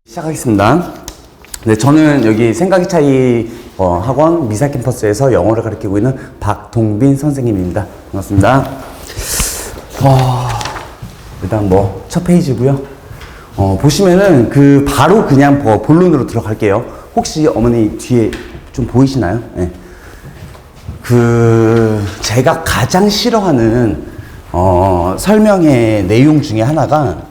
시작하겠습니다. 네, 저는 여기 생각의 차이 학원 미사 캠퍼스에서 영어를 가르치고 있는 박동빈 선생님입니다. 반갑습니다. 일단 첫 페이지고요. 보시면은 바로 그냥 본론으로 들어갈게요. 혹시 어머니 뒤에 좀 보이시나요? 네. 제가 가장 싫어하는 설명의 내용 중에 하나가,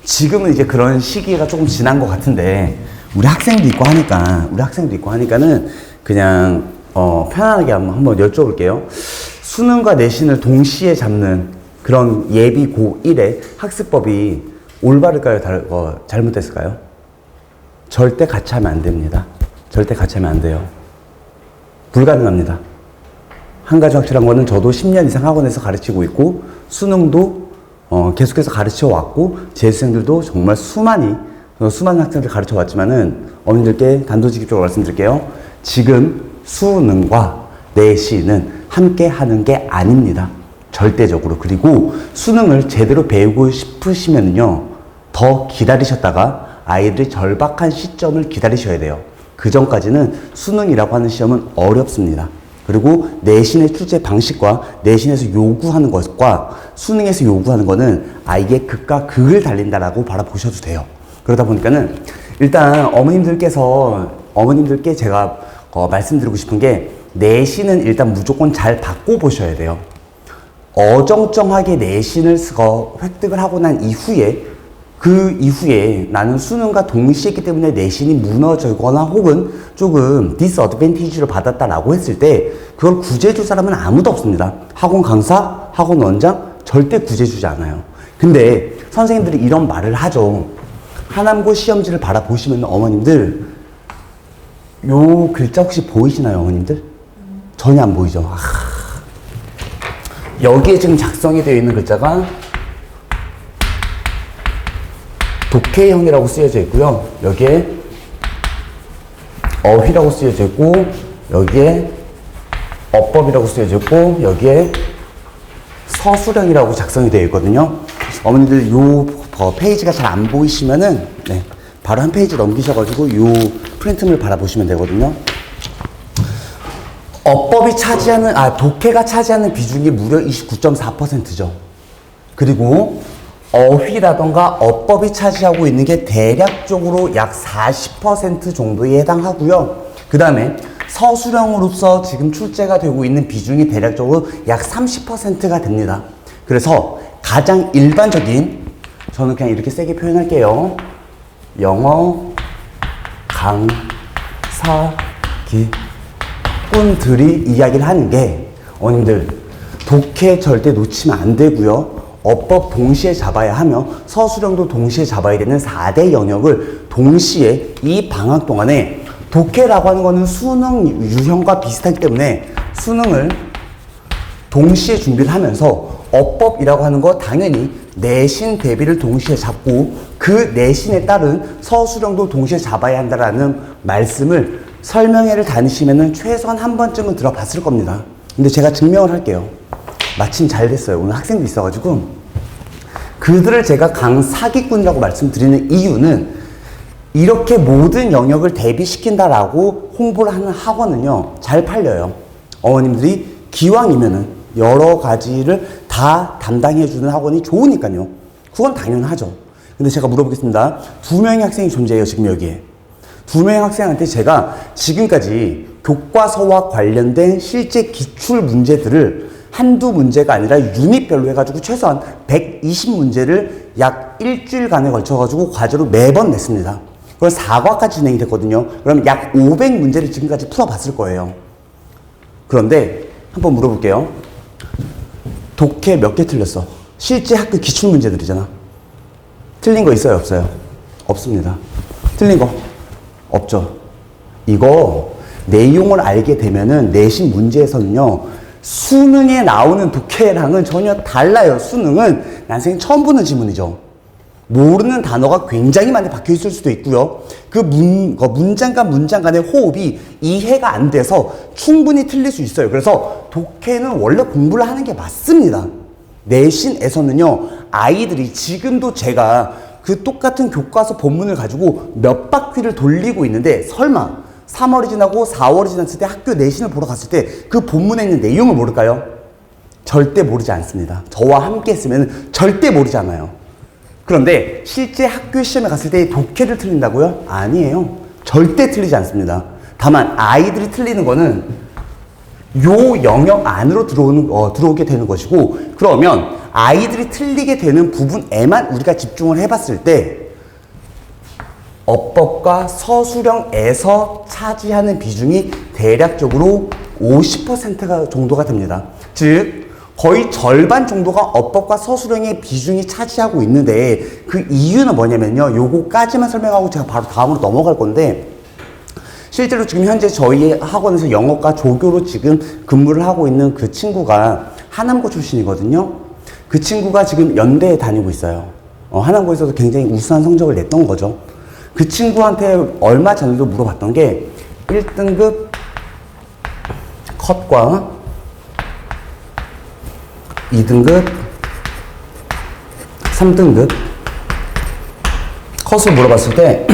지금은 이제 그런 시기가 조금 지난 것 같은데 우리 학생도 있고 하니까는 그냥 편안하게 한번 여쭤볼게요. 수능과 내신을 동시에 잡는 그런 예비 고1의 학습법이 올바를까요? 잘못됐을까요? 절대 같이 하면 안 됩니다. 절대 같이 하면 안 돼요. 불가능합니다. 한 가지 확실한 거는, 저도 10년 이상 학원에서 가르치고 있고 수능도 계속해서 가르쳐 왔고, 재수생들도 정말 수많은 학생들을 가르쳐 왔지만은, 어머님들께 단도직입적으로 말씀드릴게요. 지금 수능과 내신은 함께 하는 게 아닙니다. 절대적으로. 그리고 수능을 제대로 배우고 싶으시면요, 더 기다리셨다가 아이들이 절박한 시점을 기다리셔야 돼요. 그 전까지는 수능이라고 하는 시험은 어렵습니다. 그리고 내신의 출제 방식과 내신에서 요구하는 것과 수능에서 요구하는 것은 아이의 극과 극을 달린다라고 바라보셔도 돼요. 그러다 보니까는 일단 어머님들께 제가 말씀드리고 싶은 게, 내신은 일단 무조건 잘 받고 보셔야 돼요. 어정쩡하게 내신을 획득을 하고 난 이후에, 그 이후에 나는 수능과 동시에 했기 때문에 내신이 무너지거나 혹은 조금 디스어드밴티지를 받았다라고 했을 때, 그걸 구제해줄 사람은 아무도 없습니다. 학원 강사, 학원 원장 절대 구제해주지 않아요. 근데 선생님들이 이런 말을 하죠. 하남고 시험지를 바라보시면 어머님들, 요 글자 혹시 보이시나요, 어머님들? 전혀 안 보이죠? 여기에 지금 작성이 되어 있는 글자가 독해형이라고 쓰여져 있고요. 여기에 어휘라고 쓰여져 있고, 여기에 어법이라고 쓰여져 있고, 여기에 서술형이라고 작성이 되어 있거든요. 어머니들 요 페이지가 잘 안 보이시면은, 바로 한 페이지 넘기셔가지고 요 프린트물 바라보시면 되거든요. 독해가 차지하는 비중이 무려 29.4%죠. 그리고 어휘라던가 어법이 차지하고 있는 게 대략적으로 약 40% 정도에 해당하고요. 그 다음에 서술형으로서 지금 출제가 되고 있는 비중이 대략적으로 약 30%가 됩니다. 그래서 가장 일반적인, 저는 그냥 이렇게 세게 표현할게요. 영어 강사분들이 이야기를 하는 게, 어머님들 독해 절대 놓치면 안 되고요. 어법 동시에 잡아야 하며 서술형도 동시에 잡아야 되는 4대 영역을 동시에 이 방학 동안에, 독해라고 하는 거는 수능 유형과 비슷하기 때문에 수능을 동시에 준비를 하면서, 어법이라고 하는 거 당연히 내신 대비를 동시에 잡고, 그 내신에 따른 서술형도 동시에 잡아야 한다라는 말씀을 설명회를 다니시면은 최소한 한 번쯤은 들어봤을 겁니다. 근데 제가 증명을 할게요. 마침 잘 됐어요. 오늘 학생도 있어가지고. 그들을 제가 강사기꾼이라고 말씀드리는 이유는, 이렇게 모든 영역을 대비시킨다라고 홍보를 하는 학원은요, 잘 팔려요. 어머님들이 기왕이면은 여러 가지를 다 담당해주는 학원이 좋으니까요. 그건 당연하죠. 근데 제가 물어보겠습니다. 2명의 학생이 존재해요, 지금 여기에. 2명의 학생한테 제가 지금까지 교과서와 관련된 실제 기출 문제들을 한두 문제가 아니라 유닛별로 해가지고 최소한 120문제를 약 일주일간에 걸쳐가지고 과제로 매번 냈습니다. 그걸 4과까지 진행이 됐거든요. 그럼 약 500문제를 지금까지 풀어봤을 거예요. 그런데 한번 물어볼게요. 독해 몇 개 틀렸어? 실제 학교 기출문제들이잖아. 틀린 거 있어요, 없어요? 없습니다. 틀린 거 없죠. 이거 내용을 알게 되면은 내신 문제에서는요, 수능에 나오는 독해랑은 전혀 달라요. 수능은 난생이 처음 보는 지문이죠. 모르는 단어가 굉장히 많이 박혀 있을 수도 있고요. 그 문장과 문장 간의 호흡이 이해가 안 돼서 충분히 틀릴 수 있어요. 그래서 독해는 원래 공부를 하는 게 맞습니다. 내신에서는요, 아이들이 지금도 제가 그 똑같은 교과서 본문을 가지고 몇 바퀴를 돌리고 있는데 설마 3월이 지나고 4월이 지났을 때 학교 내신을 보러 갔을 때 그 본문에 있는 내용을 모를까요? 절대 모르지 않습니다. 저와 함께 했으면 절대 모르잖아요. 그런데 실제 학교 시험에 갔을 때 독해를 틀린다고요? 아니에요. 절대 틀리지 않습니다. 다만 아이들이 틀리는 거는 요 영역 안으로 들어오게 되는 것이고, 그러면 아이들이 틀리게 되는 부분에만 우리가 집중을 해봤을 때 어법과 서술형에서 차지하는 비중이 대략적으로 50% 정도가 됩니다. 즉 거의 절반 정도가 어법과 서술형의 비중이 차지하고 있는데, 그 이유는 뭐냐면요, 요거까지만 설명하고 제가 바로 다음으로 넘어갈 건데, 실제로 지금 현재 저희 학원에서 영어과 조교로 지금 근무를 하고 있는 그 친구가 하남고 출신이거든요. 그 친구가 지금 연대에 다니고 있어요. 하남고에서도 굉장히 우수한 성적을 냈던 거죠. 그 친구한테 얼마 전에도 물어봤던 게 1등급 컷과 2등급, 3등급 컷을 물어봤을 때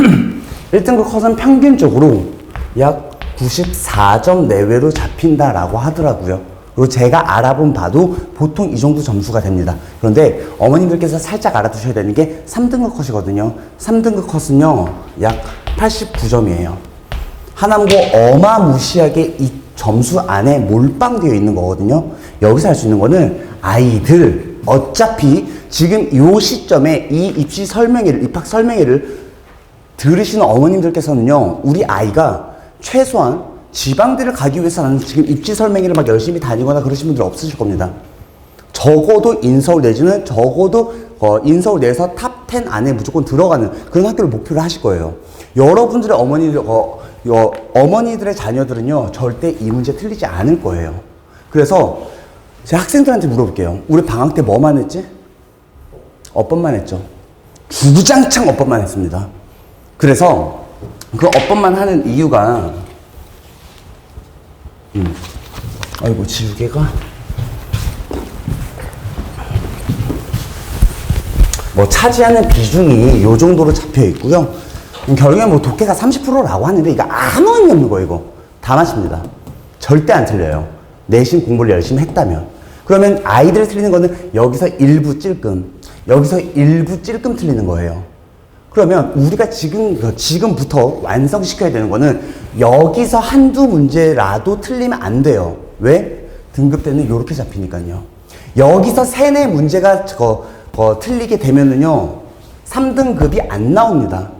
1등급 컷은 평균적으로 약 94점 내외로 잡힌다라고 하더라고요. 그리고 제가 알아본 바도 보통 이 정도 점수가 됩니다. 그런데 어머님들께서 살짝 알아두셔야 되는 게 3등급 컷이거든요. 3등급 컷은요, 약 89점이에요. 하남고 어마무시하게 이 점수 안에 몰빵되어 있는 거거든요. 여기서 할 수 있는 거는 아이들, 어차피 지금 이 시점에 이 입시 설명회를, 입학 설명회를 들으시는 어머님들께서는요, 우리 아이가 최소한 지방대를 가기 위해서는 지금 입시 설명회를 막 열심히 다니거나 그러신 분들 없으실 겁니다. 적어도 인서울 내지는 적어도 인서울 내에서 탑 10 안에 무조건 들어가는 그런 학교를 목표로 하실 거예요. 여러분들의 어머니들의 자녀들은요, 절대 이 문제 틀리지 않을 거예요. 그래서 제가 학생들한테 물어볼게요. 우리 방학 때 뭐만 했지? 어법만 했죠. 주구장창 어법만 했습니다. 그래서 그 어법만 하는 이유가 아이고 지우개가 뭐 차지하는 비중이 요 정도로 잡혀 있고요. 결국에 뭐 독해가 30%라고 하는데 이거 아무 의미 없는 거예요. 이거 다 맞습니다. 절대 안 틀려요. 내신 공부를 열심히 했다면. 그러면 아이들이 틀리는 거는 여기서 일부 찔끔, 여기서 일부 찔끔 틀리는 거예요. 그러면 우리가 지금부터 완성시켜야 되는 거는 여기서 한두 문제라도 틀리면 안 돼요. 왜? 등급 때는 이렇게 잡히니까요. 여기서 세네 문제가 틀리게 되면은요, 3등급이 안 나옵니다.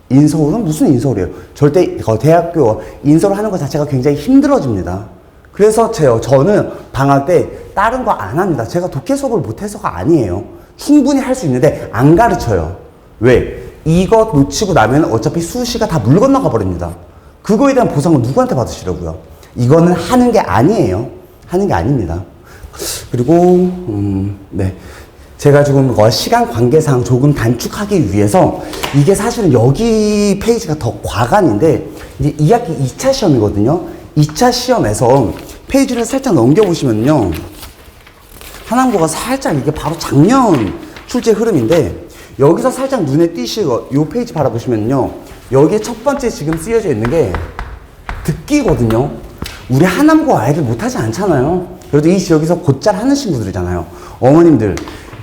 인서울은 무슨 인서울이에요? 절대 대학교 인서울 하는 것 자체가 굉장히 힘들어집니다. 그래서 저는 방학 때 다른 거 안 합니다. 제가 독해 수업을 못해서가 아니에요. 충분히 할 수 있는데 안 가르쳐요. 왜? 이거 놓치고 나면 어차피 수시가 다 물 건너가 버립니다. 그거에 대한 보상을 누구한테 받으시려고요? 이거는 하는 게 아니에요. 하는 게 아닙니다. 그리고 네, 제가 지금 시간 관계상 조금 단축하기 위해서 이게 사실은 여기 페이지가 더 과간인데, 이제 2학기 2차 시험이거든요. 2차 시험에서 페이지를 살짝 넘겨보시면요, 하남고가 살짝 이게 바로 작년 출제 흐름인데, 여기서 살짝 눈에 띄시고 이 페이지 바라보시면요, 여기에 첫 번째 지금 쓰여져 있는 게 듣기거든요. 우리 하남고 아이들 못하지 않잖아요. 그래도 이 지역에서 곧잘 하는 친구들이잖아요. 어머님들,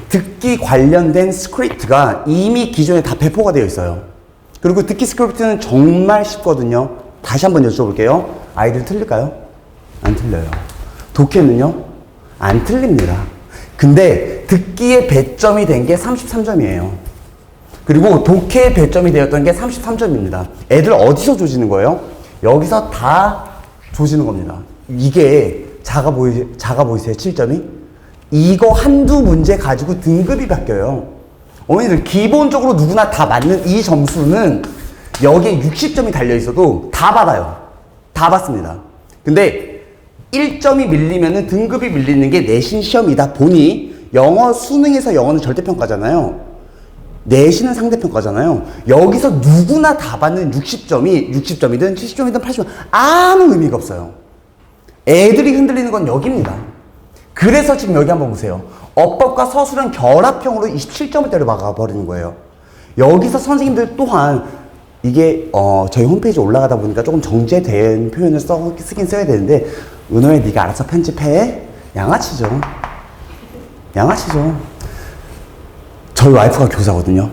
듣기 관련된 스크립트가 이미 기존에 다 배포가 되어 있어요. 그리고 듣기 스크립트는 정말 쉽거든요. 다시 한번 여쭤볼게요. 아이들 틀릴까요? 안 틀려요. 독해는요? 안 틀립니다. 근데 듣기에 배점이 된 게 33점이에요. 그리고 독해에 배점이 되었던 게 33점입니다. 애들 어디서 조지는 거예요? 여기서 다 조지는 겁니다. 이게 작아 보이세요? 7점이? 이거 한두 문제 가지고 등급이 바뀌어요. 어머니들, 기본적으로 누구나 다 맞는 이 점수는 여기에 60점이 달려있어도 다 받아요. 다 받습니다. 근데 1점이 밀리면은 등급이 밀리는 게 내신 시험이다 보니, 영어 수능에서 영어는 절대평가잖아요. 내신은 상대평가잖아요. 여기서 누구나 다 받는 60점이든 70점이든 80점 아무 의미가 없어요. 애들이 흔들리는 건 여기입니다. 그래서 지금 여기 한번 보세요. 어법과 서술은 결합형으로 27점을 때려 박아버리는 거예요. 여기서 선생님들 또한 이게 저희 홈페이지에 올라가다 보니까 조금 정제된 표현을 쓰긴 써야 되는데 은호야 네가 알아서 편집해. 양아치죠. 양아치죠. 저희 와이프가 교사거든요.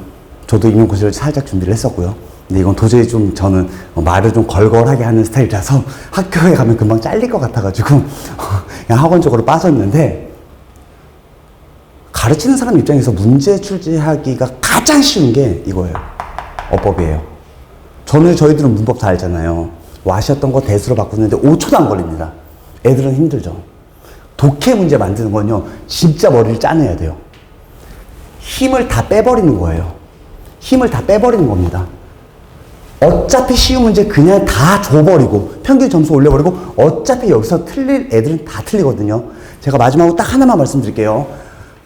저도 임용고시를 살짝 준비를 했었고요. 근데 이건 도저히 좀 저는 말을 좀 걸걸하게 하는 스타일이라서 학교에 가면 금방 잘릴 것 같아가지고 그냥 학원 쪽으로 빠졌는데, 가르치는 사람 입장에서 문제 출제하기가 가장 쉬운 게 이거예요. 어법이에요. 저희들은 문법 다 알잖아요. 와셨던 거 대수로 바꾸는데 5초도 안 걸립니다. 애들은 힘들죠. 독해 문제 만드는 건요, 진짜 머리를 짜내야 돼요. 힘을 다 빼버리는 거예요. 힘을 다 빼버리는 겁니다. 어차피 쉬운 문제 그냥 다 줘버리고 평균 점수 올려버리고 어차피 여기서 틀릴 애들은 다 틀리거든요. 제가 마지막으로 딱 하나만 말씀드릴게요.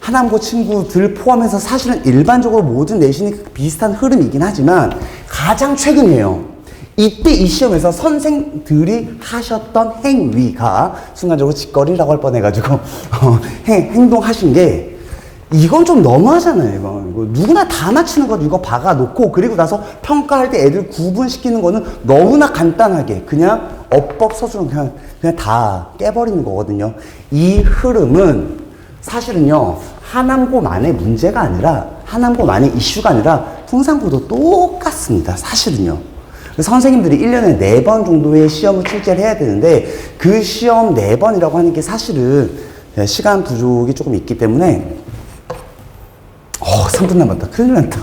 하남고 친구들 포함해서 사실은 일반적으로 모든 내신이 비슷한 흐름이긴 하지만 가장 최근이에요. 이때 이 시험에서 선생들이 하셨던 행위가 순간적으로 짓거리라고 할 뻔해가지고 행동하신 게, 이건 좀 너무하잖아요. 이거 누구나 다 맞히는 거 이거 박아놓고 그리고 나서 평가할 때 애들 구분시키는 거는 너무나 간단하게 그냥 어법 서술은 그냥 다 깨버리는 거거든요. 이 흐름은 사실은요, 하남고만의 문제가 아니라, 하남고만의 이슈가 아니라 풍산고도 똑같습니다. 사실은요. 선생님들이 1년에 4번 정도의 시험을 출제를 해야 되는데 그 시험 4번이라고 하는 게 사실은 시간 부족이 조금 있기 때문에 3분 남았다. 큰일 났다.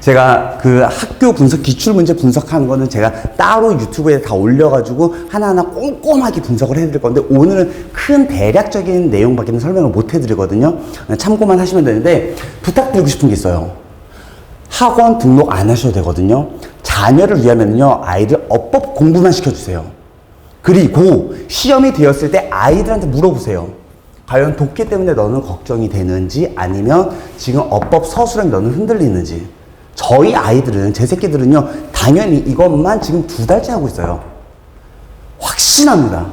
제가 그 학교 분석, 기출문제 분석하는 거는 제가 따로 유튜브에 다 올려가지고 하나하나 꼼꼼하게 분석을 해드릴 건데, 오늘은 큰 대략적인 내용밖에는 설명을 못 해드리거든요. 참고만 하시면 되는데, 부탁드리고 싶은 게 있어요. 학원 등록 안 하셔도 되거든요. 자녀를 위하면요, 아이들 어법 공부만 시켜주세요. 그리고 시험이 되었을 때 아이들한테 물어보세요. 과연 독해 때문에 너는 걱정이 되는지, 아니면 지금 어법 서술에 너는 흔들리는지. 저희 아이들은, 제 새끼들은요, 당연히 이것만 지금 2달째 하고 있어요. 확신합니다.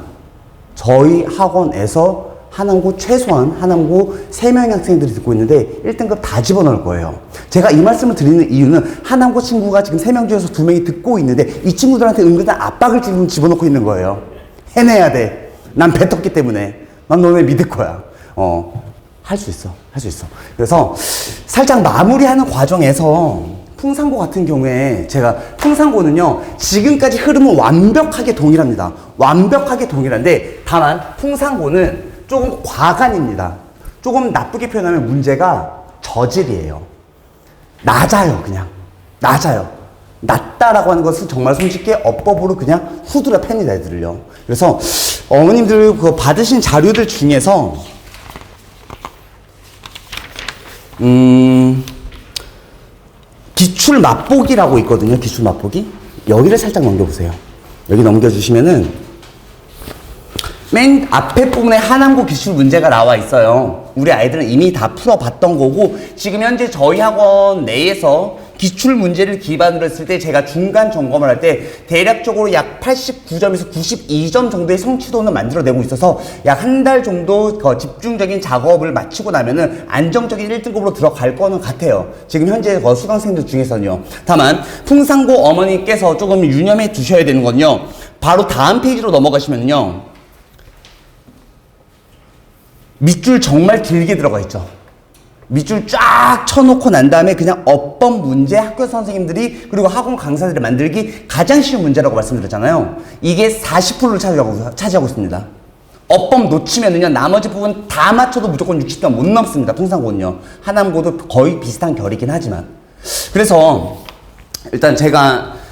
저희 학원에서 하남고, 최소한 하남고 3명의 학생들이 듣고 있는데 1등급 다 집어넣을 거예요. 제가 이 말씀을 드리는 이유는 하남고 친구가 지금 3명 중에서 2명이 듣고 있는데 이 친구들한테 은근한 압박을 지금 집어넣고 있는 거예요. 해내야 돼. 난 뱉었기 때문에. 난 너네 믿을 거야. 할 수 있어. 할 수 있어. 그래서 살짝 마무리하는 과정에서 풍산고 같은 경우에 제가, 풍산고는요, 지금까지 흐름은 완벽하게 동일합니다. 완벽하게 동일한데, 다만 풍산고는 조금 과간입니다. 조금 나쁘게 표현하면 문제가 저질이에요. 낮아요, 그냥. 낮아요. 낮다라고 하는 것은 정말 솔직히 어법으로 그냥 후드려 팹니다, 애들을요. 그래서 어머님들 그 받으신 자료들 중에서 기출 맛보기라고 있거든요. 기출 맛보기. 여기를 살짝 넘겨보세요. 여기 넘겨주시면은 맨 앞에 부분에 하남고 기출 문제가 나와 있어요. 우리 아이들은 이미 다 풀어봤던 거고, 지금 현재 저희 학원 내에서 기출 문제를 기반으로 했을 때 제가 중간 점검을 할 때 대략적으로 약 89점에서 92점 정도의 성취도는 만들어내고 있어서 약 한 달 정도 집중적인 작업을 마치고 나면은 안정적인 1등급으로 들어갈 거는 같아요. 지금 현재 수강생들 중에서는요. 다만 풍산고 어머니께서 조금 유념해 두셔야 되는 건요, 바로 다음 페이지로 넘어가시면요, 밑줄 정말 길게 들어가 있죠. 밑줄 쫙 쳐놓고 난 다음에 그냥 어법 문제, 학교 선생님들이 그리고 학원 강사들이 만들기 가장 쉬운 문제라고 말씀드렸잖아요. 이게 40%를 차지하고 있습니다. 어법 놓치면은요, 나머지 부분 다 맞춰도 무조건 60점 못 넘습니다. 풍산고는요. 하남고도 거의 비슷한 결이긴 하지만. 그래서 일단 제가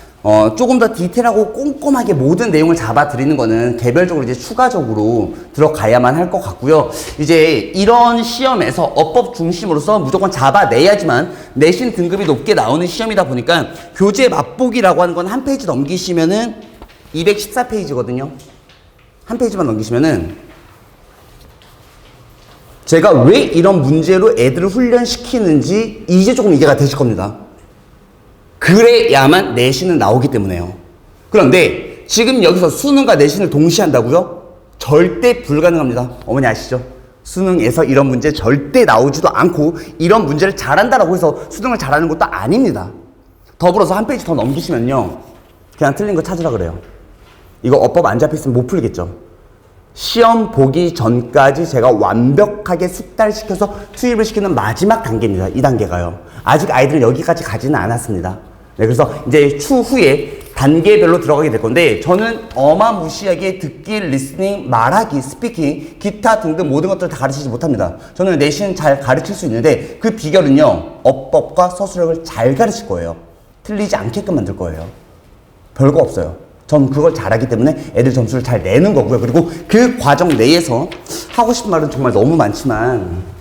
조금 더 디테일하고 꼼꼼하게 모든 내용을 잡아드리는 거는 개별적으로 이제 추가적으로 들어가야만 할 것 같고요. 이제 이런 시험에서 어법 중심으로서 무조건 잡아내야지만 내신 등급이 높게 나오는 시험이다 보니까 교재 맛보기라고 하는 건 한 페이지 넘기시면은 214페이지거든요. 한 페이지만 넘기시면은 제가 왜 이런 문제로 애들을 훈련시키는지 이제 조금 이해가 되실 겁니다. 그래야만 내신은 나오기 때문에요. 그런데 지금 여기서 수능과 내신을 동시에 한다고요? 절대 불가능합니다. 어머니 아시죠? 수능에서 이런 문제 절대 나오지도 않고 이런 문제를 잘한다라고 해서 수능을 잘하는 것도 아닙니다. 더불어서 한 페이지 더 넘기시면요. 그냥 틀린 거 찾으라 그래요. 이거 어법 안 잡혔으면 못 풀겠죠. 시험 보기 전까지 제가 완벽하게 숙달시켜서 투입을 시키는 마지막 단계입니다. 이 단계가요. 아직 아이들은 여기까지 가지는 않았습니다. 네, 그래서 이제 추후에 단계별로 들어가게 될 건데 저는 어마무시하게 듣기, 리스닝, 말하기, 스피킹, 기타 등등 모든 것들을 다 가르치지 못합니다. 저는 내신 잘 가르칠 수 있는데 그 비결은요. 어법과 서술형을 잘 가르칠 거예요. 틀리지 않게끔 만들 거예요. 별거 없어요. 전 그걸 잘하기 때문에 애들 점수를 잘 내는 거고요. 그리고 그 과정 내에서 하고 싶은 말은 정말 너무 많지만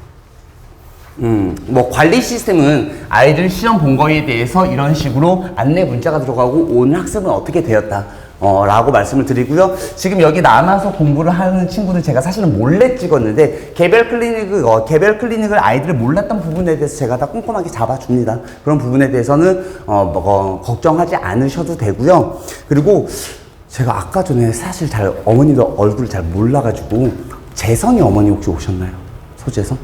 뭐 관리 시스템은 아이들 시험 본 거에 대해서 이런 식으로 안내 문자가 들어가고 오늘 학습은 어떻게 되었다 라고 말씀을 드리고요. 지금 여기 남아서 공부를 하는 친구들 제가 사실은 몰래 찍었는데 개별 클리닉을 아이들을 몰랐던 부분에 대해서 제가 다 꼼꼼하게 잡아줍니다. 그런 부분에 대해서는 걱정하지 않으셔도 되고요. 그리고 제가 아까 전에 사실 잘 어머니도 얼굴을 잘 몰라가지고 재성이 어머니 혹시 오셨나요? 소재성?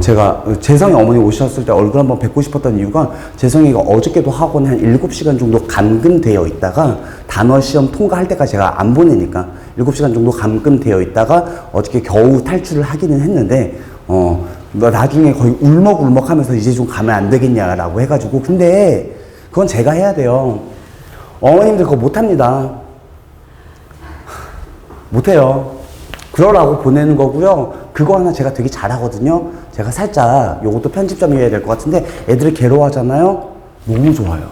제가 재성이 어머니 오셨을 때 얼굴 한번 뵙고 싶었던 이유가 재성이가 어저께도 학원에 한 7시간 정도 감금되어 있다가 단어 시험 통과할 때까지 제가 안 보내니까 7시간 정도 감금되어 있다가 어저께 겨우 탈출을 하기는 했는데 나중에 거의 울먹울먹 하면서 이제 좀 가면 안 되겠냐라고 해가지고 근데 그건 제가 해야 돼요. 어머님들 그거 못합니다. 못해요. 그러라고 보내는 거고요. 그거 하나 제가 되게 잘하거든요. 제가 살짝 요것도 편집점이어야 될 것 같은데 애들이 괴로워하잖아요. 너무 좋아요.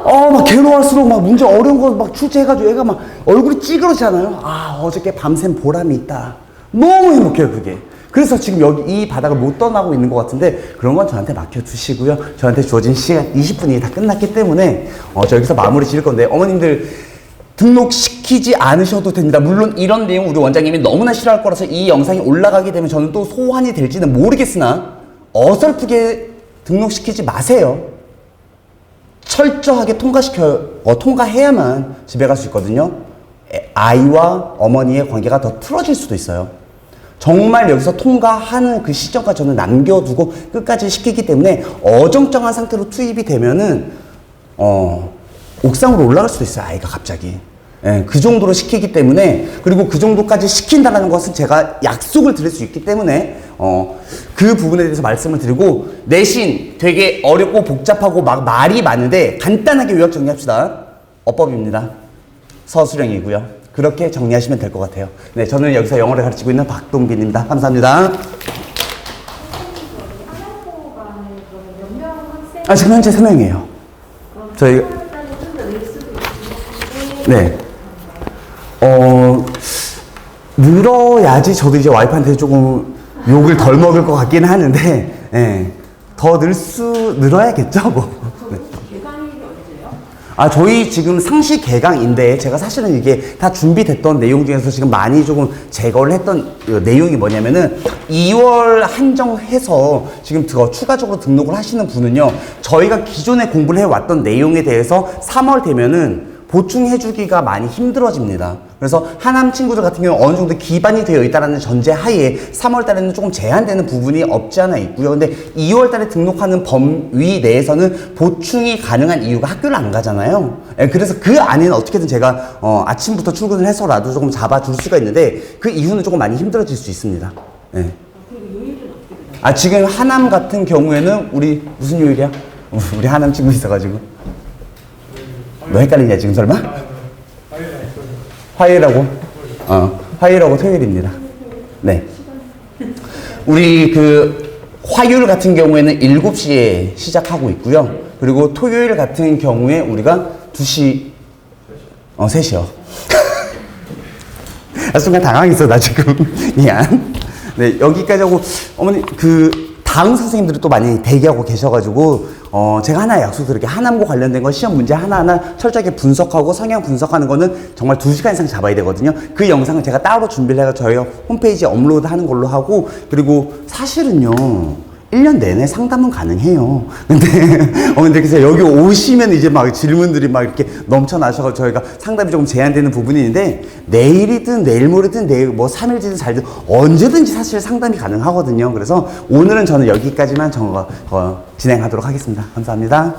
막 괴로워할수록 막 문제 어려운 거 막 출제해가지고 애가 막 얼굴이 찌그러지잖아요. 어저께 밤샘 보람이 있다. 너무 행복해요 그게. 그래서 지금 여기 이 바닥을 못 떠나고 있는 것 같은데 그런 건 저한테 맡겨두시고요. 저한테 주어진 시간 20분이 다 끝났기 때문에 저 여기서 마무리 지을 건데 어머님들 등록시키지 않으셔도 됩니다. 물론 이런 내용 우리 원장님이 너무나 싫어할 거라서 이 영상이 올라가게 되면 저는 또 소환이 될지는 모르겠으나 어설프게 등록시키지 마세요. 철저하게 통과해야만 집에 갈 수 있거든요. 아이와 어머니의 관계가 더 틀어질 수도 있어요. 정말 여기서 통과하는 그 시점까지 저는 남겨두고 끝까지 시키기 때문에 어정쩡한 상태로 투입이 되면은 옥상으로 올라갈 수도 있어요. 아이가 갑자기. 그 정도로 시키기 때문에 그리고 그 정도까지 시킨다는 것은 제가 약속을 드릴 수 있기 때문에 그 부분에 대해서 말씀을 드리고 내신 되게 어렵고 복잡하고 막 말이 많은데 간단하게 요약 정리합시다. 어법입니다. 서술형이고요. 그렇게 정리하시면 될 것 같아요. 네, 저는 여기서 영어를 가르치고 있는 박동빈입니다. 감사합니다. 지금 현재 3명이에요. 저희 네. 늘어야지 저도 이제 와이프한테 조금 욕을 덜 먹을 것 같긴 하는데, 더 늘어야겠죠, 뭐. 네. 개강일이 언제요? 저희 지금 상시 개강인데, 제가 사실은 이게 다 준비됐던 내용 중에서 지금 많이 조금 제거를 했던 내용이 뭐냐면은, 2월 한정해서 지금 추가적으로 등록을 하시는 분은요, 저희가 기존에 공부를 해왔던 내용에 대해서 3월 되면은, 보충해주기가 많이 힘들어집니다. 그래서 하남 친구들 같은 경우는 어느 정도 기반이 되어 있다는 전제 하에 3월 달에는 조금 제한되는 부분이 없지 않아 있고요. 근데 2월 달에 등록하는 범위 내에서는 보충이 가능한 이유가 학교를 안 가잖아요. 그래서 그 안에는 어떻게든 제가 아침부터 출근을 해서라도 조금 잡아줄 수가 있는데 그 이유는 조금 많이 힘들어질 수 있습니다. 네. 지금 하남 같은 경우에는 우리 무슨 요일이야? 우리 하남 친구 있어가지고. 너 헷갈리냐 지금 설마? 화요일하고 화요일하고 토요일입니다. 네. 우리 화요일 같은 경우에는 7시에 시작하고 있고요. 그리고 토요일 같은 경우에 우리가 2시 3시요. 순간 당황했어 나 지금. 미안. 네, 여기까지 하고 어머니 다음 선생님들이 또 많이 대기하고 계셔가지고 제가 하나 약속드릴게요. 하남고 관련된 거 시험 문제 하나하나 철저하게 분석하고 성향 분석하는 거는 정말 2시간 이상 잡아야 되거든요. 그 영상을 제가 따로 준비를 해서 저희 홈페이지에 업로드 하는 걸로 하고 그리고 사실은요 1년 내내 상담은 가능해요. 근데 어머니들께서 여기 오시면 이제 막 질문들이 막 이렇게 넘쳐나셔서 저희가 상담이 조금 제한되는 부분이 있는데, 내일이든 내일 모레든 내일 뭐 3일이든 4일이든 언제든지 사실 상담이 가능하거든요. 그래서 오늘은 저는 여기까지만 진행하도록 하겠습니다. 감사합니다.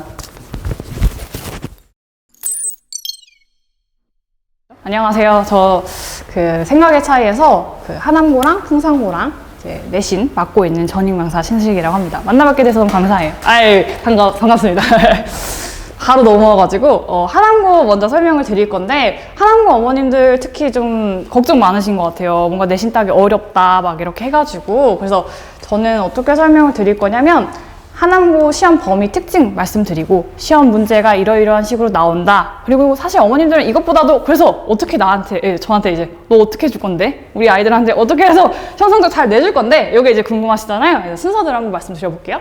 안녕하세요. 저 생각의 차이에서 하남고랑 풍산고랑 이제 내신 맡고 있는 전임강사 신슬기라고 합니다. 만나뵙게 돼서 너무 감사해요. 반갑습니다. 바로 넘어와가지고 하남고 먼저 설명을 드릴 건데, 하남고 어머님들 특히 좀 걱정 많으신 것 같아요. 뭔가 내신 따기 어렵다 막 이렇게 해가지고. 그래서 저는 어떻게 설명을 드릴 거냐면, 하남고 시험 범위 특징 말씀드리고, 시험 문제가 이러이러한 식으로 나온다. 그리고 사실 어머님들은 이것보다도, 그래서 어떻게 저한테 이제 너 어떻게 해줄 건데? 우리 아이들한테 어떻게 해서 시험 성적 잘 내줄 건데? 이게 이제 궁금하시잖아요. 순서대로 한번 말씀드려볼게요.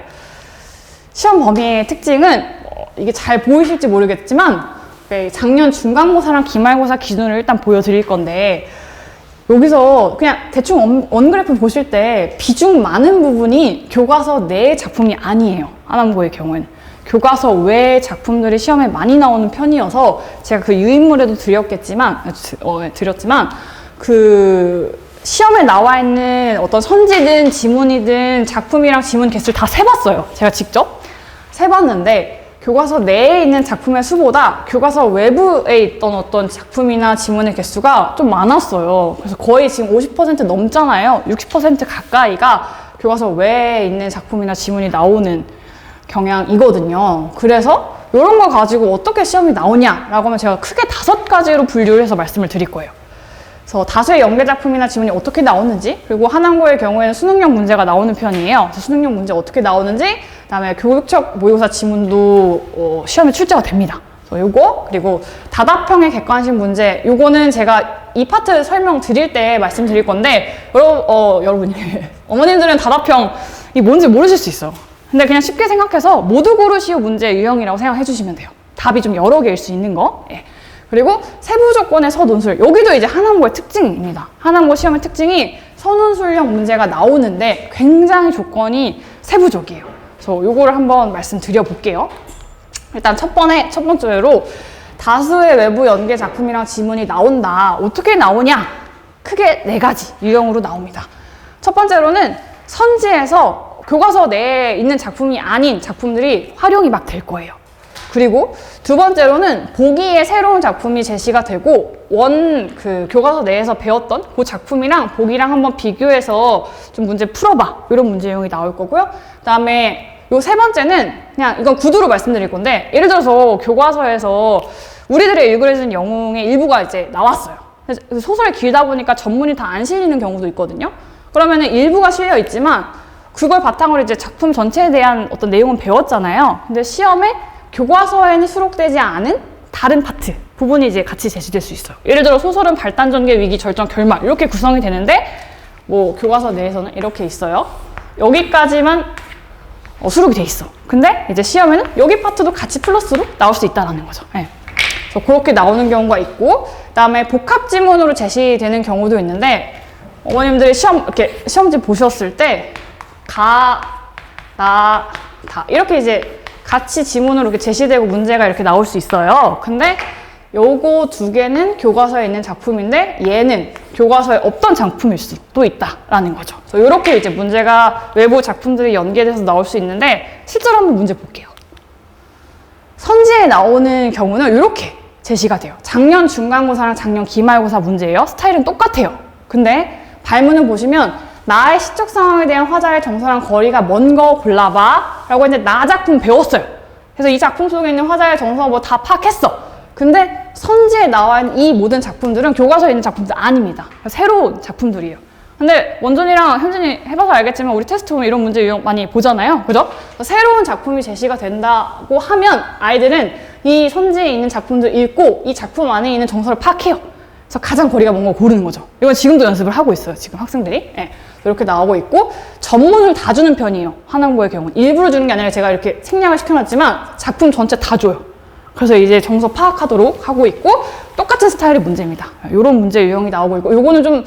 시험 범위의 특징은 이게 잘 보이실지 모르겠지만, 작년 중간고사랑 기말고사 기준을 일단 보여드릴 건데, 여기서 그냥 대충 원그래프 보실 때 비중 많은 부분이 교과서 내 작품이 아니에요. 하남고의 경우는 교과서 외 작품들이 시험에 많이 나오는 편이어서, 제가 그 유인물에도 드렸지만 시험에 나와 있는 어떤 선지든 지문이든 작품이랑 지문 개수를 다 세봤어요. 제가 직접 세봤는데, 교과서 내에 있는 작품의 수보다 교과서 외부에 있던 어떤 작품이나 지문의 개수가 좀 많았어요. 그래서 거의 지금 50% 넘잖아요. 60% 가까이가 교과서 외에 있는 작품이나 지문이 나오는 경향이거든요. 그래서 이런 거 가지고 어떻게 시험이 나오냐라고 하면 제가 크게 5가지로 분류를 해서 말씀을 드릴 거예요. 그래서 다수의 연계 작품이나 지문이 어떻게 나오는지, 그리고 하남고의 경우에는 수능형 문제가 나오는 편이에요. 그래서 수능형 문제 어떻게 나오는지, 그다음에 교육적 모의고사 지문도 시험에 출제가 됩니다. 그래서 요거, 그리고 다답형의 객관식 문제, 요거는 제가 이 파트 설명 드릴 때 말씀드릴 건데, 여러분이 어머님들은 다답형이 뭔지 모르실 수 있어요. 근데 그냥 쉽게 생각해서 모두 고르시오 문제 유형이라고 생각해 주시면 돼요. 답이 좀 여러 개일 수 있는 거. 예. 그리고 세부 조건의 서논술, 여기도 이제 하남고의 특징입니다. 하남고 시험의 특징이 서논술형 문제가 나오는데 굉장히 조건이 세부적이에요. 그래서 요거를 한번 말씀드려 볼게요. 일단 첫 번째로 다수의 외부 연계 작품이랑 지문이 나온다. 어떻게 나오냐? 크게 4가지 유형으로 나옵니다. 첫 번째로는 선지에서 교과서 내에 있는 작품이 아닌 작품들이 활용이 막 될 거예요. 그리고 두 번째로는 보기에 새로운 작품이 제시가 되고, 교과서 내에서 배웠던 그 작품이랑 보기랑 한번 비교해서 좀 문제 풀어봐, 이런 문제 유형이 나올 거고요. 그 다음에 요 세 번째는 그냥 이건 구두로 말씀드릴 건데, 예를 들어서 교과서에서 우리들의 일그러진 영웅의 일부가 이제 나왔어요. 소설이 길다 보니까 전문이 다 안 실리는 경우도 있거든요. 그러면은 일부가 실려 있지만 그걸 바탕으로 이제 작품 전체에 대한 어떤 내용은 배웠잖아요. 근데 시험에 교과서에는 수록되지 않은 다른 파트 부분이 이제 같이 제시될 수 있어요. 예를 들어 소설은 발단, 전개, 위기, 절정, 결말 이렇게 구성이 되는데, 뭐 교과서 내에서는 이렇게 있어요. 여기까지만 수록이 돼 있어. 근데 이제 시험에는 여기 파트도 같이 플러스로 나올 수 있다는 거죠. 네. 그래서 그렇게 나오는 경우가 있고, 그다음에 복합 지문으로 제시되는 경우도 있는데, 어머님들이 시험지 보셨을 때 가, 나, 다 이렇게 이제 같이 지문으로 이렇게 제시되고 문제가 이렇게 나올 수 있어요. 근데 요거 2개는 교과서에 있는 작품인데, 얘는 교과서에 없던 작품일 수도 있다라는 거죠. 그래서 이렇게 이제 문제가 외부 작품들이 연계돼서 나올 수 있는데, 실제로 한번 문제 볼게요. 선지에 나오는 경우는 이렇게 제시가 돼요. 작년 중간고사랑 작년 기말고사 문제예요. 스타일은 똑같아요. 근데 발문을 보시면 나의 시적 상황에 대한 화자의 정서랑 거리가 먼 거 골라봐 라고 했는데, 나 작품 배웠어요. 그래서 이 작품 속에 있는 화자의 정서 뭐 다 파악했어. 근데 선지에 나와 있는 이 모든 작품들은 교과서에 있는 작품들 아닙니다. 새로운 작품들이에요. 근데 원준이랑 현준이 해봐서 알겠지만 우리 테스트 보면 이런 문제 유형 많이 보잖아요. 그죠? 새로운 작품이 제시가 된다고 하면 아이들은 이 선지에 있는 작품들 읽고 이 작품 안에 있는 정서를 파악해요. 그래서 가장 거리가 먼 거 고르는 거죠. 이건 지금도 연습을 하고 있어요. 지금 학생들이. 네. 이렇게 나오고 있고, 전문을 다 주는 편이에요. 하남고의 경우는. 일부러 주는 게 아니라 제가 이렇게 생략을 시켜놨지만 작품 전체 다 줘요. 그래서 이제 정서 파악하도록 하고 있고, 똑같은 스타일의 문제입니다. 이런 문제 유형이 나오고 있고, 요거는 좀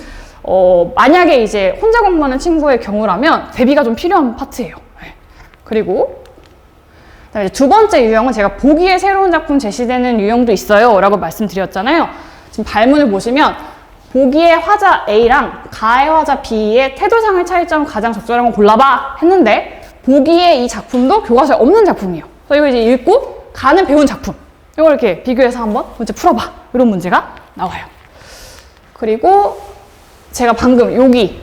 만약에 이제 혼자 공부하는 친구의 경우라면 대비가 좀 필요한 파트예요. 그리고 그다음에 두 번째 유형은 제가 보기에 새로운 작품 제시되는 유형도 있어요 라고 말씀드렸잖아요. 지금 발문을 보시면 보기의 화자 A랑 가의 화자 B의 태도상의 차이점을 가장 적절한 건 골라봐 했는데 보기에 이 작품도 교과서에 없는 작품이에요. 그래서 이거 이제 읽고 가는 배운 작품 이걸 이렇게 비교해서 한번 문제 풀어봐 이런 문제가 나와요. 그리고 제가 방금 여기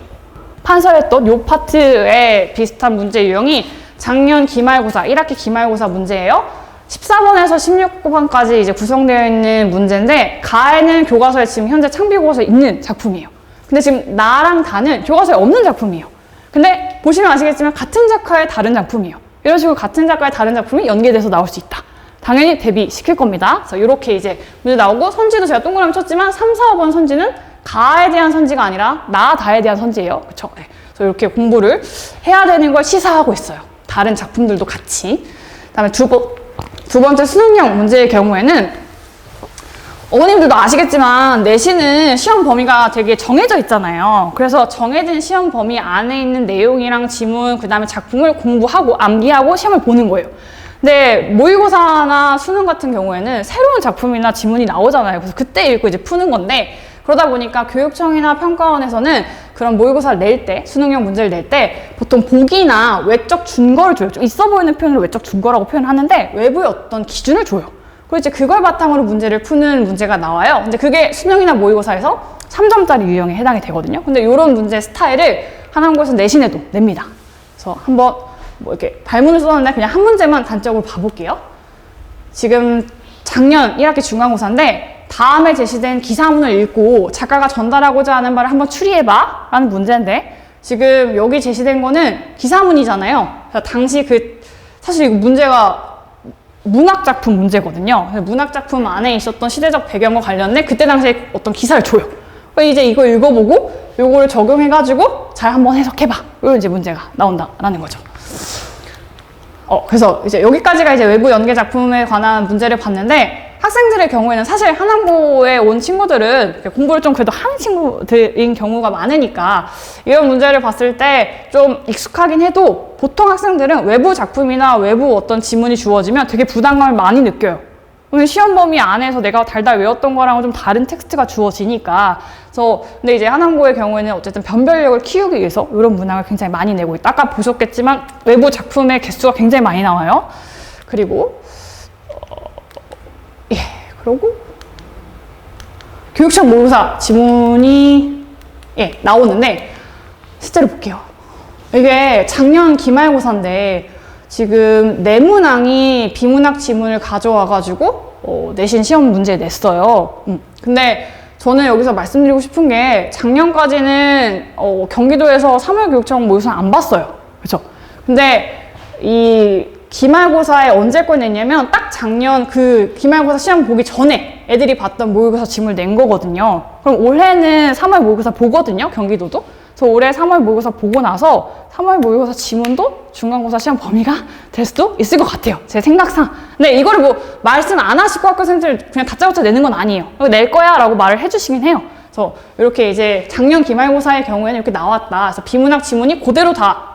판설했던 요 파트에 비슷한 문제 유형이 작년 기말고사 1학기 기말고사 문제예요. 14번에서 16번까지 이제 구성되어 있는 문제인데 가에는 교과서에 지금 현재 창비국어서에 있는 작품이에요. 근데 지금 나랑 다는 교과서에 없는 작품이에요. 근데 보시면 아시겠지만 같은 작가의 다른 작품이에요. 이런 식으로 같은 작가의 다른 작품이 연계돼서 나올 수 있다. 당연히 대비시킬 겁니다. 그래서 이렇게 이제 문제 나오고 선지도 제가 동그라미 쳤지만 3, 4, 5번 선지는 가에 대한 선지가 아니라 나, 다에 대한 선지예요. 그쵸? 네. 그래서 이렇게 공부를 해야 되는 걸 시사하고 있어요. 다른 작품들도 같이. 그다음에 두 번째 수능형 문제의 경우에는 어머님들도 아시겠지만 내신은 시험 범위가 되게 정해져 있잖아요. 그래서 정해진 시험 범위 안에 있는 내용이랑 지문, 그 다음에 작품을 공부하고 암기하고 시험을 보는 거예요. 근데 모의고사나 수능 같은 경우에는 새로운 작품이나 지문이 나오잖아요. 그래서 그때 읽고 이제 푸는 건데 그러다 보니까 교육청이나 평가원에서는 그런 모의고사를 낼 때, 수능형 문제를 낼 때 보통 보기나 외적 준거를 줘요. 좀 있어 보이는 표현으로 외적 준거라고 표현하는데 외부의 어떤 기준을 줘요. 그리고 이제 그걸 바탕으로 문제를 푸는 문제가 나와요. 근데 그게 수능이나 모의고사에서 3점짜리 유형에 해당이 되거든요. 근데 이런 문제 스타일을 하나고에서 내신에도 냅니다. 그래서 한번 뭐 이렇게 발문을 써놨는데 그냥 한 문제만 단적으로 봐볼게요. 지금 작년 1학기 중간고사인데 다음에 제시된 기사문을 읽고 작가가 전달하고자 하는 바를 한번 추리해봐 라는 문제인데 지금 여기 제시된 거는 기사문이잖아요. 그래서 당시 사실 이거 문제가 문학작품 문제거든요. 문학작품 안에 있었던 시대적 배경과 관련된 그때 당시에 어떤 기사를 줘요. 이제 이거 읽어보고 요거를 적용해가지고 잘 한번 해석해봐. 이런 이제 문제가 나온다라는 거죠. 그래서 이제 여기까지가 이제 외부 연계 작품에 관한 문제를 봤는데 학생들의 경우에는 사실 한항고에 온 친구들은 공부를 좀 그래도 하는 친구들인 경우가 많으니까 이런 문제를 봤을 때 좀 익숙하긴 해도 보통 학생들은 외부 작품이나 외부 어떤 지문이 주어지면 되게 부담감을 많이 느껴요. 오늘 시험 범위 안에서 내가 달달 외웠던 거랑은 좀 다른 텍스트가 주어지니까. 근데 이제 한항고의 경우에는 어쨌든 변별력을 키우기 위해서 이런 문항을 굉장히 많이 내고 있다. 아까 보셨겠지만 외부 작품의 개수가 굉장히 많이 나와요. 그리고 그리고 교육청 모의고사 지문이 나오는데 실제로 볼게요. 이게 작년 기말고사인데 지금 내문항이 비문학 지문을 가져와가지고 내신 시험 문제 냈어요. 근데 저는 여기서 말씀드리고 싶은 게 작년까지는 경기도에서 3월 교육청 모의고사 안 봤어요. 그렇죠? 근데 이 기말고사에 언제 걸 냈냐면 딱 작년 그 기말고사 시험 보기 전에 애들이 봤던 모의고사 지문을 낸 거거든요. 그럼 올해는 3월 모의고사 보거든요, 경기도도. 그래서 올해 3월 모의고사 보고 나서 3월 모의고사 지문도 중간고사 시험 범위가 될 수도 있을 것 같아요, 제 생각상. 근데 이거를 뭐 말씀 안 하시고 학교생들 그냥 다짜고짜 내는 건 아니에요. 낼 거야 라고 말을 해주시긴 해요. 그래서 이렇게 이제 작년 기말고사의 경우에는 이렇게 나왔다. 그래서 비문학 지문이 그대로 다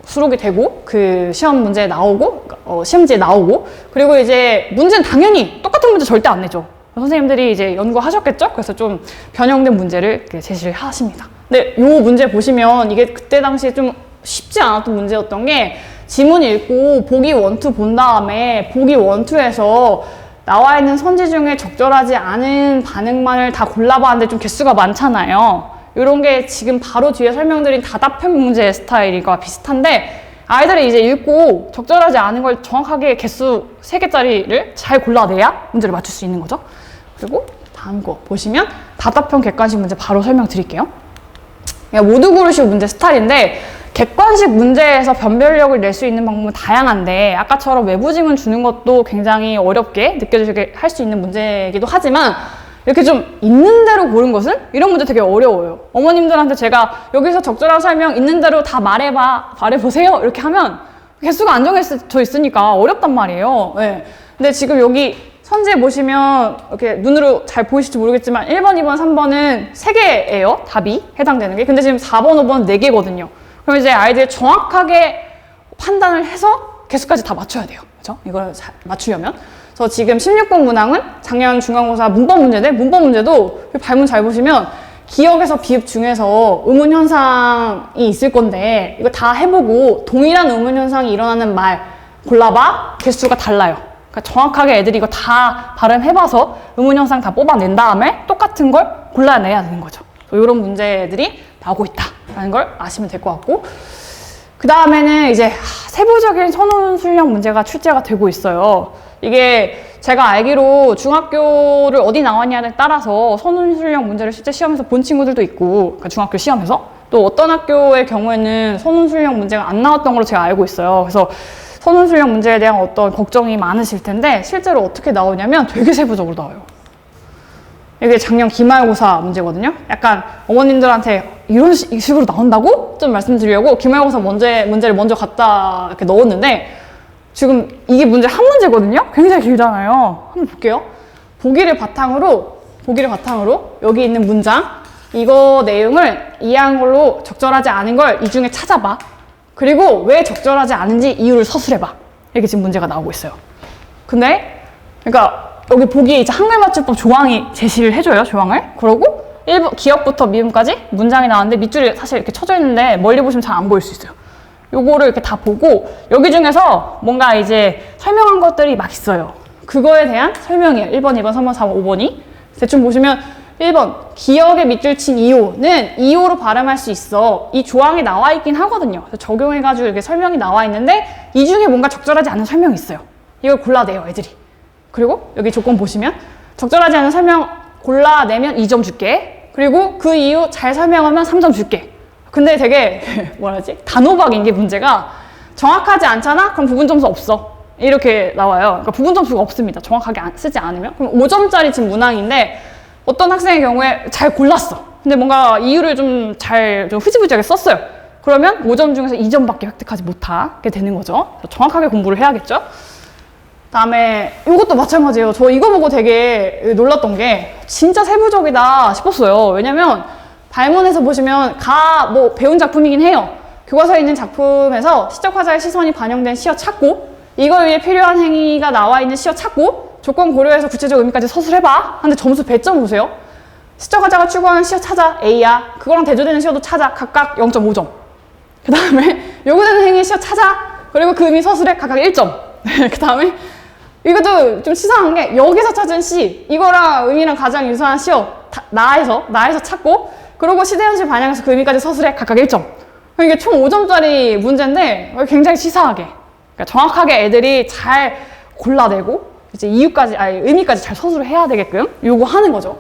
수록이 되고 그 시험 문제에 나오고 시험지에 나오고 그리고 이제 문제는 당연히 똑같은 문제 절대 안 내죠. 선생님들이 이제 연구하셨겠죠? 그래서 좀 변형된 문제를 제시를 하십니다. 근데 요 문제 보시면 이게 그때 당시에 좀 쉽지 않았던 문제였던 게 지문 읽고 보기 1, 2 본 다음에 보기 1, 2에서 나와 있는 선지 중에 적절하지 않은 반응만을 다 골라봤는데 좀 개수가 많잖아요. 이런 게 지금 바로 뒤에 설명드린 다답형 문제 스타일과 비슷한데 아이들이 이제 읽고 적절하지 않은 걸 정확하게 개수 3개짜리를 잘 골라내야 문제를 맞출 수 있는 거죠. 그리고 다음 거 보시면 다답형 객관식 문제 바로 설명드릴게요. 모두 고르시오 문제 스타일인데 객관식 문제에서 변별력을 낼 수 있는 방법은 다양한데 아까처럼 외부 지문 주는 것도 굉장히 어렵게 느껴지게 할 수 있는 문제이기도 하지만 이렇게 좀 있는 대로 고른 것은 이런 문제 되게 어려워요. 어머님들한테 제가 여기서 적절한 설명 있는 대로 다 말해보세요 이렇게 하면 개수가 안 정해져 있으니까 어렵단 말이에요. 네. 근데 지금 여기 선지에 보시면 이렇게 눈으로 잘 보이실지 모르겠지만 1번, 2번, 3번은 3개예요. 답이 해당되는 게. 근데 지금 4번, 5번 4개거든요. 그럼 이제 아이들이 정확하게 판단을 해서 개수까지 다 맞춰야 돼요. 그죠? 이걸 맞추려면. 그래서 지금 16번 문항은 작년 중간고사 문법 문제인데 문법 문제도 발문 잘 보시면 기역에서 비읍 중에서 의문 현상이 있을 건데 이거 다 해보고 동일한 의문 현상이 일어나는 말 골라봐. 개수가 달라요. 그러니까 정확하게 애들이 이거 다 발음해봐서 의문 현상 다 뽑아낸 다음에 똑같은 걸 골라내야 되는 거죠. 이런 문제들이 나오고 있다라는 걸 아시면 될 것 같고, 그 다음에는 이제 세부적인 선원 수령 문제가 출제가 되고 있어요. 이게 제가 알기로 중학교를 어디 나왔냐에 따라서 선원 수령 문제를 실제 시험에서 본 친구들도 있고, 그러니까 중학교 시험에서 또 어떤 학교의 경우에는 선원 수령 문제가 안 나왔던 걸로 제가 알고 있어요. 그래서 선원 수령 문제에 대한 어떤 걱정이 많으실 텐데 실제로 어떻게 나오냐면 되게 세부적으로 나와요. 이게 작년 기말고사 문제거든요. 약간 어머님들한테 이런 식으로 나온다고? 좀 말씀드리려고 기말고사 문제를 먼저 갖다 이렇게 넣었는데 지금 이게 문제 한 문제거든요? 굉장히 길잖아요. 한번 볼게요. 보기를 바탕으로 여기 있는 문장 이거 내용을 이해한 걸로 적절하지 않은 걸 이 중에 찾아봐. 그리고 왜 적절하지 않은지 이유를 서술해봐. 이렇게 지금 문제가 나오고 있어요. 근데 그러니까 여기 보기에 이제 한글 맞춤법 조항이 제시를 해줘요, 조항을. 그러고 기역부터 미음까지 문장이 나왔는데 밑줄이 사실 이렇게 쳐져 있는데 멀리 보시면 잘 안 보일 수 있어요. 요거를 이렇게 다 보고 여기 중에서 뭔가 이제 설명한 것들이 막 있어요. 그거에 대한 설명이에요. 1번, 2번, 3번, 4번, 5번이. 대충 보시면 1번, 기역에 밑줄 친 2호는 2호로 발음할 수 있어. 이 조항이 나와 있긴 하거든요. 그래서 적용해가지고 이렇게 설명이 나와 있는데 이 중에 뭔가 적절하지 않은 설명이 있어요. 이걸 골라내요, 애들이. 그리고 여기 조건 보시면 적절하지 않은 설명 골라내면 2점 줄게. 그리고 그 이유 잘 설명하면 3점 줄게. 근데 되게 뭐라지? 단호박인 게 문제가 정확하지 않잖아? 그럼 부분 점수 없어. 이렇게 나와요. 그러니까 부분 점수가 없습니다. 정확하게 쓰지 않으면. 그럼 5점짜리 지금 문항인데 어떤 학생의 경우에 잘 골랐어. 근데 뭔가 이유를 좀 흐지부지하게 썼어요. 그러면 5점 중에서 2점밖에 획득하지 못하게 되는 거죠. 정확하게 공부를 해야겠죠? 다음에 이것도 마찬가지예요. 저 이거 보고 되게 놀랐던 게 진짜 세부적이다 싶었어요. 왜냐면 발문에서 보시면 뭐 배운 작품이긴 해요. 교과서에 있는 작품에서 시적화자의 시선이 반영된 시어 찾고 이걸 위해 필요한 행위가 나와 있는 시어 찾고 조건 고려해서 구체적 의미까지 서술해봐. 근데 점수 배점 보세요. 시적화자가 추구하는 시어 찾아 A야. 그거랑 대조되는 시어도 찾아. 각각 0.5점. 그 다음에 요구되는 행위 시어 찾아. 그리고 그 의미 서술에 각각 1점. 그 다음에 이것도 좀 치사한 게 여기서 찾은 시 이거랑 의미랑 가장 유사한 시어 나에서 찾고 그리고 시대현실 반영해서 그 의미까지 서술해 각각 1점. 이게 총 5점짜리 문제인데 굉장히 치사하게 그러니까 정확하게 애들이 잘 골라내고 이제 의미까지 잘 서술을 해야 되게끔 요구하는 거죠.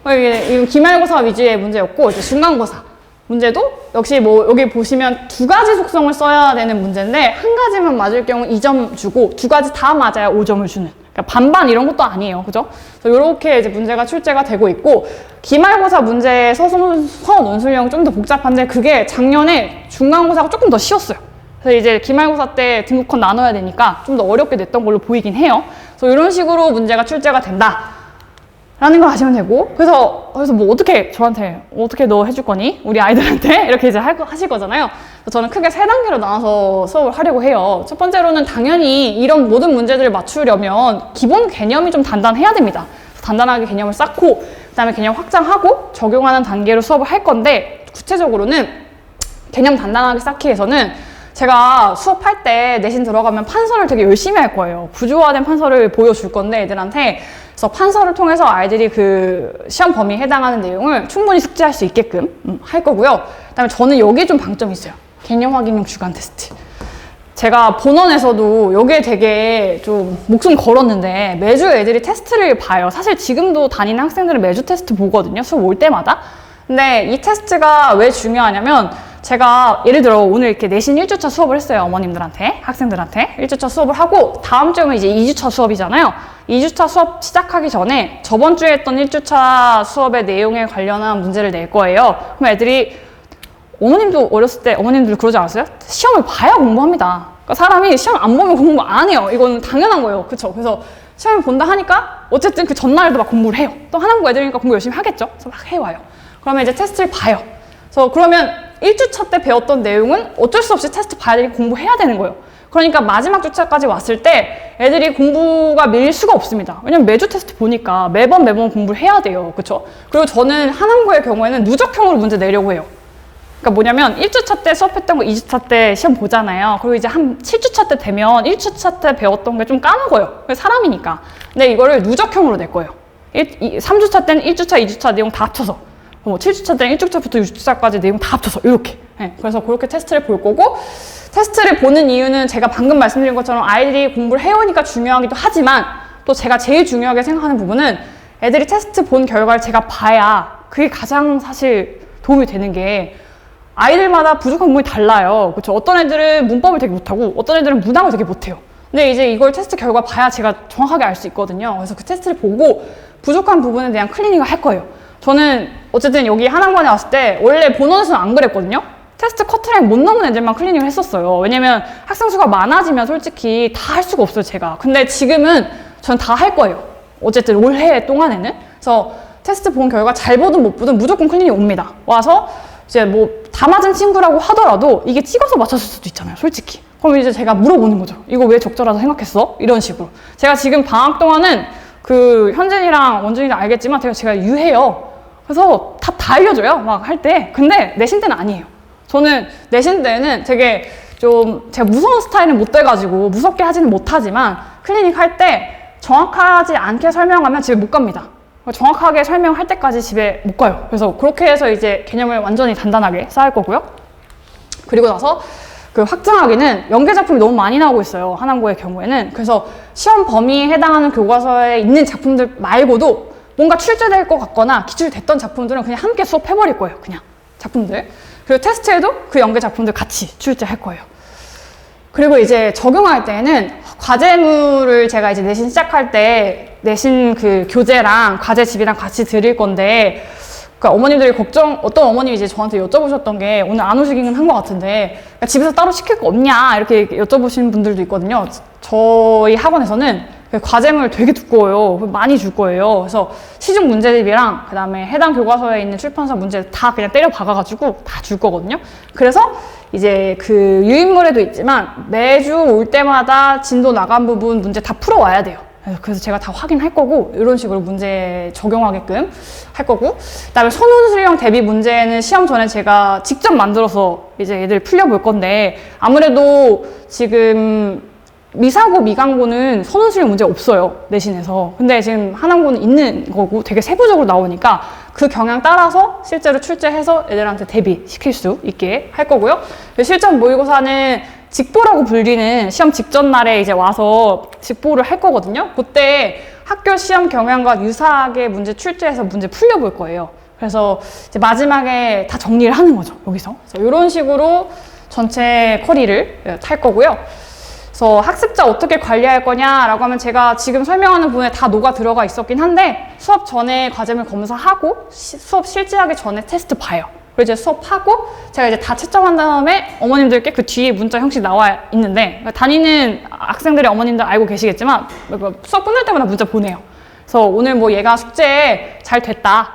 이게 기말고사 위주의 문제였고 이제 중간고사 문제도 역시 뭐 여기 보시면 두 가지 속성을 써야 되는 문제인데 한 가지만 맞을 경우 2점 주고 두 가지 다 맞아야 5점을 주는 그러니까 반반 이런 것도 아니에요. 그죠? 그래서 이렇게 이제 문제가 출제가 되고 있고 기말고사 문제의 서논술형 좀 더 복잡한데 그게 작년에 중간고사가 조금 더 쉬웠어요. 그래서 이제 기말고사 때 등급컷 나눠야 되니까 좀 더 어렵게 냈던 걸로 보이긴 해요. 그래서 이런 식으로 문제가 출제가 된다. 라는 걸 아시면 되고 그래서 뭐 저한테 어떻게 너 해줄 거니? 우리 아이들한테 이렇게 이제 하실 거잖아요. 그래서 저는 크게 3단계로 나눠서 수업을 하려고 해요. 첫 번째로는 당연히 이런 모든 문제들을 맞추려면 기본 개념이 좀 단단해야 됩니다. 단단하게 개념을 쌓고 그다음에 개념 확장하고 적용하는 단계로 수업을 할 건데 구체적으로는 개념 단단하게 쌓기 위해서는 제가 수업할 때 내신 들어가면 판서를 되게 열심히 할 거예요. 구조화된 판서를 보여줄 건데 애들한테 그래서 판서를 통해서 아이들이 그 시험 범위에 해당하는 내용을 충분히 숙지할 수 있게끔 할 거고요. 그다음에 저는 여기에 좀 방점이 있어요. 개념 확인용 주간 테스트. 제가 본원에서도 여기에 되게 좀 목숨 걸었는데 매주 애들이 테스트를 봐요. 사실 지금도 다니는 학생들은 매주 테스트 보거든요. 수업 올 때마다. 근데 이 테스트가 왜 중요하냐면 제가 예를 들어 오늘 이렇게 내신 1주차 수업을 했어요. 어머님들한테, 학생들한테 1주차 수업을 하고 다음 주면 이제 2주차 수업이잖아요. 2주차 수업 시작하기 전에 저번 주에 했던 1주차 수업의 내용에 관련한 문제를 낼 거예요. 그럼 애들이 어머님도 어렸을 때 어머님들 그러지 않았어요? 시험을 봐야 공부합니다. 그러니까 사람이 시험 안 보면 공부 안 해요. 이건 당연한 거예요. 그쵸? 그래서 시험을 본다 하니까 어쨌든 그 전날도 막 공부를 해요. 또 하나고 애들이니까 공부 열심히 하겠죠? 그래서 막 해와요. 그러면 이제 테스트를 봐요. 그래서 그러면 1주차 때 배웠던 내용은 어쩔 수 없이 테스트 봐야 되니까 공부해야 되는 거예요. 그러니까 마지막 주차까지 왔을 때 애들이 공부가 밀릴 수가 없습니다. 왜냐면 매주 테스트 보니까 매번 공부를 해야 돼요. 그쵸? 그리고 저는 한항고의 경우에는 누적형으로 문제 내려고 해요. 그러니까 뭐냐면 1주차 때 수업했던 거 2주차 때 시험 보잖아요. 그리고 이제 한 7주차 때 되면 1주차 때 배웠던 게 좀 까먹어요. 사람이니까. 근데 이거를 누적형으로 낼 거예요. 3주차 때는 1주차, 2주차 내용 다 합쳐서. 7주차 때는 1주차부터 6주차까지 내용 다 합쳐서 이렇게. 네, 그래서 그렇게 테스트를 볼 거고, 테스트를 보는 이유는 제가 방금 말씀드린 것처럼 아이들이 공부를 해오니까 중요하기도 하지만, 또 제가 제일 중요하게 생각하는 부분은 애들이 테스트 본 결과를 제가 봐야 그게 가장 사실 도움이 되는 게, 아이들마다 부족한 부분이 달라요. 그렇죠? 어떤 애들은 문법을 되게 못하고 어떤 애들은 문학을 되게 못해요. 근데 이제 이걸 테스트 결과 봐야 제가 정확하게 알 수 있거든요. 그래서 그 테스트를 보고 부족한 부분에 대한 클리닝을 할 거예요. 저는 어쨌든 여기 한항관에 왔을 때 원래 본원에서는 안 그랬거든요. 테스트 커트라인 못 넘은 애들만 클리닝을 했었어요. 왜냐면 학생 수가 많아지면 솔직히 다 할 수가 없어요, 제가. 근데 지금은 전 다 할 거예요. 어쨌든 올해 동안에는. 그래서 테스트 본 결과 잘 보든 못 보든 무조건 클리닝이 옵니다. 와서 이제 뭐 다 맞은 친구라고 하더라도 이게 찍어서 맞췄을 수도 있잖아요, 솔직히. 그럼 이제 제가 물어보는 거죠. 이거 왜 적절하다 생각했어? 이런 식으로. 제가 지금 방학 동안은 그 현진이랑 원준이랑 알겠지만 제가 유해요. 그래서 답 다 알려줘요, 막 할 때. 근데 내신 때는 아니에요. 저는 내신 때는 되게 좀 제가 무서운 스타일은 못 돼가지고 무섭게 하지는 못하지만 클리닉 할 때 정확하지 않게 설명하면 집에 못 갑니다. 정확하게 설명할 때까지 집에 못 가요. 그래서 그렇게 해서 이제 개념을 완전히 단단하게 쌓을 거고요. 그리고 나서 그 확장하기는 연계 작품이 너무 많이 나오고 있어요, 한항고의 경우에는. 그래서 시험 범위에 해당하는 교과서에 있는 작품들 말고도 뭔가 출제될 것 같거나 기출됐던 작품들은 그냥 함께 수업해버릴 거예요, 그냥 작품들. 그리고 테스트에도 그 연계 작품들 같이 출제할 거예요. 그리고 이제 적용할 때는 과제물을 제가 이제 내신 시작할 때 내신 그 교재랑 과제집이랑 같이 드릴 건데, 그러니까 어머님들이 어떤 어머님이 이제 저한테 여쭤보셨던 게, 오늘 안 오시긴 한 것 같은데 집에서 따로 시킬 거 없냐 이렇게 여쭤보시는 분들도 있거든요. 저희 학원에서는 과제물 되게 두꺼워요. 많이 줄 거예요. 그래서 시중 문제집이랑 그 다음에 해당 교과서에 있는 출판사 문제 다 그냥 때려 박아가지고 다 줄 거거든요. 그래서 이제 그 유인물에도 있지만 매주 올 때마다 진도 나간 부분 문제 다 풀어와야 돼요. 그래서 제가 다 확인할 거고, 이런 식으로 문제 적용하게끔 할 거고, 그다음에 선훈수령 대비 문제는 시험 전에 제가 직접 만들어서 이제 애들 풀려볼 건데, 아무래도 지금 미사고, 미강고는 선훈수령 문제 없어요, 내신에서. 근데 지금 한항고는 있는 거고 되게 세부적으로 나오니까 그 경향 따라서 실제로 출제해서 애들한테 대비시킬 수 있게 할 거고요. 실전 모의고사는 직보라고 불리는 시험 직전 날에 이제 와서 직보를 할 거거든요. 그때 학교 시험 경향과 유사하게 문제 출제해서 문제 풀려볼 거예요. 그래서 이제 마지막에 다 정리를 하는 거죠, 여기서. 그래서 이런 식으로 전체 커리를 탈 거고요. 그래서 학습자 어떻게 관리할 거냐라고 하면 제가 지금 설명하는 부분에 다 녹아 들어가 있었긴 한데, 수업 전에 과제물 검사하고 수업 실제하기 전에 테스트 봐요. 그리고 이제 수업하고 제가 이제 다 채점한 다음에 어머님들께 그 뒤에 문자 형식 나와 있는데, 다니는 학생들의 어머님들 알고 계시겠지만 수업 끝날 때마다 문자 보내요. 그래서 오늘 뭐 얘가 숙제 잘 됐다,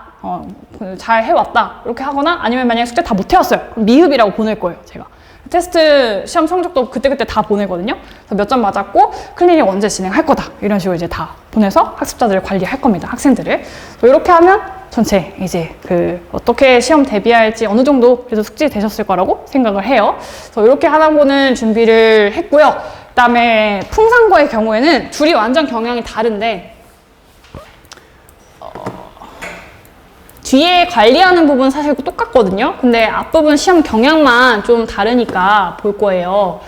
잘 해왔다 이렇게 하거나, 아니면 만약에 숙제 다 못 해왔어요, 그럼 미흡이라고 보낼 거예요, 제가. 테스트 시험 성적도 그때그때 다 보내거든요. 그래서 몇 점 맞았고 클리닉 언제 진행할 거다, 이런 식으로 이제 다 보내서 학습자들을 관리할 겁니다, 학생들을. 이렇게 하면 전체 이제 그 어떻게 시험 대비할지 어느 정도 그래도 숙지 되셨을 거라고 생각을 해요. 그래서 이렇게 한항고는 준비를 했고요. 그다음에 풍산고의 경우에는 둘이 완전 경향이 다른데, 뒤에 관리하는 부분 사실 똑같거든요. 근데 앞부분 시험 경향만 좀 다르니까 볼 거예요.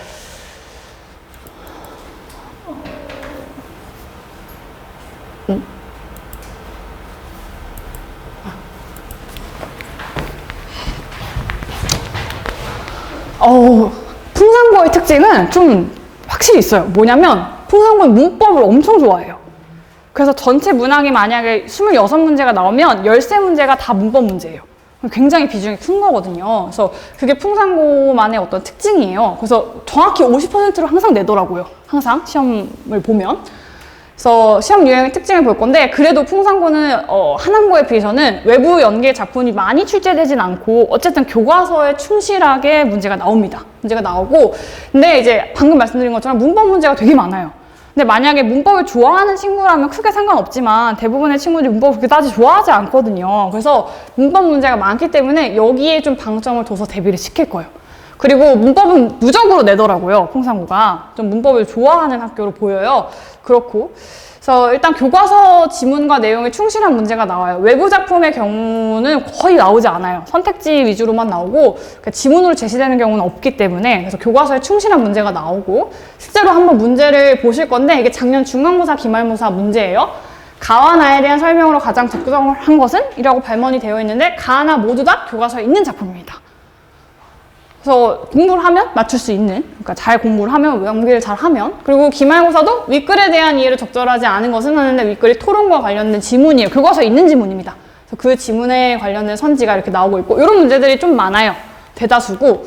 풍산고의 특징은 좀 확실히 있어요. 뭐냐면 풍산고는 문법을 엄청 좋아해요. 그래서 전체 문항이 만약에 26문제가 나오면 13문제가 다 문법 문제예요. 굉장히 비중이 큰 거거든요. 그래서 그게 풍산고만의 어떤 특징이에요. 그래서 정확히 50%로 항상 내더라고요, 항상 시험을 보면. 그래서 시험 유형의 특징을 볼 건데 그래도 풍산고는 한항고에 비해서는 외부 연계 작품이 많이 출제되진 않고 어쨌든 교과서에 충실하게 문제가 나옵니다. 문제가 나오고 근데 이제 방금 말씀드린 것처럼 문법 문제가 되게 많아요. 근데 만약에 문법을 좋아하는 친구라면 크게 상관없지만 대부분의 친구들이 문법을 그다지 좋아하지 않거든요. 그래서 문법 문제가 많기 때문에 여기에 좀 방점을 둬서 대비를 시킬 거예요. 그리고 문법은 누적으로 내더라고요. 풍산고가 좀 문법을 좋아하는 학교로 보여요. 그렇고 그래서 일단 교과서 지문과 내용에 충실한 문제가 나와요. 외부 작품의 경우는 거의 나오지 않아요. 선택지 위주로만 나오고 그러니까 지문으로 제시되는 경우는 없기 때문에 그래서 교과서에 충실한 문제가 나오고 실제로 한번 문제를 보실 건데 이게 작년 중간고사 기말고사 문제예요. 가와 나에 대한 설명으로 가장 적정한 것은? 이라고 발문이 되어 있는데 가나 모두 다 교과서에 있는 작품입니다. 그래서 공부를 하면 맞출 수 있는, 그러니까 잘 공부를 하면, 연기를 잘 하면, 그리고 기말고사도 윗글에 대한 이해를 적절하지 않은 것은 하는데 윗글이 토론과 관련된 지문이에요. 교과서에 있는 지문입니다. 그래서 그 지문에 관련된 선지가 이렇게 나오고 있고 이런 문제들이 좀 많아요. 대다수고.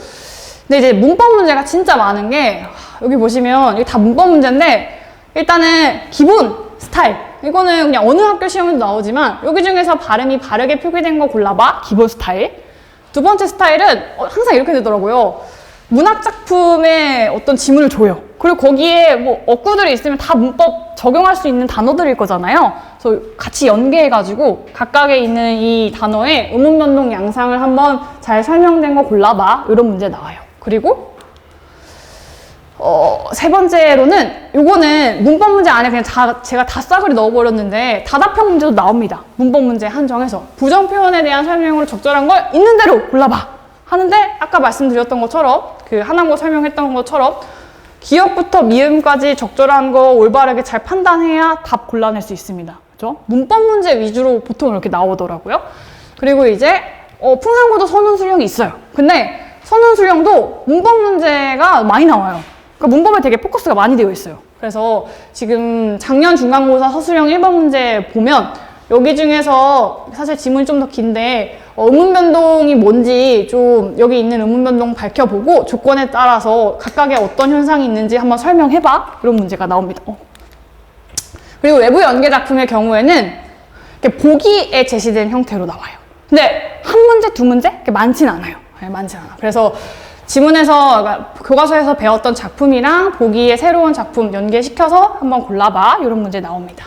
근데 이제 문법 문제가 진짜 많은 게 여기 보시면 이게 다 문법 문제인데 일단은 기본 스타일 이거는 그냥 어느 학교 시험에도 나오지만 여기 중에서 발음이 바르게 표기된 거 골라봐. 기본 스타일. 두 번째 스타일은 항상 이렇게 되더라고요. 문학작품에 어떤 지문을 줘요. 그리고 거기에 뭐 어구들이 있으면 다 문법 적용할 수 있는 단어들일 거잖아요. 그래서 같이 연계해가지고 각각에 있는 이 단어의 음운변동 양상을 한번 잘 설명된 거 골라봐. 이런 문제 나와요. 그리고 세 번째로는 요거는 문법 문제 안에 그냥 제가 다 싸그리 넣어버렸는데 다답형 문제도 나옵니다. 문법 문제 한정해서 부정 표현에 대한 설명으로 적절한 걸 있는 대로 골라봐 하는데 아까 말씀드렸던 것처럼 그 한항고 설명했던 것처럼 기역부터 미음까지 적절한 거 올바르게 잘 판단해야 답 골라낼 수 있습니다. 그죠? 문법 문제 위주로 보통 이렇게 나오더라고요. 그리고 이제 풍산고도 선운수령이 있어요. 근데 선운수령도 문법 문제가 많이 나와요. 그러니까 문법에 되게 포커스가 많이 되어 있어요. 그래서 지금 작년 중간고사 서술형 1번 문제 보면 여기 중에서 사실 지문이 좀 더 긴데 음운변동이 뭔지 좀 여기 있는 음운변동 밝혀보고 조건에 따라서 각각의 어떤 현상이 있는지 한번 설명해봐. 이런 문제가 나옵니다. 그리고 외부 연계 작품의 경우에는 이렇게 보기에 제시된 형태로 나와요. 근데 한 문제, 두 문제? 이렇게 많진 않아요. 네, 많진 않아. 그래서 지문에서, 그러니까 교과서에서 배웠던 작품이랑 보기에 새로운 작품 연계시켜서 한번 골라봐. 이런 문제 나옵니다.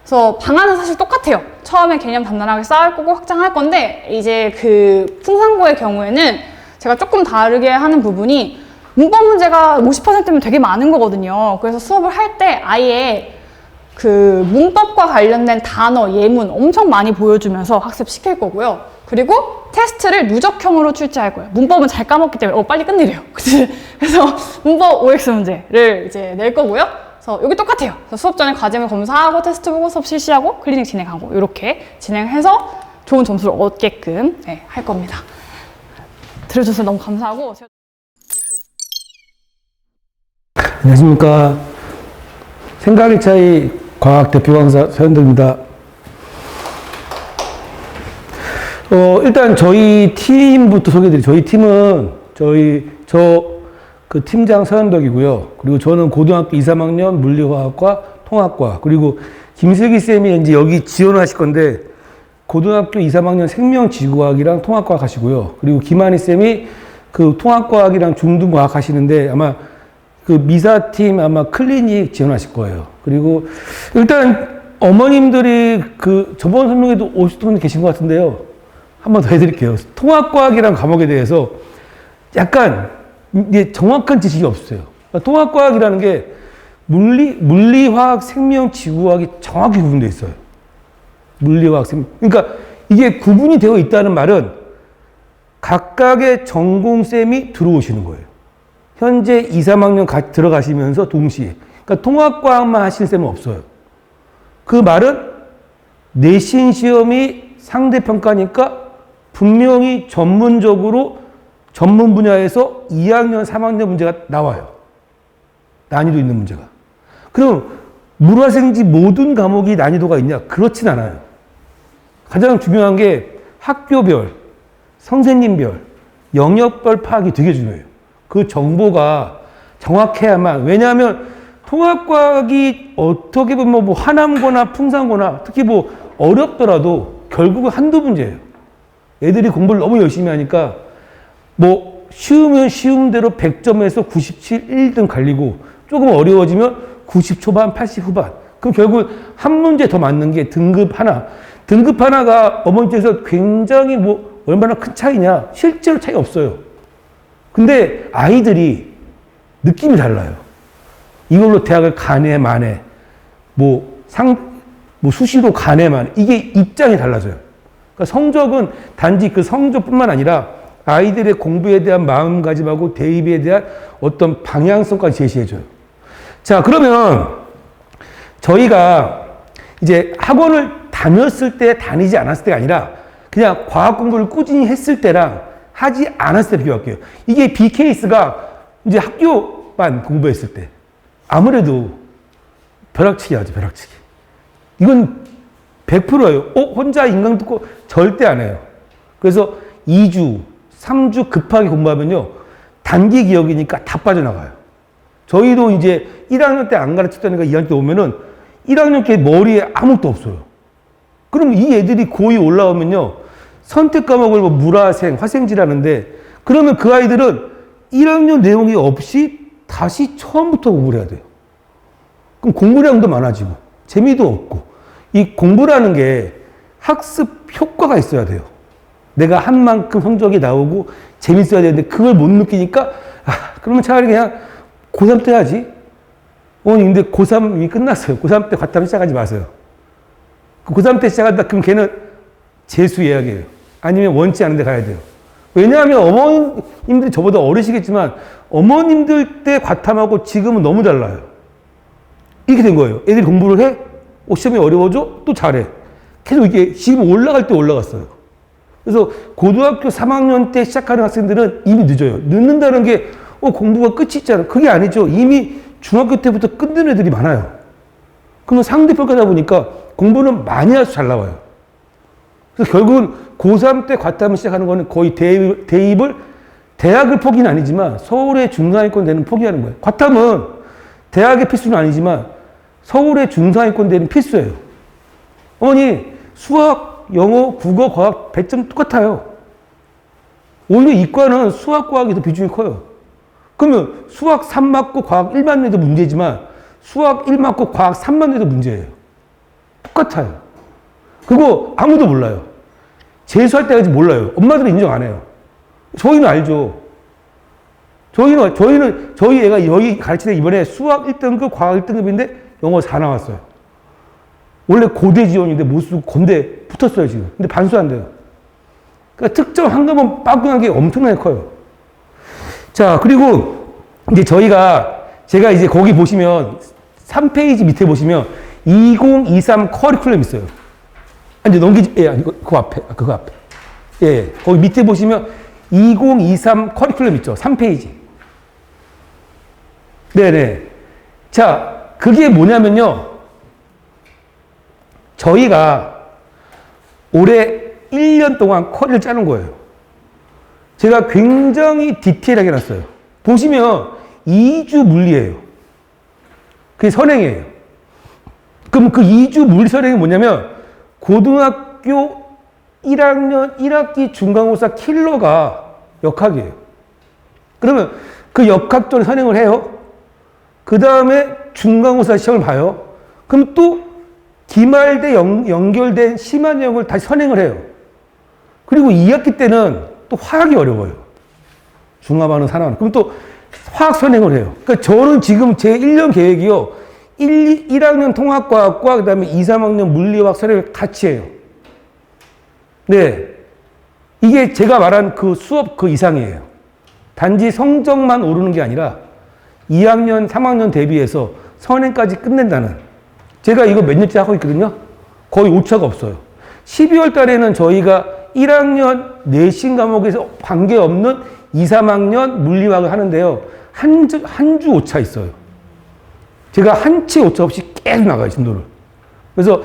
그래서 방안은 사실 똑같아요. 처음에 개념 단단하게 쌓을 거고 확장할 건데 이제 그 풍산고의 경우에는 제가 조금 다르게 하는 부분이 문법 문제가 50%면 되게 많은 거거든요. 그래서 수업을 할 때 아예 그 문법과 관련된 단어, 예문 엄청 많이 보여주면서 학습시킬 거고요. 그리고 테스트를 누적형으로 출제할 거예요. 문법은 잘 까먹기 때문에 빨리 끝내래요. 그래서 문법 OX 문제를 이제 낼 거고요. 그래서 여기 똑같아요. 그래서 수업 전에 과제물 검사하고 테스트 보고 수업 실시하고 클리닉 진행하고 이렇게 진행해서 좋은 점수를 얻게끔 할 겁니다. 들어주셔서 너무 감사하고 안녕하십니까. 생각의 차이 과학 대표 강사 서현덕입니다. 일단 저희 팀부터 소개드릴게요. 저희 팀은 그 팀장 서현덕이고요. 그리고 저는 고등학교 2, 3학년 물리화학과 통합과, 그리고 김슬기 쌤이 이제 여기 지원하실 건데 고등학교 2, 3학년 생명지구과학이랑 통합과학 하시고요. 그리고 김한희 쌤이 그 통합과학이랑 중등과학 하시는데 아마 그 미사팀 아마 클리닉 지원하실 거예요. 그리고 일단 어머님들이 그 저번 설명에도 50분 계신 것 같은데요. 한 번 더 해드릴게요. 통합과학이란 과목에 대해서 약간 이제 정확한 지식이 없어요. 통합과학이라는 게 물리화학, 생명, 지구화학이 정확히 구분되어 있어요. 물리화학, 그러니까 이게 구분이 되어 있다는 말은 각각의 전공쌤이 들어오시는 거예요. 현재 2, 3학년 들어가시면서 동시에. 그러니까 통합과학만 하실 쌤은 없어요. 그 말은 내신 시험이 상대평가니까 분명히 전문적으로 전문 분야에서 2학년, 3학년 문제가 나와요. 난이도 있는 문제가. 그럼 물화생지 모든 과목이 난이도가 있냐? 그렇진 않아요. 가장 중요한 게 학교별, 선생님별, 영역별 파악이 되게 중요해요. 그 정보가 정확해야만, 왜냐하면 통합과학이 어떻게 보면 뭐 하남거나 풍산거나 특히 뭐 어렵더라도 결국은 한두 문제예요. 애들이 공부를 너무 열심히 하니까 뭐 쉬우면 쉬운 대로 100점에서 97, 1등 갈리고 조금 어려워지면 90 초반, 80 후반. 그럼 결국 한 문제 더 맞는 게 등급 하나. 등급 하나가 어머니 입장에서 굉장히 뭐 얼마나 큰 차이냐. 실제로 차이 없어요. 근데 아이들이 느낌이 달라요. 이걸로 대학을 가네, 마네. 뭐 수시로 가네, 마네. 이게 입장이 달라져요. 그러니까 성적은 단지 그 성적뿐만 아니라 아이들의 공부에 대한 마음가짐하고 대입에 대한 어떤 방향성까지 제시해줘요. 자, 그러면 저희가 이제 학원을 다녔을 때, 다니지 않았을 때가 아니라 그냥 과학 공부를 꾸준히 했을 때랑 하지 않았을 때 비교할게요. 이게 B케이스가 이제 학교만 공부했을 때. 아무래도 벼락치기 하죠, 벼락치기. 이건 100%예요. 혼자 인강 듣고 절대 안 해요. 그래서 2주, 3주 급하게 공부하면요. 단기 기억이니까 다 빠져나가요. 저희도 이제 1학년 때 안 가르쳤다니까 2학년 때 오면은 1학년 때 머리에 아무것도 없어요. 그럼 이 애들이 고2 올라오면요. 선택 과목을 뭐 물화생, 화생지라는데 그러면 그 아이들은 1학년 내용이 없이 다시 처음부터 공부를 해야 돼요. 그럼 공부량도 많아지고 재미도 없고 이 공부라는 게 학습 효과가 있어야 돼요. 내가 한 만큼 성적이 나오고 재밌어야 되는데 그걸 못 느끼니까 그러면 차라리 그냥 고3 때 하지. 근데 고3 이미 끝났어요. 고3 때 과탐 시작하지 마세요. 고3 때 시작한다 그럼 걔는 재수 예약이에요. 아니면 원치 않은데 가야 돼요. 왜냐하면 어머님들이 저보다 어리시겠지만 어머님들 때 과탐하고 지금은 너무 달라요. 이렇게 된 거예요. 애들이 공부를 해? 시험이 어려워져? 또 잘해. 계속 이게 지금 올라갈 때 올라갔어요. 그래서 고등학교 3학년 때 시작하는 학생들은 이미 늦어요. 늦는다는 게 공부가 끝이 있잖아. 그게 아니죠. 이미 중학교 때부터 끝내는 애들이 많아요. 그러면 상대평가다 보니까 공부는 많이 해서 잘 나와요. 그래서 결국은 고3 때 과탐을 시작하는 거는 거의 대입을 대학을 포기는 아니지만 서울의 중상위권 되는 포기하는 거예요. 과탐은 대학의 필수는 아니지만 서울의 중상위권 되는 필수예요. 어머니 수학, 영어, 국어, 과학 100점 똑같아요. 오히려 이과는 수학, 과학이 더 비중이 커요. 그러면 수학 3 맞고 과학 1만 내도 문제지만 수학 1 맞고 과학 3만 내도 문제예요. 똑같아요. 그거 아무도 몰라요. 재수할 때까지 몰라요. 엄마들은 인정 안 해요. 저희는 알죠. 저희 애가 여기 가르치는 이번에 수학 1등급, 과학 1등급인데 영어 4 나왔어요. 원래 고대 지원인데 못 쓰고 건대 붙었어요, 지금. 근데 반수 안 돼요. 그러니까 특정 한 과목 빠꾸난 게 엄청나게 커요. 자, 그리고 이제 제가 이제 거기 보시면 3페이지 밑에 보시면 2023 커리큘럼 있어요. 이제 그거 앞에. 예, 거기 밑에 보시면 2023 커리큘럼 있죠. 3페이지. 네네. 자, 그게 뭐냐면요. 저희가 올해 1년 동안 커리를 짜는 거예요. 제가 굉장히 디테일하게 놨어요. 보시면 2주 물리예요. 그게 선행이에요. 그럼 그 2주 물리 선행이 뭐냐면 고등학교 1학년 1학기 중간고사 킬러가 역학이에요. 그러면 그 역학적인 선행을 해요. 그 다음에 중간고사 시험을 봐요. 그럼 또 기말대 연결된 심화 내용을 다시 선행을 해요. 그리고 2학기 때는 또 화학이 어려워요. 중화반응, 산화반응. 그럼 또 화학 선행을 해요. 그러니까 저는 지금 제 1년 계획이요. 1학년 통합과학과 그 다음에 2, 3학년 물리화학 선행을 같이 해요. 네. 이게 제가 말한 그 수업 그 이상이에요. 단지 성적만 오르는 게 아니라 2학년, 3학년 대비해서 선행까지 끝낸다는. 제가 이거 몇 년째 하고 있거든요. 거의 오차가 없어요. 12월 달에는 저희가 1학년 내신 과목에서 관계없는 2, 3학년 물리화학을 하는데요. 한 주 오차 있어요. 제가 한 치 오차 없이 계속 나가요, 진도를. 그래서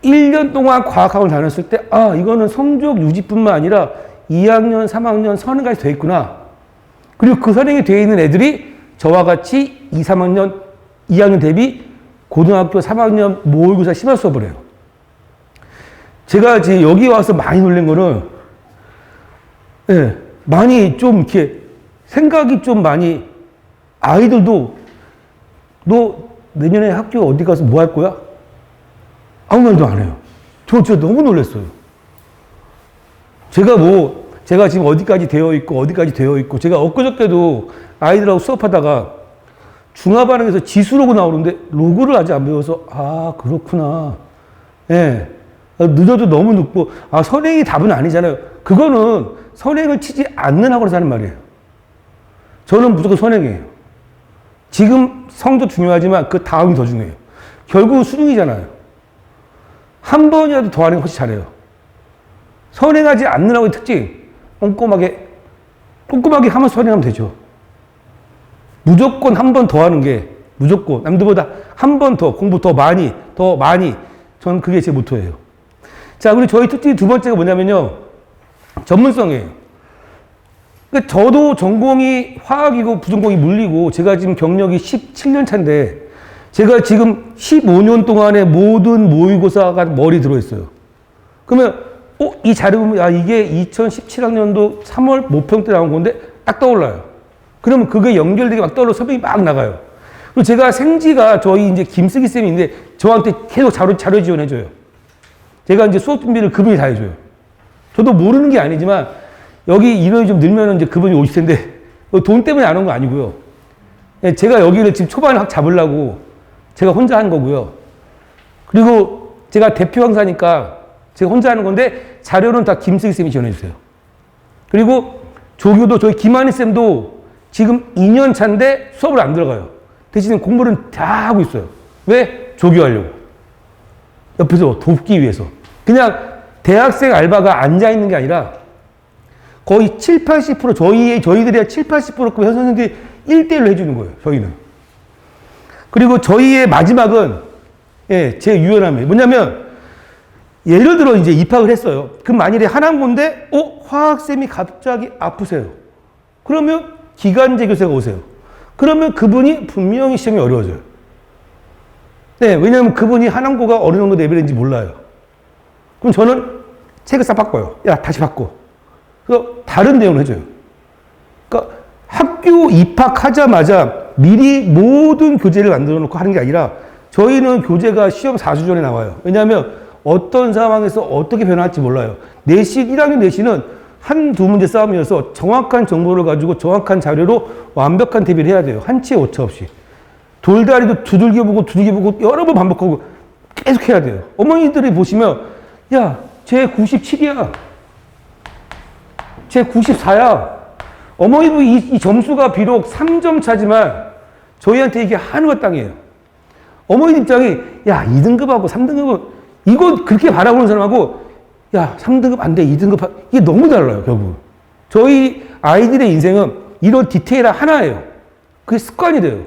1년 동안 과학학원을 다녔을 때, 이거는 성적 유지뿐만 아니라 2학년, 3학년 선행까지 돼 있구나. 그리고 그 선행이 되어 있는 애들이 저와 같이 2, 3학년 2학년 대비 고등학교 3학년 모의고사 심화 수업을 해요. 제가 이제 여기 와서 많이 놀란 거는, 예, 많이 좀 이렇게 생각이 좀 많이, 아이들도 너 내년에 학교 어디 가서 뭐 할 거야? 아무 말도 안 해요. 저 진짜 너무 놀랐어요. 제가 지금 어디까지 되어 있고, 제가 엊그저께도 아이들하고 수업하다가 중화반응에서 지수로고 나오는데 로그를 아직 안 배워서, 아, 그렇구나. 예. 늦어도 너무 늦고, 아, 선행이 답은 아니잖아요. 그거는 선행을 치지 않는 학원에서 하는 말이에요. 저는 무조건 선행이에요. 지금 성적 중요하지만 그 다음이 더 중요해요. 결국은 수능이잖아요. 한 번이라도 더 하는 게 훨씬 잘해요. 선행하지 않는 학원의 특징, 꼼꼼하게 하면 선행하면 되죠. 무조건 한 번 더 하는 게, 무조건 남들보다 한 번 더 공부 더 많이 저는 그게 제 모토예요. 자, 그리고 저희 특징 두 번째가 뭐냐면요, 전문성이에요. 그러니까 저도 전공이 화학이고 부전공이 물리고, 제가 지금 경력이 17년 차인데 제가 지금 15년 동안의 모든 모의고사가 머리 들어있어요. 그러면 이 자료 보면, 야, 이게 2017학년도 3월 모평 때 나온 건데 딱 떠올라요. 그러면 그게 연결되게 막 떠올라 설명이 막 나가요. 그리고 제가 생지가 저희 이제 김슬기 쌤인데 저한테 계속 자료 지원해줘요. 제가 이제 수업 준비를 그분이 다 해줘요. 저도 모르는 게 아니지만 여기 인원이 좀 늘면 이제 그분이 오실 텐데 돈 때문에 안 온 거 아니고요. 제가 여기를 지금 초반에 확 잡으려고 제가 혼자 한 거고요. 그리고 제가 대표 강사니까 제가 혼자 하는 건데 자료는 다 김슬기 쌤이 지원해주세요. 그리고 조교도 저희 김한희 쌤도 지금 2년 차인데 수업을 안 들어가요. 대신에 공부를 다 하고 있어요. 왜? 조교하려고. 옆에서 돕기 위해서. 그냥 대학생 알바가 앉아있는 게 아니라 거의 7, 80% 저희들이 7, 80% 현 선생님들이 1대1로 해주는 거예요. 저희는. 그리고 저희의 마지막은, 예, 제 유연함이에요. 뭐냐면 예를 들어 이제 입학을 했어요. 그럼 만일에 한학고인데 화학쌤이 갑자기 아프세요. 그러면 기간제 교사가 오세요. 그러면 그분이 분명히 시험이 어려워져요. 네, 왜냐하면 그분이 한학고가 어느 정도 레벨인지 몰라요. 그럼 저는 책을 싹 바꿔요. 야, 다시 바꿔. 그래서 다른 내용을 해줘요. 그러니까 학교 입학하자마자 미리 모든 교재를 만들어 놓고 하는 게 아니라 저희는 교재가 시험 4주 전에 나와요. 왜냐하면 어떤 상황에서 어떻게 변할지 몰라요. 1학년 내신은 한두 문제 싸움이어서 정확한 정보를 가지고 정확한 자료로 완벽한 대비를 해야 돼요. 한치의 오차 없이. 돌다리도 두들겨보고 여러 번 반복하고 계속 해야 돼요. 어머니들이 보시면, 야, 쟤 97이야. 쟤 94야. 어머니도 이 점수가 비록 3점 차지만 저희한테 이게 하늘과 땅이에요. 어머니 입장이, 야, 2등급하고 3등급은 이거 그렇게 바라보는 사람하고, 야, 3등급 안 돼, 2등급, 이게 너무 달라요, 결국. 저희 아이들의 인생은 이런 디테일 하나예요. 그게 습관이 돼요.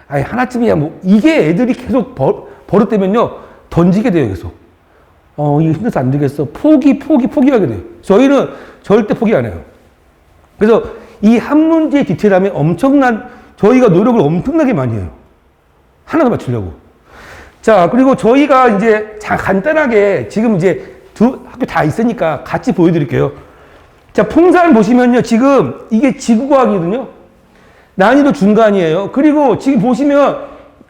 아니, 하나쯤이야, 뭐, 이게 애들이 계속 버릇되면요, 던지게 돼요, 계속. 이거 힘들어서 안 되겠어. 포기하게 돼요. 저희는 절대 포기 안 해요. 그래서 이 한 문제의 디테일함에 저희가 노력을 엄청나게 많이 해요. 하나 더 맞추려고. 자, 그리고 저희가 이제 간단하게 지금 이제 두 학교 다 있으니까 같이 보여드릴게요. 자, 풍산 보시면요. 지금 이게 지구과학이거든요. 난이도 중간이에요. 그리고 지금 보시면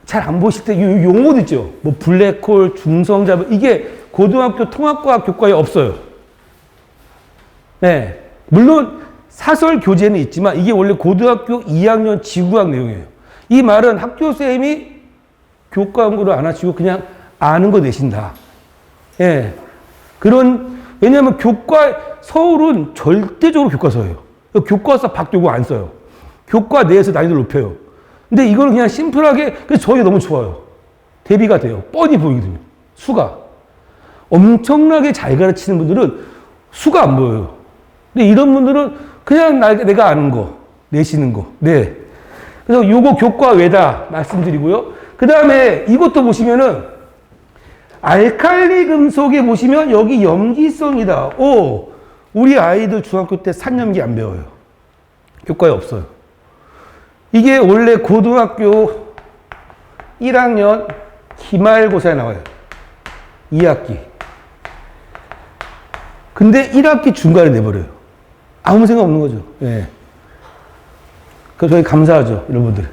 잘 안 보실 때 용어도 있죠. 뭐 블랙홀, 중성자, 이게 고등학교 통합과학 교과에 없어요. 네. 물론 사설 교재는 있지만 이게 원래 고등학교 2학년 지구과학 내용이에요. 이 말은 학교쌤이 교과 연구를 안 하시고 그냥 아는 거 내신다. 예. 왜냐하면 서울은 절대적으로 교과서예요. 교과서 박교구 안 써요. 교과 내에서 난이도를 높여요. 근데 이거는 그냥 심플하게, 그래서 저희가 너무 좋아요. 대비가 돼요. 뻔히 보이거든요. 수가. 엄청나게 잘 가르치는 분들은 수가 안 보여요. 근데 이런 분들은 그냥 내가 아는 거, 내시는 거. 네. 그래서 요거 교과 외다 말씀드리고요. 그 다음에 이것도 보시면은 알칼리 금속에 보시면 여기 염기성이다. 우리 아이들 중학교 때 산염기 안 배워요. 교과에 없어요. 이게 원래 고등학교 1학년 기말고사에 나와요. 2학기. 근데 1학기 중간에 내버려요. 아무 생각 없는 거죠. 예. 그래서 저희 감사하죠, 여러분들.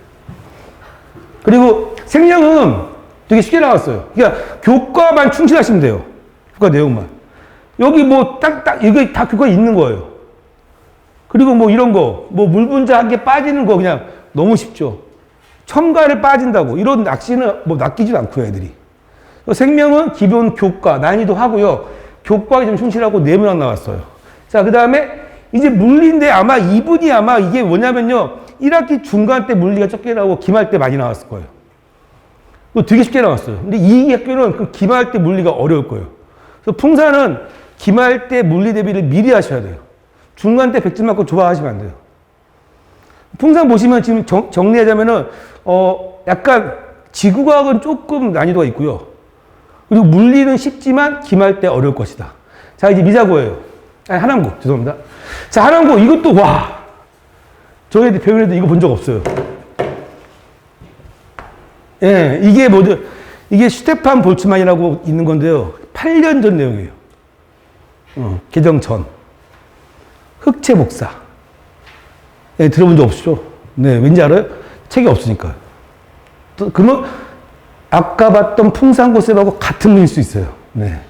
그리고 생명은 되게 쉽게 나왔어요. 그러니까 교과만 충실하시면 돼요. 교과 내용만. 여기 뭐 딱딱 이게 다 교과 있는 거예요. 그리고 뭐 이런 거, 뭐 물분자 한 개 빠지는 거 그냥 너무 쉽죠. 첨가를 빠진다고 이런 낚시는 뭐 낚이지도 않고요, 애들이. 생명은 기본 교과 난이도 하고요. 교과에 좀 충실하고 네모난 나왔어요. 자, 그 다음에 이제 물리인데 아마 이분이 아마 이게 뭐냐면요. 1학기 중간 때 물리가 적게 나오고 기말 때 많이 나왔을 거예요. 이거 되게 쉽게 나왔어요. 근데 이 학교는 그 기말 때 물리가 어려울 거예요. 그래서 풍사는 기말 때 물리 대비를 미리 하셔야 돼요. 중간 때 100점 맞고 좋아하시면 안 돼요. 풍사 보시면 지금 정리하자면은, 약간 지구과학은 조금 난이도가 있고요. 그리고 물리는 쉽지만 기말 때 어려울 것이다. 자, 이제 미사고예요. 아니, 하남고. 죄송합니다. 자, 하남고. 이것도, 와. 저희 배운 애들 이거 본 적 없어요. 예, 이게 뭐죠? 이게 슈테판 볼츠만이라고 있는 건데요. 8년 전 내용이에요. 개정 전. 흑체 복사. 예, 들어본 적 없으시죠? 네, 왠지 알아요? 책이 없으니까요. 그러면 아까 봤던 풍산고쌤하고 같은 분일 수 있어요. 네.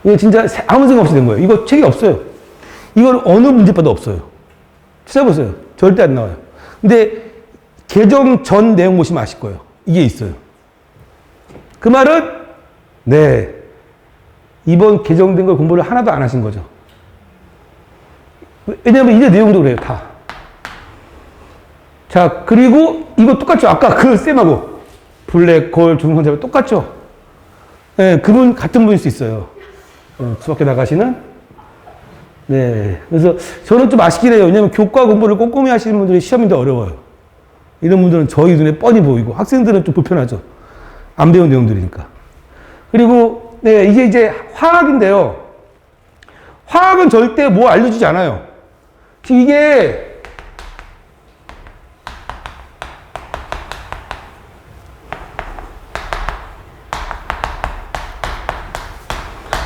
이거 진짜 아무 생각 없이 된 거예요. 이거 책이 없어요. 이건 어느 문제봐도 없어요. 찾아보세요. 절대 안 나와요. 근데 개정 전 내용 보시면 아실 거예요. 이게 있어요. 그 말은 네, 이번 개정된 걸 공부를 하나도 안 하신 거죠. 왜냐면 이제 내용도 그래요. 다. 자, 그리고 이거 똑같죠. 아까 그 쌤하고 블랙홀 중성자랑 똑같죠. 네, 그분 같은 분일 수 있어요. 수학교 나가시는. 네, 그래서 저는 좀 아쉽긴 해요. 왜냐면 교과 공부를 꼼꼼히 하시는 분들이 시험인데 어려워요. 이런 분들은 저희 눈에 뻔히 보이고 학생들은 좀 불편하죠. 안 배운 내용들이니까. 그리고 네, 이게 이제 화학인데요. 화학은 절대 뭐 알려주지 않아요. 이게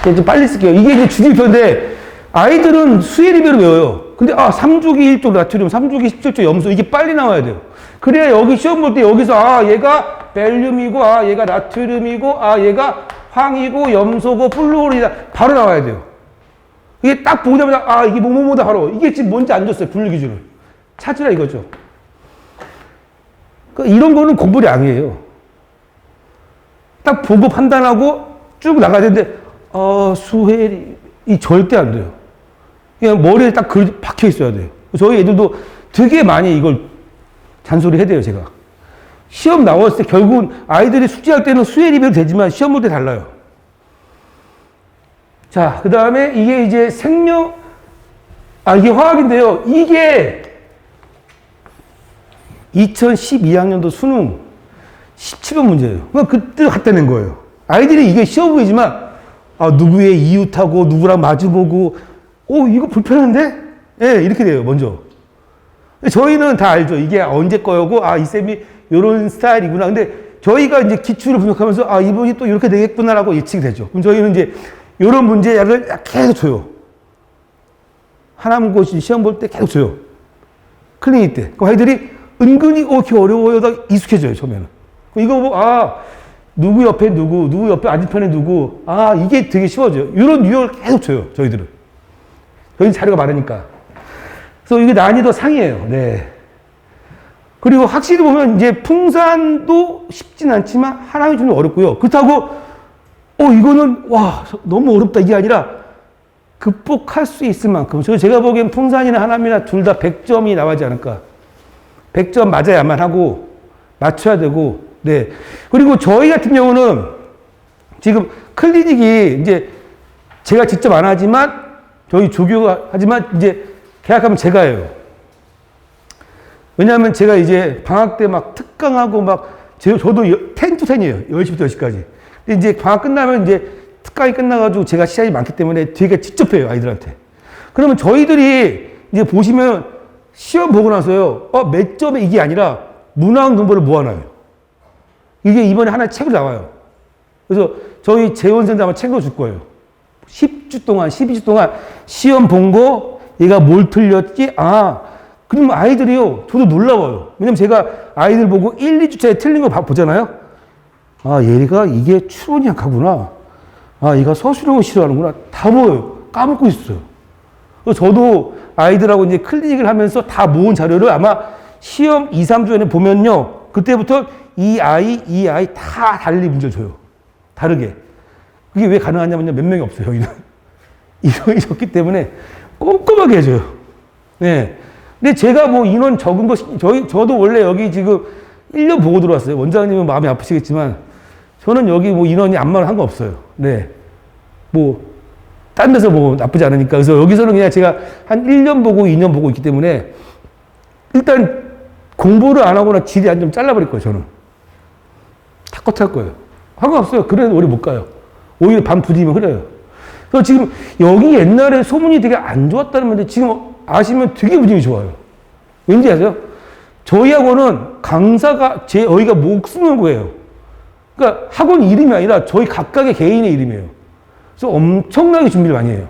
좀 빨리 쓸게요. 이게 이제 주기표인데 아이들은 수혜리별로 외워요. 근데 3주기 1조 나트륨, 3주기 17조 염소 이게 빨리 나와야 돼요. 그래야 여기 시험 볼 때 여기서 얘가 벨륨이고 얘가 나트륨이고 얘가 황이고 염소고 플루오리다 바로 나와야 돼요. 이게 딱 보자마자 이게 뭐뭐뭐다 바로 이게 지금 뭔지 안 줬어요. 분류 기준을 찾으라 이거죠. 그러니까 이런 거는 공부량이 아니에요. 딱 보고 판단하고 쭉 나가야 되는데 수혜리 이 절대 안 돼요. 그냥 머리에 딱 박혀 있어야 돼요. 저희 애들도 되게 많이 이걸 잔소리 해대요, 제가. 시험 나왔을 때 결국은 아이들이 숙제할 때는 수혜리별로 되지만 시험 볼 때 달라요. 자, 그 다음에 이게 이제 생명, 이게 화학인데요. 이게 2012학년도 수능 17번 문제예요. 그때 갖다 낸 거예요. 아이들이 이게 쉬워 보이지만, 누구의 이웃하고 누구랑 마주보고, 이거 불편한데? 예, 이렇게 돼요, 먼저. 저희는 다 알죠. 이게 언제 거여고, 이 쌤이 요런 스타일이구나. 근데 저희가 이제 기출을 분석하면서, 이분이 또 이렇게 되겠구나라고 예측이 되죠. 그럼 저희는 이제 요런 문제약을 계속 줘요. 하나문고시 시험 볼 때 계속 줘요. 클리닉 때. 그럼 아이들이 은근히, 이렇게 어려워요. 다 익숙해져요, 처음에는. 이거 뭐, 누구 옆에 누구 옆에 안지편에 누구, 이게 되게 쉬워져요. 이런 유형을 계속 줘요, 저희들은. 저희 자료가 많으니까. 그래서 이게 난이도 상이에요. 네. 그리고 확실히 보면 이제 풍산도 쉽진 않지만 하나는 좀 어렵고요. 그렇다고, 이거는, 너무 어렵다. 이게 아니라 극복할 수 있을 만큼. 제가 보기엔 풍산이나 하남이나 둘 다 100점이 나오지 않을까. 100점 맞아야만 하고, 맞춰야 되고, 네. 그리고 저희 같은 경우는 지금 클리닉이 이제 제가 직접 안 하지만 저희 조교가 하지만 이제 계약하면 제가 해요. 왜냐하면 제가 이제 방학 때 막 특강하고 저도 10 to 10이에요. 10시부터 10시까지. 근데 이제 방학 끝나면 이제 특강이 끝나가지고 제가 시간이 많기 때문에 되게 직접 해요, 아이들한테. 그러면 저희들이 이제 보시면 시험 보고 나서요, 몇 점에 이게 아니라 문항 정보를 모아놔요. 이게 이번에 하나 책으로 나와요. 그래서 저희 재원생들 아마 책으로 줄 거예요. 10주 동안, 12주 동안 시험 본 거, 얘가 뭘 틀렸지? 아, 그럼 아이들이요. 저도 놀라워요. 왜냐면 제가 아이들 보고 1, 2주차에 틀린 거 보잖아요. 아, 얘가 이게 추론이 약하구나. 아, 얘가 서술형을 싫어하는구나. 다 보여요. 까먹고 있어요. 그래서 저도 아이들하고 이제 클리닉을 하면서 다 모은 자료를 아마 시험 2, 3주 전에 보면요. 그때부터 이 아이 다 달리 문제를 줘요. 다르게. 그게 왜 가능하냐면요. 몇 명이 없어요, 여기는. 인원이 적기 때문에 꼼꼼하게 해줘요. 네. 근데 제가 뭐 인원 적은 거, 저도 원래 여기 지금 1년 보고 들어왔어요. 원장님은 마음이 아프시겠지만, 저는 여기 뭐 인원이 암만 한 거 없어요. 네. 뭐, 딴 데서 뭐 나쁘지 않으니까. 그래서 여기서는 그냥 제가 한 1년 보고 2년 보고 있기 때문에, 일단 공부를 안 하거나 질이 안 좀 잘라버릴 거예요, 저는. 다 컷할 거예요. 상관없어요. 그래도 오래 못 가요. 오히려 밤 부디면 흐려요. 그래서 지금 여기 옛날에 소문이 되게 안 좋았다는 건데 지금 아시면 되게 분위기 좋아요. 왠지 아세요? 저희 학원은 강사가 저희가 목숨을 구해요. 그러니까 학원 이름이 아니라 저희 각각의 개인의 이름이에요. 그래서 엄청나게 준비를 많이 해요.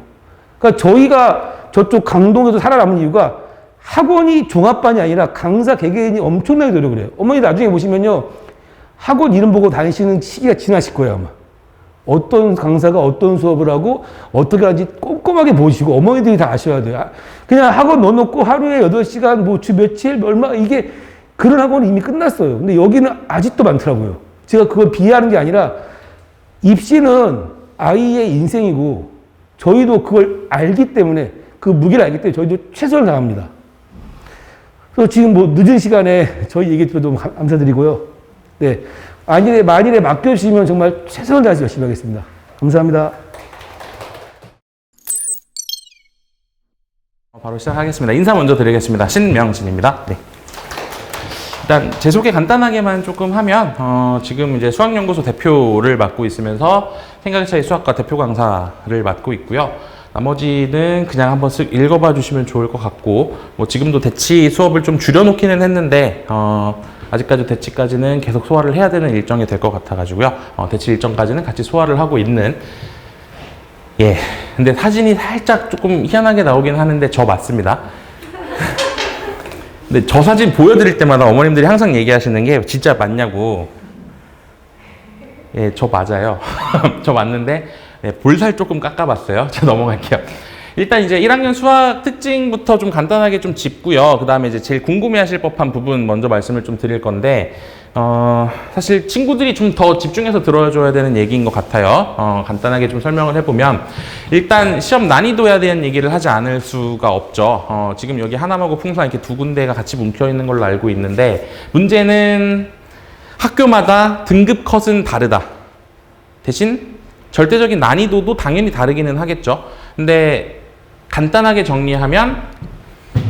그러니까 저희가 저쪽 강동에서 살아남은 이유가 학원이 종합반이 아니라 강사 개개인이 엄청나게 노력을 해요. 어머니 나중에 보시면요. 학원 이름 보고 다니시는 시기가 지나실 거예요, 아마. 어떤 강사가 어떤 수업을 하고 어떻게 하는지 꼼꼼하게 보시고 어머니들이 다 아셔야 돼요. 그냥 학원 넣어놓고 하루에 8시간, 뭐 주 며칠, 얼마, 이게 그런 학원은 이미 끝났어요. 근데 여기는 아직도 많더라고요. 제가 그걸 비하하는 게 아니라 입시는 아이의 인생이고 저희도 그걸 알기 때문에 그 무게를 알기 때문에 저희도 최선을 다합니다. 그래서 지금 뭐 늦은 시간에 저희 얘기 들어도 감사드리고요. 네. 만일에 맡겨주시면 정말 최선을 다해서 열심히 하겠습니다. 감사합니다. 바로 시작하겠습니다. 인사 먼저 드리겠습니다. 신명진입니다. 네. 일단 제 소개 간단하게만 조금 하면 지금 이제 수학연구소 대표를 맡고 있으면서 생각의 차이 수학과 대표 강사를 맡고 있고요. 나머지는 그냥 한번 쓱 읽어봐 주시면 좋을 것 같고 뭐 지금도 대치 수업을 좀 줄여놓기는 했는데 아직까지 대치까지는 계속 소화를 해야 되는 일정이 될 것 같아가지고요. 대치 일정까지는 같이 소화를 하고 있는. 예. 근데 사진이 살짝 조금 희한하게 나오긴 하는데 저 맞습니다. 근데 저 사진 보여드릴 때마다 어머님들이 항상 얘기하시는 게 진짜 맞냐고. 예, 저 맞아요. 저 맞는데 네, 볼살 조금 깎아봤어요. 자, 넘어갈게요. 일단 이제 1학년 수학 특징부터 좀 간단하게 좀 짚고요. 그 다음에 이제 제일 궁금해하실 법한 부분 먼저 말씀을 좀 드릴 건데 사실 친구들이 좀 더 집중해서 들어줘야 되는 얘기인 것 같아요. 간단하게 좀 설명을 해보면 일단 시험 난이도에 대한 얘기를 하지 않을 수가 없죠. 지금 여기 하남하고 풍산 이렇게 두 군데가 같이 뭉쳐 있는 걸로 알고 있는데 문제는 학교마다 등급 컷은 다르다. 대신 절대적인 난이도도 당연히 다르기는 하겠죠. 근데 간단하게 정리하면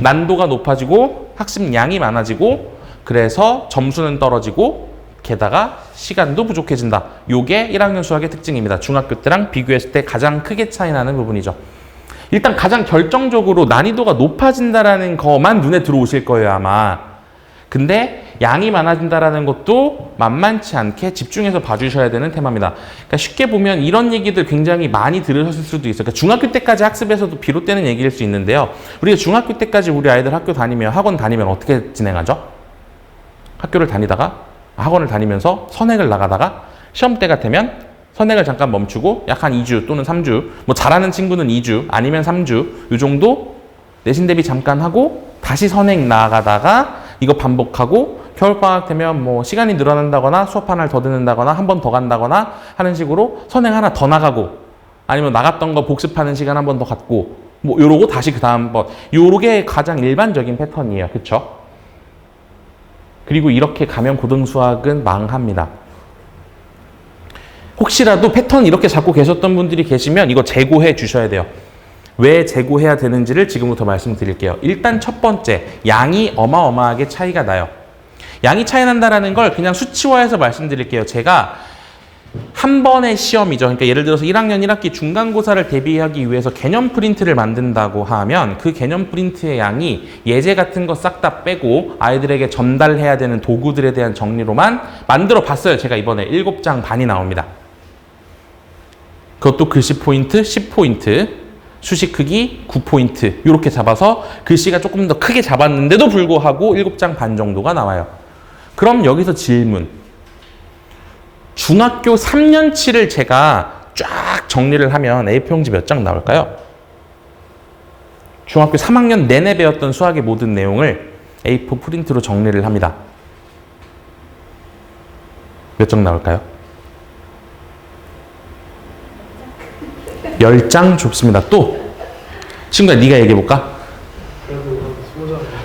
난도가 높아지고 학습량이 많아지고 그래서 점수는 떨어지고 게다가 시간도 부족해진다. 요게 1학년 수학의 특징입니다. 중학교 때랑 비교했을 때 가장 크게 차이 나는 부분이죠. 일단 가장 결정적으로 난이도가 높아진다라는 것만 눈에 들어오실 거예요, 아마. 근데 양이 많아진다라는 것도 만만치 않게 집중해서 봐주셔야 되는 테마입니다. 그러니까 쉽게 보면 이런 얘기들 굉장히 많이 들으셨을 수도 있어요. 그러니까 중학교 때까지 학습에서도 비롯되는 얘기일 수 있는데요. 우리가 중학교 때까지 우리 아이들 학교 다니면, 학원 다니면 어떻게 진행하죠? 학교를 다니다가, 학원을 다니면서 선행을 나가다가 시험 때가 되면 선행을 잠깐 멈추고 약 한 2주 또는 3주, 뭐 잘하는 친구는 2주 아니면 3주 이 정도 내신 대비 잠깐 하고 다시 선행 나가다가 이거 반복하고 겨울방학 되면 뭐 시간이 늘어난다거나 수업 하나를 더 듣는다거나 한 번 더 간다거나 하는 식으로 선행 하나 더 나가고 아니면 나갔던 거 복습하는 시간 한 번 더 갖고 뭐 요러고 다시 그 다음 번 요게 가장 일반적인 패턴이에요. 그쵸? 그리고 이렇게 가면 고등수학은 망합니다. 혹시라도 패턴 이렇게 잡고 계셨던 분들이 계시면 이거 재고해 주셔야 돼요. 왜 재고해야 되는지를 지금부터 말씀드릴게요. 일단 첫 번째, 양이 어마어마하게 차이가 나요. 양이 차이 난다라는 걸 그냥 수치화해서 말씀드릴게요. 제가 한 번의 시험이죠. 그러니까 예를 들어서 1학년 1학기 중간고사를 대비하기 위해서 개념 프린트를 만든다고 하면 그 개념 프린트의 양이 예제 같은 거 싹 다 빼고 아이들에게 전달해야 되는 도구들에 대한 정리로만 만들어 봤어요. 제가 이번에 7장 반이 나옵니다. 그것도 글씨 포인트 10포인트, 수식 크기 9포인트 이렇게 잡아서 글씨가 조금 더 크게 잡았는데도 불구하고 7장 반 정도가 나와요. 그럼 여기서 질문. 중학교 3년치를 제가 쫙 정리를 하면 A4 용지 몇 장 나올까요? 중학교 3학년 내내 배웠던 수학의 모든 내용을 A4 프린트로 정리를 합니다. 몇 장 나올까요? 10장 좁습니다. 또 친구야 네가 얘기해볼까?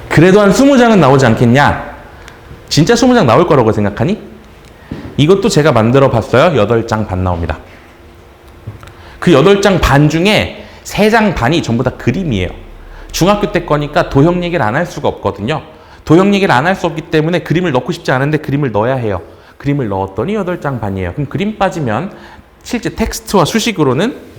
그래도 한 20장은 나오지 않겠냐? 진짜 20장 나올 거라고 생각하니? 이것도 제가 만들어 봤어요. 8장 반 나옵니다. 그 8장 반 중에 3장 반이 전부 다 그림이에요. 중학교 때 거니까 도형 얘기를 안 할 수가 없거든요. 도형 얘기를 안 할 수 없기 때문에 그림을 넣고 싶지 않은데 그림을 넣어야 해요. 그림을 넣었더니 8장 반이에요. 그럼 그림 빠지면 실제 텍스트와 수식으로는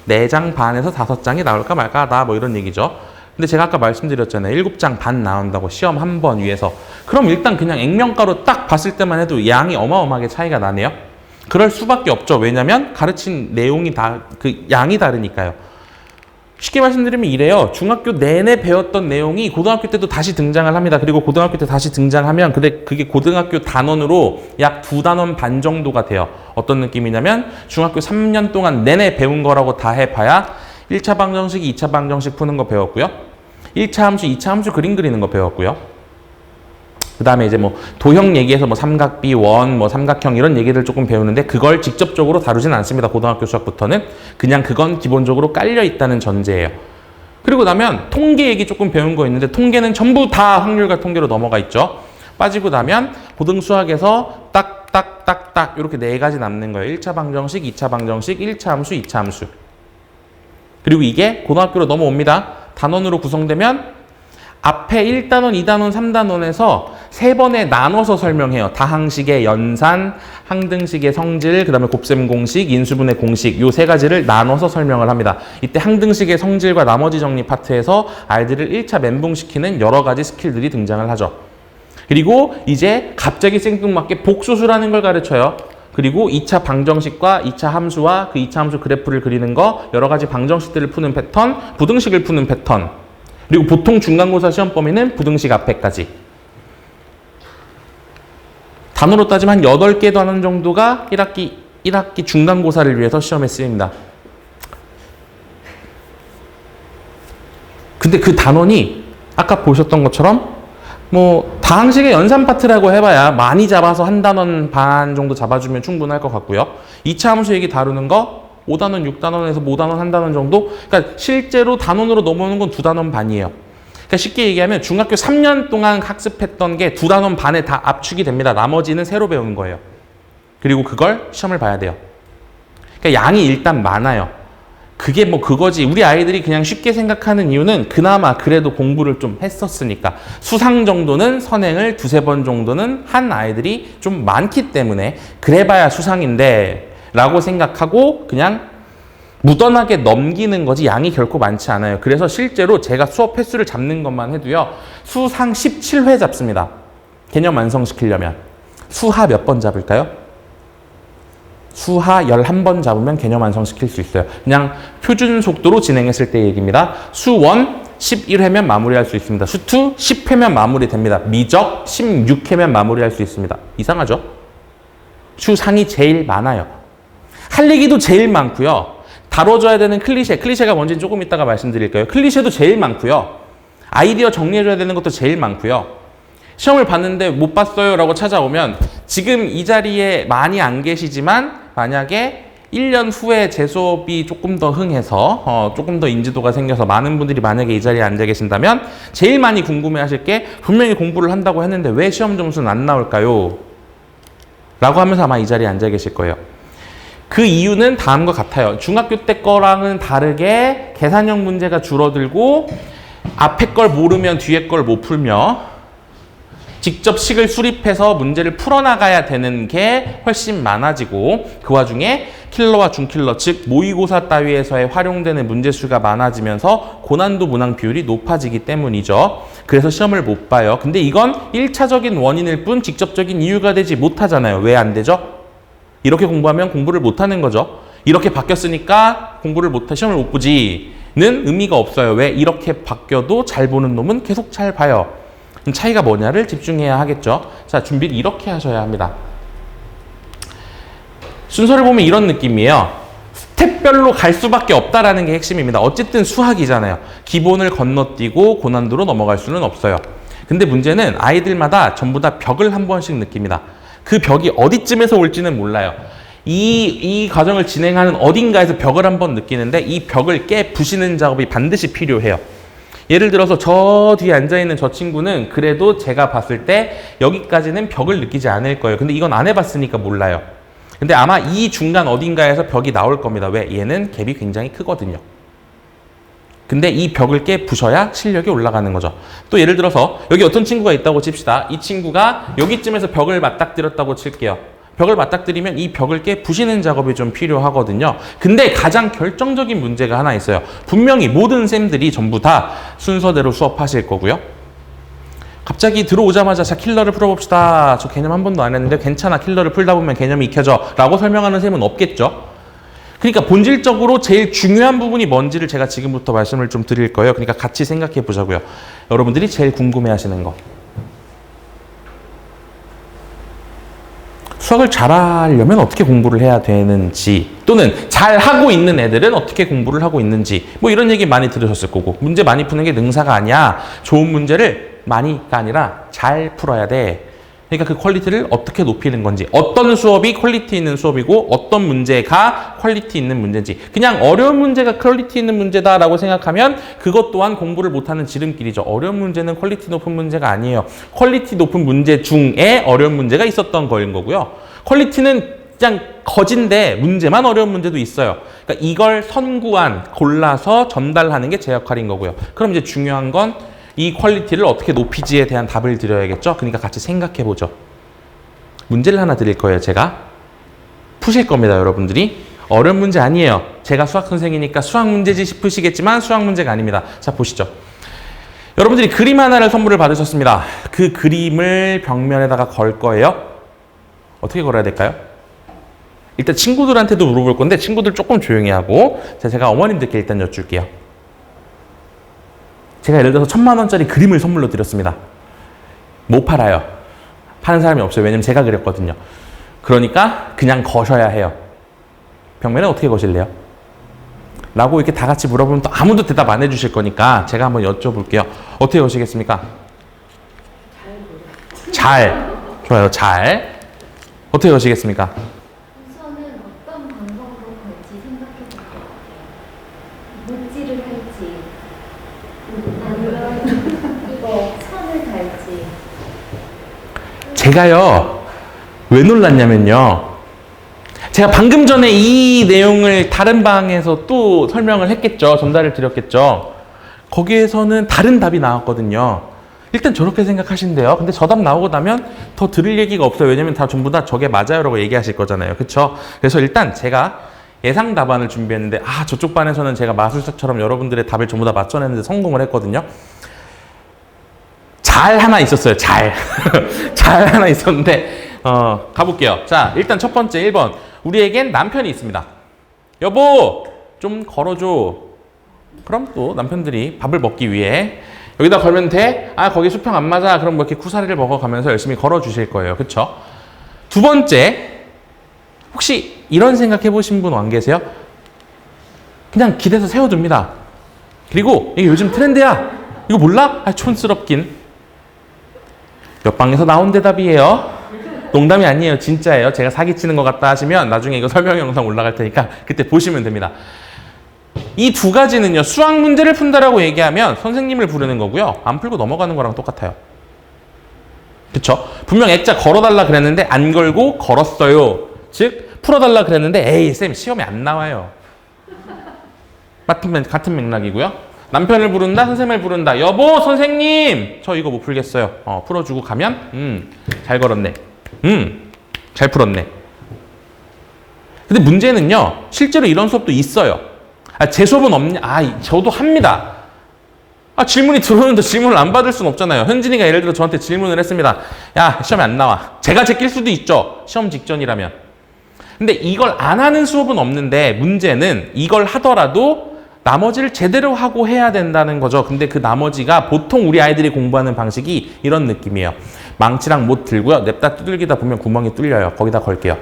4장 반에서 5장이 나올까 말까 하다 뭐 이런 얘기죠. 근데 제가 아까 말씀드렸잖아요. 7장 반 나온다고 시험 한 번 위해서. 그럼 일단 그냥 액면가로 딱 봤을 때만 해도 양이 어마어마하게 차이가 나네요. 그럴 수밖에 없죠. 왜냐면 가르친 내용이 양이 다르니까요. 쉽게 말씀드리면 이래요. 중학교 내내 배웠던 내용이 고등학교 때도 다시 등장을 합니다. 그리고 고등학교 때 다시 등장하면 그게 고등학교 단원으로 약 2단원 반 정도가 돼요. 어떤 느낌이냐면 중학교 3년 동안 내내 배운 거라고 다 해봐야 1차 방정식, 2차 방정식 푸는 거 배웠고요. 1차 함수, 2차 함수 그림 그리는 거 배웠고요. 그 다음에 이제 뭐 도형 얘기해서 뭐 삼각비, 원, 뭐 삼각형 이런 얘기를 조금 배우는데 그걸 직접적으로 다루진 않습니다. 고등학교 수학부터는. 그냥 그건 기본적으로 깔려 있다는 전제예요. 그리고 나면 통계 얘기 조금 배운 거 있는데 통계는 전부 다 확률과 통계로 넘어가 있죠. 빠지고 나면 고등수학에서 딱 이렇게 4가지 남는 거예요. 1차 방정식, 2차 방정식, 1차 함수, 2차 함수. 그리고 이게 고등학교로 넘어옵니다. 단원으로 구성되면 앞에 1단원, 2단원, 3단원에서 3번에 나눠서 설명해요. 다항식의 연산, 항등식의 성질, 그 다음에 곱셈 공식, 인수분해 공식 요 3가지를 나눠서 설명을 합니다. 이때 항등식의 성질과 나머지 정리 파트에서 아이들을 1차 멘붕시키는 여러 가지 스킬들이 등장을 하죠. 그리고 이제 갑자기 생뚱맞게 복소수라는 걸 가르쳐요. 그리고 2차 방정식과 2차 함수와 그 2차 함수 그래프를 그리는 거, 여러 가지 방정식들을 푸는 패턴, 부등식을 푸는 패턴. 그리고 보통 중간고사 시험 범위는 부등식 앞에까지. 단어로 따지면 한 8개 단원 정도가 1학기 중간고사를 위해서 시험에 쓰입니다. 근데 그 단원이 아까 보셨던 것처럼 뭐 다항식의 연산 파트라고 해봐야 많이 잡아서 한 단원 반 정도 잡아주면 충분할 것 같고요. 2차 함수 얘기 다루는 거 5단원, 6단원에서 5단원, 한 단원 정도? 그러니까 실제로 단원으로 넘어오는 건 2단원 반이에요. 그러니까 쉽게 얘기하면 중학교 3년 동안 학습했던 게 2단원 반에 다 압축이 됩니다. 나머지는 새로 배우는 거예요. 그리고 그걸 시험을 봐야 돼요. 그러니까 양이 일단 많아요. 그게 뭐 그거지. 우리 아이들이 그냥 쉽게 생각하는 이유는 그나마 그래도 공부를 좀 했었으니까. 수상 정도는 선행을 2-3번 정도는 한 아이들이 좀 많기 때문에 그래봐야 수상인데 라고 생각하고 그냥 무던하게 넘기는 거지 양이 결코 많지 않아요. 그래서 실제로 제가 수업 횟수를 잡는 것만 해도요. 수상 17회 잡습니다. 개념 완성시키려면. 수하 몇 번 잡을까요? 수하 11번 잡으면 개념 완성시킬 수 있어요. 그냥 표준 속도로 진행했을 때 얘기입니다. 수1 11회면 마무리할 수 있습니다. 수2 10회면 마무리됩니다. 미적 16회면 마무리할 수 있습니다. 이상하죠? 수상이 제일 많아요. 할 얘기도 제일 많고요. 다뤄줘야 되는 클리셰가 뭔지는 조금 이따가 말씀드릴게요. 클리셰도 제일 많고요. 아이디어 정리해줘야 되는 것도 제일 많고요. 시험을 봤는데 못 봤어요 라고 찾아오면 지금 이 자리에 많이 안 계시지만 만약에 1년 후에 제 수업이 조금 더 흥해서 조금 더 인지도가 생겨서 많은 분들이 만약에 이 자리에 앉아 계신다면 제일 많이 궁금해하실 게 분명히 공부를 한다고 했는데 왜 시험 점수는 안 나올까요? 라고 하면서 아마 이 자리에 앉아 계실 거예요. 그 이유는 다음과 같아요. 중학교 때 거랑은 다르게 계산형 문제가 줄어들고 앞에 걸 모르면 뒤에 걸 못 풀며 직접 식을 수립해서 문제를 풀어나가야 되는 게 훨씬 많아지고 그 와중에 킬러와 준킬러 즉 모의고사 따위에서의 활용되는 문제수가 많아지면서 고난도 문항 비율이 높아지기 때문이죠. 그래서 시험을 못 봐요. 근데 이건 1차적인 원인일 뿐 직접적인 이유가 되지 못하잖아요. 왜 안 되죠? 이렇게 공부하면 공부를 못하는 거죠. 이렇게 바뀌었으니까 공부를 못해 시험을 못 보지는 의미가 없어요. 왜? 이렇게 바뀌어도 잘 보는 놈은 계속 잘 봐요. 그럼 차이가 뭐냐를 집중해야 하겠죠. 자, 준비를 이렇게 하셔야 합니다. 순서를 보면 이런 느낌이에요. 스텝별로 갈 수밖에 없다라는 게 핵심입니다. 어쨌든 수학이잖아요. 기본을 건너뛰고 고난도로 넘어갈 수는 없어요. 근데 문제는 아이들마다 전부 다 벽을 한 번씩 느낍니다. 그 벽이 어디쯤에서 올지는 몰라요. 이 과정을 진행하는 어딘가에서 벽을 한번 느끼는데 이 벽을 깨 부시는 작업이 반드시 필요해요. 예를 들어서 저 뒤에 앉아있는 저 친구는 그래도 제가 봤을 때 여기까지는 벽을 느끼지 않을 거예요. 근데 이건 안 해봤으니까 몰라요. 근데 아마 이 중간 어딘가에서 벽이 나올 겁니다. 왜? 얘는 갭이 굉장히 크거든요. 근데 이 벽을 깨 부셔야 실력이 올라가는 거죠. 또 예를 들어서 여기 어떤 친구가 있다고 칩시다. 이 친구가 여기쯤에서 벽을 맞닥뜨렸다고 칠게요. 벽을 맞닥뜨리면 이 벽을 깨 부시는 작업이 좀 필요하거든요. 근데 가장 결정적인 문제가 하나 있어요. 분명히 모든 쌤들이 전부 다 순서대로 수업하실 거고요. 갑자기 들어오자마자 자 킬러를 풀어봅시다. 저 개념 한 번도 안 했는데 괜찮아. 킬러를 풀다 보면 개념이 익혀져. 라고 설명하는 쌤은 없겠죠. 그러니까 본질적으로 제일 중요한 부분이 뭔지를 제가 지금부터 말씀을 좀 드릴 거예요. 그러니까 같이 생각해 보자고요. 여러분들이 제일 궁금해 하시는 거. 수학을 잘하려면 어떻게 공부를 해야 되는지 또는 잘하고 있는 애들은 어떻게 공부를 하고 있는지 뭐 이런 얘기 많이 들으셨을 거고 문제 많이 푸는 게 능사가 아니야. 좋은 문제를 많이가 아니라 잘 풀어야 돼. 그러니까 그 퀄리티를 어떻게 높이는 건지 어떤 수업이 퀄리티 있는 수업이고 어떤 문제가 퀄리티 있는 문제인지 그냥 어려운 문제가 퀄리티 있는 문제다라고 생각하면 그것 또한 공부를 못하는 지름길이죠. 어려운 문제는 퀄리티 높은 문제가 아니에요. 퀄리티 높은 문제 중에 어려운 문제가 있었던 거인 거고요. 퀄리티는 그냥 거진데 문제만 어려운 문제도 있어요. 그러니까 이걸 선구안 골라서 전달하는 게 제 역할인 거고요. 그럼 이제 중요한 건 이 퀄리티를 어떻게 높이지에 대한 답을 드려야겠죠. 그러니까 같이 생각해 보죠. 문제를 하나 드릴 거예요. 제가 푸실 겁니다. 여러분들이 어려운 문제 아니에요. 제가 수학 선생이니까 수학 문제지 싶으시겠지만 수학 문제가 아닙니다. 자, 보시죠. 여러분들이 그림 하나를 선물을 받으셨습니다. 그 그림을 벽면에다가 걸 거예요. 어떻게 걸어야 될까요? 일단 친구들한테도 물어볼 건데 친구들 조금 조용히 하고 제가 어머님들께 일단 여쭐게요. 제가 예를 들어서 1000만 원짜리 그림을 선물로 드렸습니다. 못 팔아요. 파는 사람이 없어요. 왜냐면 제가 그렸거든요. 그러니까 그냥 거셔야 해요. 벽면에 어떻게 거실래요? 라고 이렇게 다 같이 물어보면 또 아무도 대답 안 해주실 거니까 제가 한번 여쭤볼게요. 어떻게 거시겠습니까? 잘. 좋아요. 잘. 어떻게 거시겠습니까? 우선은 어떤 방법으로 갈지 생각해 볼 것 같아요. 묵지를 할지, 아니면 이거 선을 달지. 제가요, 왜 놀랐냐면요. 제가 방금 전에 이 내용을 다른 방에서 또 설명을 했겠죠. 전달을 드렸겠죠. 거기에서는 다른 답이 나왔거든요. 일단 저렇게 생각하신대요. 근데 저 답 나오고 나면 더 들을 얘기가 없어요. 왜냐면 다 전부 다 저게 맞아요 라고 얘기하실 거잖아요. 그쵸? 그래서 일단 제가 예상 답안을 준비했는데 저쪽 반에서는 제가 마술사처럼 여러분들의 답을 전부 다 맞춰냈는데 성공을 했거든요. 잘 하나 있었어요. 잘. 잘 하나 있었는데 가볼게요. 자, 일단 첫 번째 1번. 우리에겐 남편이 있습니다. 여보, 좀 걸어줘. 그럼 또 남편들이 밥을 먹기 위해 여기다 걸면 돼? 거기 수평 안 맞아. 그럼 뭐 이렇게 쿠사리를 먹어가면서 열심히 걸어주실 거예요. 그쵸? 두 번째, 혹시 이런 생각 해보신 분 안 계세요? 그냥 길에서 세워둡니다. 그리고 이게 요즘 트렌드야. 이거 몰라? 촌스럽긴. 옆방에서 나온 대답이에요. 농담이 아니에요. 진짜예요. 제가 사기치는 것 같다 하시면 나중에 이거 설명 영상 올라갈 테니까 그때 보시면 됩니다. 이 두 가지는요. 수학 문제를 푼다라고 얘기하면 선생님을 부르는 거고요. 안 풀고 넘어가는 거랑 똑같아요. 그쵸? 분명 액자 걸어달라 그랬는데 안 걸고 걸었어요. 즉 풀어달라 그랬는데 에이 쌤 시험에 안 나와요. 같은 맥락이고요. 남편을 부른다, 선생님을 부른다. 여보, 선생님! 저 이거 못 풀겠어요. 풀어주고 가면, 잘 걸었네. 잘 풀었네. 근데 문제는요, 실제로 이런 수업도 있어요. 제 수업은 없냐? 저도 합니다. 질문이 들어오는데 질문을 안 받을 수는 없잖아요. 현진이가 예를 들어 저한테 질문을 했습니다. 야, 시험에 안 나와. 제가 제낄 수도 있죠. 시험 직전이라면. 근데 이걸 안 하는 수업은 없는데 문제는 이걸 하더라도 나머지를 제대로 하고 해야 된다는 거죠. 근데 그 나머지가 보통 우리 아이들이 공부하는 방식이 이런 느낌이에요. 망치랑 못 들고요. 냅다 두들기다 보면 구멍이 뚫려요. 거기다 걸게요.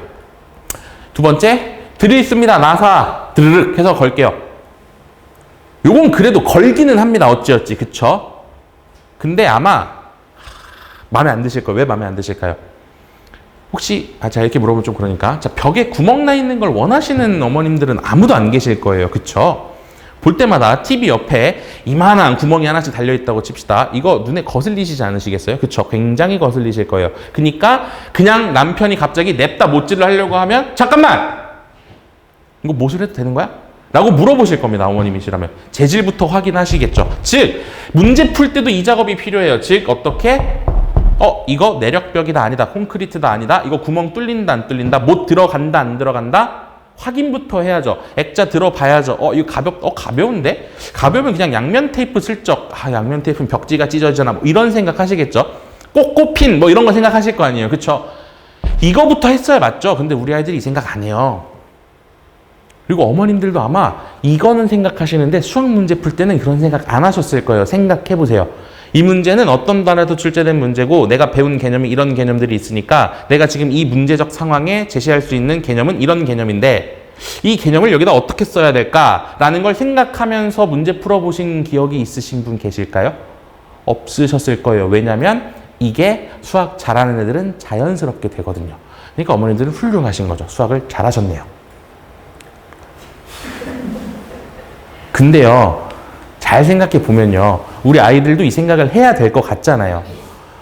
두 번째, 드릴 있습니다. 나사. 드르륵 해서 걸게요. 요건 그래도 걸기는 합니다. 어찌어찌. 그쵸? 근데 아마 마음에 안 드실 거예요. 왜 마음에 안 드실까요? 혹시 자 이렇게 물어보면 좀 그러니까 자 벽에 구멍 나 있는 걸 원하시는 어머님들은 아무도 안 계실 거예요. 그쵸? 볼 때마다 TV 옆에 이만한 구멍이 하나씩 달려있다고 칩시다. 이거 눈에 거슬리시지 않으시겠어요? 그쵸? 굉장히 거슬리실 거예요. 그러니까 그냥 남편이 갑자기 냅다 못질을 하려고 하면 잠깐만! 이거 못을 해도 되는 거야? 라고 물어보실 겁니다. 어머님이시라면. 재질부터 확인하시겠죠. 즉 문제 풀 때도 이 작업이 필요해요. 즉 어떻게? 이거 내력벽이다 아니다. 콘크리트다 아니다. 이거 구멍 뚫린다 안 뚫린다. 못 들어간다 안 들어간다. 확인부터 해야죠. 액자 들어봐야죠. 이거 가벼운데? 가벼우면 그냥 양면 테이프 슬쩍. 양면 테이프는 벽지가 찢어지잖아. 뭐 이런 생각 하시겠죠? 꼭 꼽힌 뭐 이런 거 생각하실 거 아니에요. 그쵸? 이거부터 했어야 맞죠? 근데 우리 아이들이 이 생각 안 해요. 그리고 어머님들도 아마 이거는 생각하시는데 수학 문제 풀 때는 그런 생각 안 하셨을 거예요. 생각해 보세요. 이 문제는 어떤 단어에도 출제된 문제고 내가 배운 개념이 이런 개념들이 있으니까 내가 지금 이 문제적 상황에 제시할 수 있는 개념은 이런 개념인데 이 개념을 여기다 어떻게 써야 될까라는 걸 생각하면서 문제 풀어보신 기억이 있으신 분 계실까요? 없으셨을 거예요. 왜냐하면 이게 수학 잘하는 애들은 자연스럽게 되거든요. 그러니까 어머님들은 훌륭하신 거죠. 수학을 잘하셨네요. 근데요, 잘 생각해 보면요, 우리 아이들도 이 생각을 해야 될 것 같잖아요.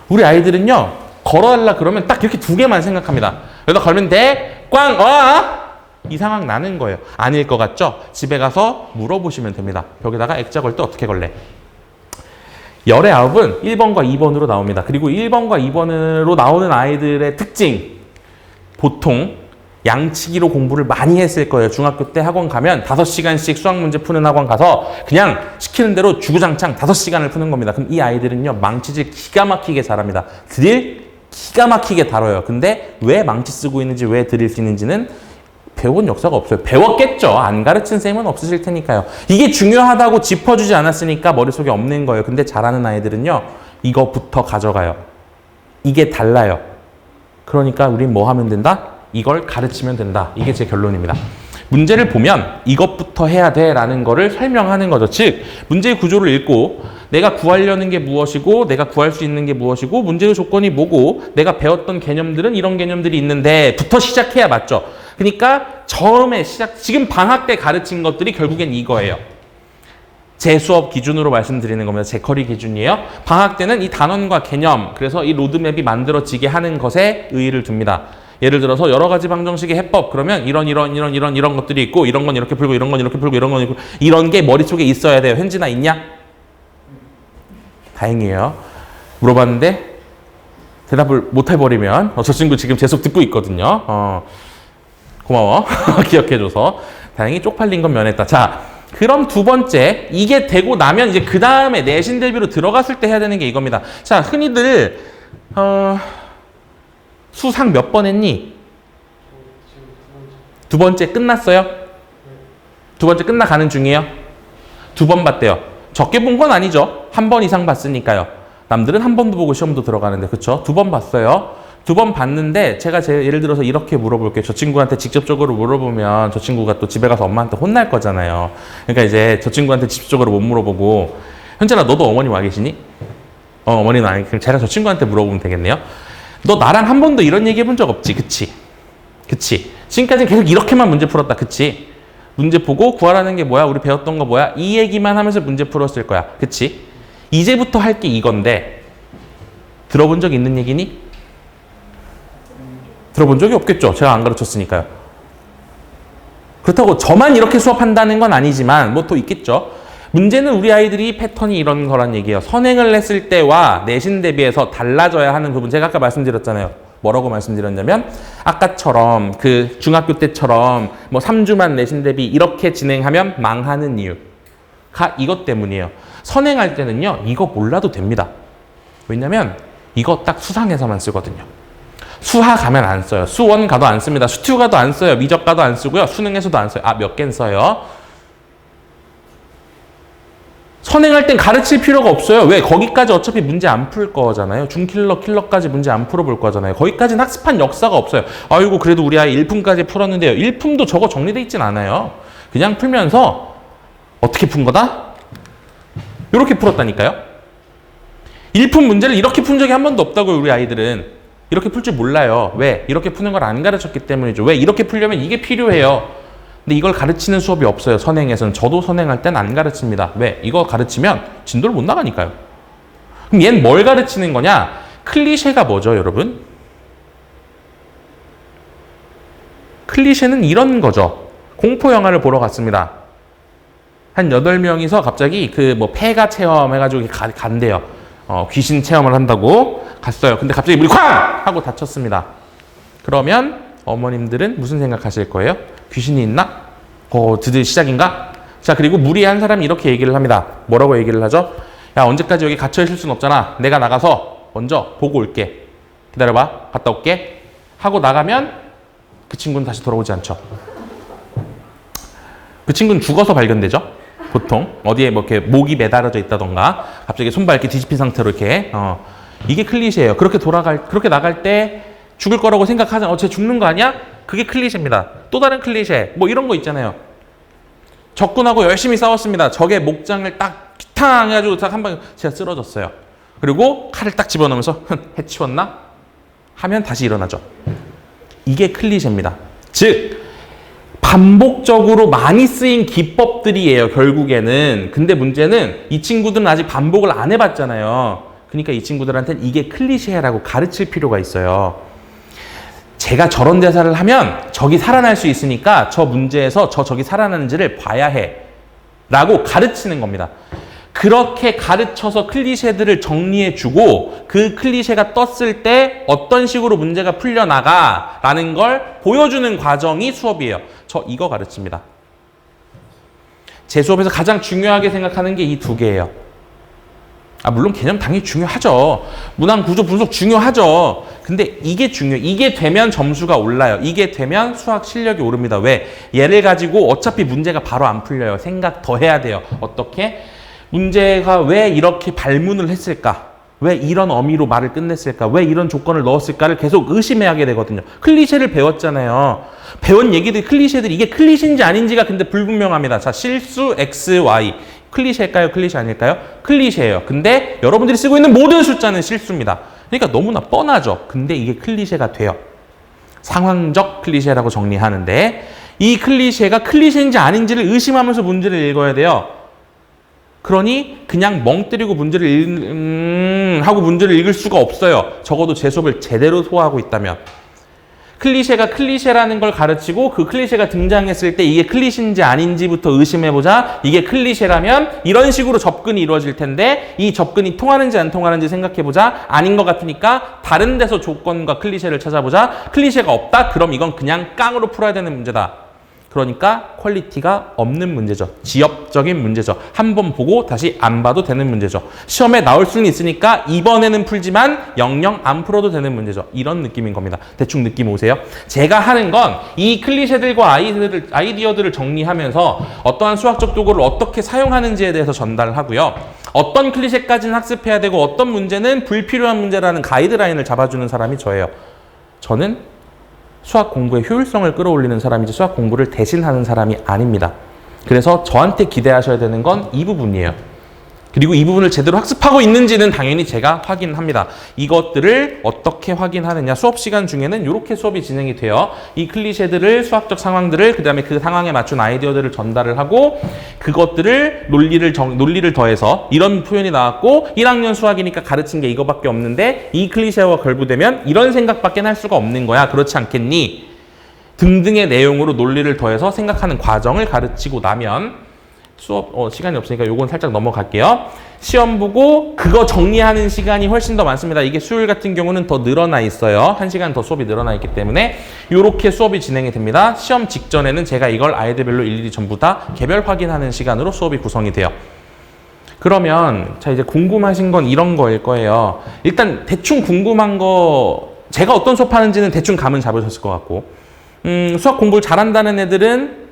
우리 아이들은요, 걸어달라 그러면 딱 이렇게 두 개만 생각합니다. 여기다 걸면 돼? 꽝! 이 상황 나는 거예요. 아닐 것 같죠? 집에 가서 물어보시면 됩니다. 벽에다가 액자 걸 때 어떻게 걸래? 열의 아홉은 1번과 2번으로 나옵니다. 그리고 1번과 2번으로 나오는 아이들의 특징, 보통 양치기로 공부를 많이 했을 거예요. 중학교 때 학원 가면 5시간씩 수학 문제 푸는 학원 가서 그냥 시키는 대로 주구장창 5시간을 푸는 겁니다. 그럼 이 아이들은요, 망치질 기가 막히게 잘합니다. 드릴 기가 막히게 다뤄요. 근데 왜 망치 쓰고 있는지, 왜 드릴 수 있는지는 배워본 역사가 없어요. 배웠겠죠. 안 가르친 쌤은 없으실 테니까요. 이게 중요하다고 짚어주지 않았으니까 머릿속에 없는 거예요. 근데 잘하는 아이들은요, 이거부터 가져가요. 이게 달라요. 그러니까 우린 뭐 하면 된다? 이걸 가르치면 된다. 이게 제 결론입니다. 문제를 보면 이것부터 해야 돼 라는 거를 설명하는 거죠. 즉 문제의 구조를 읽고 내가 구하려는 게 무엇이고 내가 구할 수 있는 게 무엇이고 문제의 조건이 뭐고 내가 배웠던 개념들은 이런 개념들이 있는데 부터 시작해야 맞죠. 그러니까 처음에 지금 방학 때 가르친 것들이 결국엔 이거예요. 제 수업 기준으로 말씀드리는 겁니다. 제 커리 기준이에요. 방학 때는 이 단원과 개념, 그래서 이 로드맵이 만들어지게 하는 것에 의의를 둡니다. 예를 들어서 여러 가지 방정식의 해법, 그러면 이런 것들이 있고 이런 건 이렇게 풀고 이런 건 이렇게 풀고 이런 건 이렇게 이런 게 머릿속에 있어야 돼요. 현진아 있냐? 다행이에요. 물어봤는데 대답을 못 해버리면 저 친구 지금 계속 듣고 있거든요. 고마워. 기억해줘서. 다행히 쪽팔린 건 면했다. 자, 그럼 두 번째, 이게 되고 나면 이제 그 다음에 내신 대비로 들어갔을 때 해야 되는 게 이겁니다. 자, 흔히들 수상 몇 번 했니? 두 번째 끝났어요? 두 번째 끝나가는 중이에요? 두 번 봤대요. 적게 본 건 아니죠. 한 번 이상 봤으니까요. 남들은 한 번도 보고 시험도 들어가는데, 그쵸? 두 번 봤어요. 두 번 봤는데 제가 예를 들어서 이렇게 물어볼게요. 저 친구한테 직접적으로 물어보면 저 친구가 또 집에 가서 엄마한테 혼날 거잖아요. 그러니까 이제 저 친구한테 직접적으로 못 물어보고, 현진아 너도 어머니 와 계시니? 어머니는 아니. 그럼 제가 저 친구한테 물어보면 되겠네요. 너 나랑 한 번도 이런 얘기 해본 적 없지? 그치? 지금까지 계속 이렇게만 문제 풀었다. 그치? 문제 보고 구하라는 게 뭐야? 우리 배웠던 거 뭐야? 이 얘기만 하면서 문제 풀었을 거야. 그치? 이제부터 할 게 이건데 들어본 적 있는 얘기니? 들어본 적이 없겠죠. 제가 안 가르쳤으니까요. 그렇다고 저만 이렇게 수업한다는 건 아니지만 뭐 또 있겠죠. 문제는 우리 아이들이 패턴이 이런 거란 얘기예요. 선행을 했을 때와 내신 대비해서 달라져야 하는 부분. 제가 아까 말씀드렸잖아요. 뭐라고 말씀드렸냐면 아까처럼 그 중학교 때처럼 뭐 3주만 내신 대비 이렇게 진행하면 망하는 이유가 이것 때문이에요. 선행할 때는요. 이거 몰라도 됩니다. 왜냐면 이거 딱 수상에서만 쓰거든요. 수하 가면 안 써요. 수원 가도 안 씁니다. 수투 가도 안 써요. 미적 가도 안 쓰고요. 수능에서도 안 써요. 몇 개는 써요. 선행할 땐 가르칠 필요가 없어요. 왜? 거기까지 어차피 문제 안 풀 거잖아요. 킬러까지 문제 안 풀어볼 거잖아요. 거기까지는 학습한 역사가 없어요. 아이고 그래도 우리 아이 1품까지 풀었는데요. 1품도 저거 정리돼 있진 않아요. 그냥 풀면서 어떻게 푼 거다? 이렇게 풀었다니까요. 1품 문제를 이렇게 푼 적이 한 번도 없다고요. 우리 아이들은. 이렇게 풀 줄 몰라요. 왜? 이렇게 푸는 걸 안 가르쳤기 때문이죠. 왜? 이렇게 풀려면 이게 필요해요. 근데 이걸 가르치는 수업이 없어요. 선행에서는. 저도 선행할 땐 안 가르칩니다. 왜? 이거 가르치면 진도를 못 나가니까요. 그럼 얘는 뭘 가르치는 거냐? 클리셰가 뭐죠, 여러분? 클리셰는 이런 거죠. 공포 영화를 보러 갔습니다. 한 8명이서 갑자기 그 뭐 폐가 체험해가지고 간대요. 귀신 체험을 한다고 갔어요. 근데 갑자기 물이 쾅! 하고 다쳤습니다. 그러면 어머님들은 무슨 생각하실 거예요? 귀신이 있나? 드디어 시작인가? 자, 그리고 무리한 사람이 이렇게 얘기를 합니다. 뭐라고 얘기를 하죠? 야, 언제까지 여기 갇혀 있을 순 없잖아. 내가 나가서 먼저 보고 올게. 기다려봐. 갔다 올게. 하고 나가면 그 친구는 다시 돌아오지 않죠. 그 친구는 죽어서 발견되죠. 보통 어디에 뭐 이렇게 목이 매달아져 있다던가 갑자기 손발 이렇게 뒤집힌 상태로 이렇게 이게 클리셰예요. 그렇게 나갈 때 죽을 거라고 생각하잖아. 쟤 죽는 거 아니야? 그게 클리셰입니다. 또 다른 클리셰 뭐 이런 거 있잖아요. 적군하고 열심히 싸웠습니다. 적의 목장을 딱 탕 해가지고 딱 한 방에 제가 쓰러졌어요. 그리고 칼을 딱 집어넣으면서 해치웠나? 하면 다시 일어나죠. 이게 클리셰입니다. 즉 반복적으로 많이 쓰인 기법들이에요. 결국에는. 근데 문제는 이 친구들은 아직 반복을 안 해봤잖아요. 그러니까 이 친구들한테는 이게 클리셰라고 가르칠 필요가 있어요. 제가 저런 대사를 하면 적이 살아날 수 있으니까 저 문제에서 적이 살아나는지를 봐야 해 라고 가르치는 겁니다. 그렇게 가르쳐서 클리셰들을 정리해주고 그 클리셰가 떴을 때 어떤 식으로 문제가 풀려나가 라는 걸 보여주는 과정이 수업이에요. 저 이거 가르칩니다. 제 수업에서 가장 중요하게 생각하는 게 이 두 개예요. 물론 개념 당연히 중요하죠. 문항 구조 분석 중요하죠. 근데 이게 중요해요. 이게 되면 점수가 올라요. 이게 되면 수학 실력이 오릅니다. 왜? 얘를 가지고 어차피 문제가 바로 안 풀려요. 생각 더 해야 돼요. 어떻게? 문제가 왜 이렇게 발문을 했을까? 왜 이런 어미로 말을 끝냈을까? 왜 이런 조건을 넣었을까를 계속 의심해야게 되거든요. 클리셰를 배웠잖아요. 배운 얘기들, 클리셰들이 이게 클리셰인지 아닌지가 근데 불분명합니다. 자, 실수 X, Y. 클리셰일까요? 클리셰 아닐까요? 클리셰예요. 근데 여러분들이 쓰고 있는 모든 숫자는 실수입니다. 그러니까 너무나 뻔하죠. 근데 이게 클리셰가 돼요. 상황적 클리셰라고 정리하는데 이 클리셰가 클리셰인지 아닌지를 의심하면서 문제를 읽어야 돼요. 그러니 그냥 멍 때리고 문제를 하고 문제를 읽을 수가 없어요. 적어도 제 수업을 제대로 소화하고 있다면. 클리셰가 클리셰라는 걸 가르치고 그 클리셰가 등장했을 때 이게 클리셰인지 아닌지부터 의심해보자. 이게 클리셰라면 이런 식으로 접근이 이루어질 텐데 이 접근이 통하는지 안 통하는지 생각해보자. 아닌 것 같으니까 다른 데서 조건과 클리셰를 찾아보자. 클리셰가 없다? 그럼 이건 그냥 깡으로 풀어야 되는 문제다. 그러니까 퀄리티가 없는 문제죠. 지엽적인 문제죠. 한 번 보고 다시 안 봐도 되는 문제죠. 시험에 나올 수는 있으니까 이번에는 풀지만 영영 안 풀어도 되는 문제죠. 이런 느낌인 겁니다. 대충 느낌 오세요? 제가 하는 건 이 클리셰들과 아이디어들을 정리하면서 어떠한 수학적 도구를 어떻게 사용하는지에 대해서 전달을 하고요. 어떤 클리셰까지는 학습해야 되고 어떤 문제는 불필요한 문제라는 가이드라인을 잡아주는 사람이 저예요. 저는 수학 공부의 효율성을 끌어올리는 사람이지 수학 공부를 대신하는 사람이 아닙니다. 그래서 저한테 기대하셔야 되는 건 이 부분이에요. 그리고 이 부분을 제대로 학습하고 있는지는 당연히 제가 확인합니다. 이것들을 어떻게 확인하느냐. 수업 시간 중에는 이렇게 수업이 진행이 돼요. 이 클리셰들을, 수학적 상황들을, 그 다음에 그 상황에 맞춘 아이디어들을 전달을 하고 그것들을 논리를 더해서 이런 표현이 나왔고 1학년 수학이니까 가르친 게 이거밖에 없는데 이 클리셰와 결부되면 이런 생각밖에 할 수가 없는 거야. 그렇지 않겠니? 등등의 내용으로 논리를 더해서 생각하는 과정을 가르치고 나면 수업 시간이 없으니까 요건 살짝 넘어갈게요. 시험 보고 그거 정리하는 시간이 훨씬 더 많습니다. 이게 수요일 같은 경우는 더 늘어나 있어요. 1시간 더 수업이 늘어나 있기 때문에 요렇게 수업이 진행이 됩니다. 시험 직전에는 제가 이걸 아이들별로 일일이 전부 다 개별 확인하는 시간으로 수업이 구성이 돼요. 그러면 자 이제 궁금하신 건 이런 거일 거예요. 일단 대충 궁금한 거 제가 어떤 수업하는지는 대충 감은 잡으셨을 것 같고 수학 공부를 잘한다는 애들은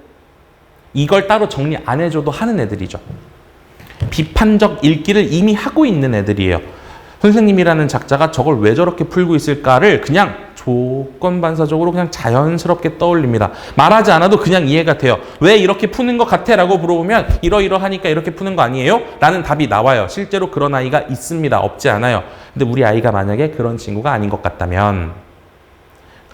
이걸 따로 정리 안 해줘도 하는 애들이죠. 비판적 읽기를 이미 하고 있는 애들이에요. 선생님이라는 작자가 저걸 왜 저렇게 풀고 있을까를 그냥 조건반사적으로 그냥 자연스럽게 떠올립니다. 말하지 않아도 그냥 이해가 돼요. 왜 이렇게 푸는 것 같아? 라고 물어보면 이러이러하니까 이렇게 푸는 거 아니에요? 라는 답이 나와요. 실제로 그런 아이가 있습니다. 없지 않아요. 근데 우리 아이가 만약에 그런 친구가 아닌 것 같다면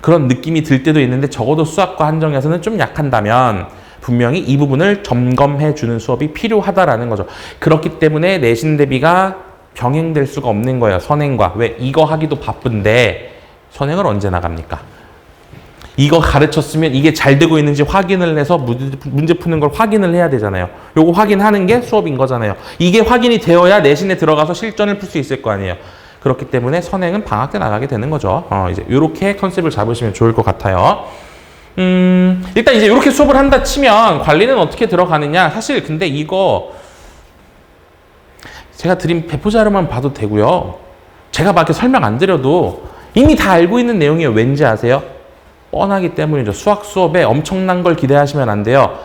그런 느낌이 들 때도 있는데 적어도 수학과 한정에서는 좀 약한다면 분명히 이 부분을 점검해 주는 수업이 필요하다라는 거죠. 그렇기 때문에 내신 대비가 병행될 수가 없는 거예요. 선행과. 왜? 이거 하기도 바쁜데 선행을 언제 나갑니까? 이거 가르쳤으면 이게 잘 되고 있는지 확인을 해서 문제 푸는 걸 확인을 해야 되잖아요. 요거 확인하는 게 수업인 거잖아요. 이게 확인이 되어야 내신에 들어가서 실전을 풀 수 있을 거 아니에요. 그렇기 때문에 선행은 방학 때 나가게 되는 거죠. 이제 요렇게 컨셉을 잡으시면 좋을 것 같아요. 일단 이제 이렇게 수업을 한다 치면 관리는 어떻게 들어가느냐. 사실 근데 이거 제가 드린 배포 자료만 봐도 되고요. 제가 막 이렇게 설명 안 드려도 이미 다 알고 있는 내용이에요. 왠지 아세요? 뻔하기 때문이죠. 수학 수업에 엄청난 걸 기대하시면 안 돼요.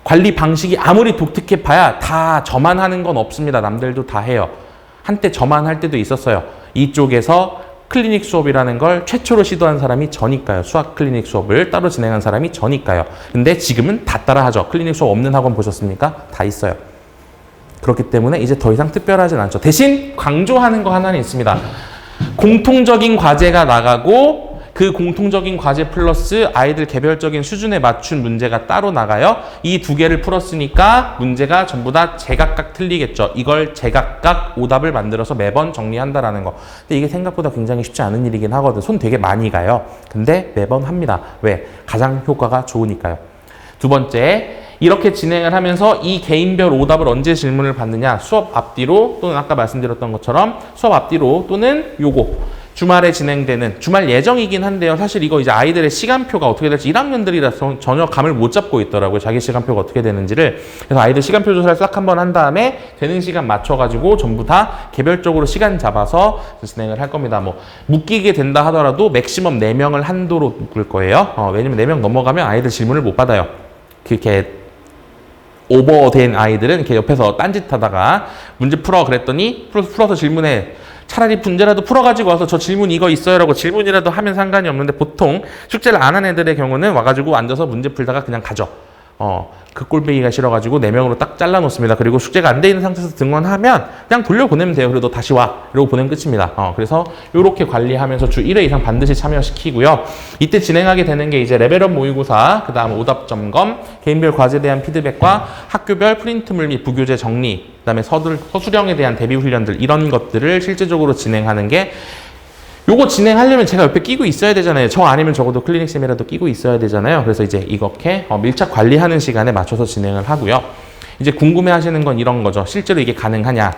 관리 방식이 아무리 독특해 봐야 다 저만 하는 건 없습니다. 남들도 다 해요. 한때 저만 할 때도 있었어요. 이쪽에서 클리닉 수업이라는 걸 최초로 시도한 사람이 저니까요. 수학 클리닉 수업을 따로 진행한 사람이 저니까요. 근데 지금은 다 따라 하죠. 클리닉 수업 없는 학원 보셨습니까? 다 있어요. 그렇기 때문에 이제 더 이상 특별하진 않죠. 대신 강조하는 거 하나는 있습니다. 공통적인 과제가 나가고 그 공통적인 과제 플러스 아이들 개별적인 수준에 맞춘 문제가 따로 나가요. 이 두 개를 풀었으니까 문제가 전부 다 제각각 틀리겠죠. 이걸 제각각 오답을 만들어서 매번 정리한다라는 거. 근데 이게 생각보다 굉장히 쉽지 않은 일이긴 하거든. 손 되게 많이 가요. 근데 매번 합니다. 왜? 가장 효과가 좋으니까요. 두 번째, 이렇게 진행을 하면서 이 개인별 오답을 언제 질문을 받느냐. 수업 앞뒤로 또는 아까 말씀드렸던 것처럼 수업 앞뒤로 또는 요거. 주말에 진행되는 주말 예정이긴 한데요. 사실 이거 이제 아이들의 시간표가 어떻게 될지 1학년들이라서 전혀 감을 못 잡고 있더라고요. 자기 시간표가 어떻게 되는지를. 그래서 아이들 시간표 조사를 싹 한번 한 다음에 되는 시간 맞춰가지고 전부 다 개별적으로 시간 잡아서 진행을 할 겁니다. 뭐 묶이게 된다 하더라도 맥시멈 4명을 한도로 묶을 거예요. 왜냐면 4명 넘어가면 아이들 질문을 못 받아요. 그렇게 오버된 아이들은 이렇게 옆에서 딴짓하다가 문제 풀어 그랬더니 풀어서 질문에 차라리 문제라도 풀어가지고 와서 저 질문 이거 있어요라고 질문이라도 하면 상관이 없는데 보통 숙제를 안 한 애들의 경우는 와가지고 앉아서 문제 풀다가 그냥 가죠. 그 꼴배기가 싫어가지고 4명으로 딱 잘라놓습니다. 그리고 숙제가 안 돼 있는 상태에서 등원하면 그냥 돌려보내면 돼요. 그래도 다시 와. 이러고 보내면 끝입니다. 그래서 이렇게 관리하면서 주 1회 이상 반드시 참여시키고요. 이때 진행하게 되는 게 이제 레벨업 모의고사, 그 다음 오답 점검, 개인별 과제에 대한 피드백과 학교별 프린트물 및 부교재 정리, 그 다음에 서술형에 대한 대비 훈련들 이런 것들을 실제적으로 진행하는 게 요거 진행하려면 제가 옆에 끼고 있어야 되잖아요. 저 아니면 적어도 클리닉쌤이라도 끼고 있어야 되잖아요. 그래서 이제 이렇게 밀착 관리하는 시간에 맞춰서 진행을 하고요. 이제 궁금해 하시는 건 이런 거죠. 실제로 이게 가능하냐.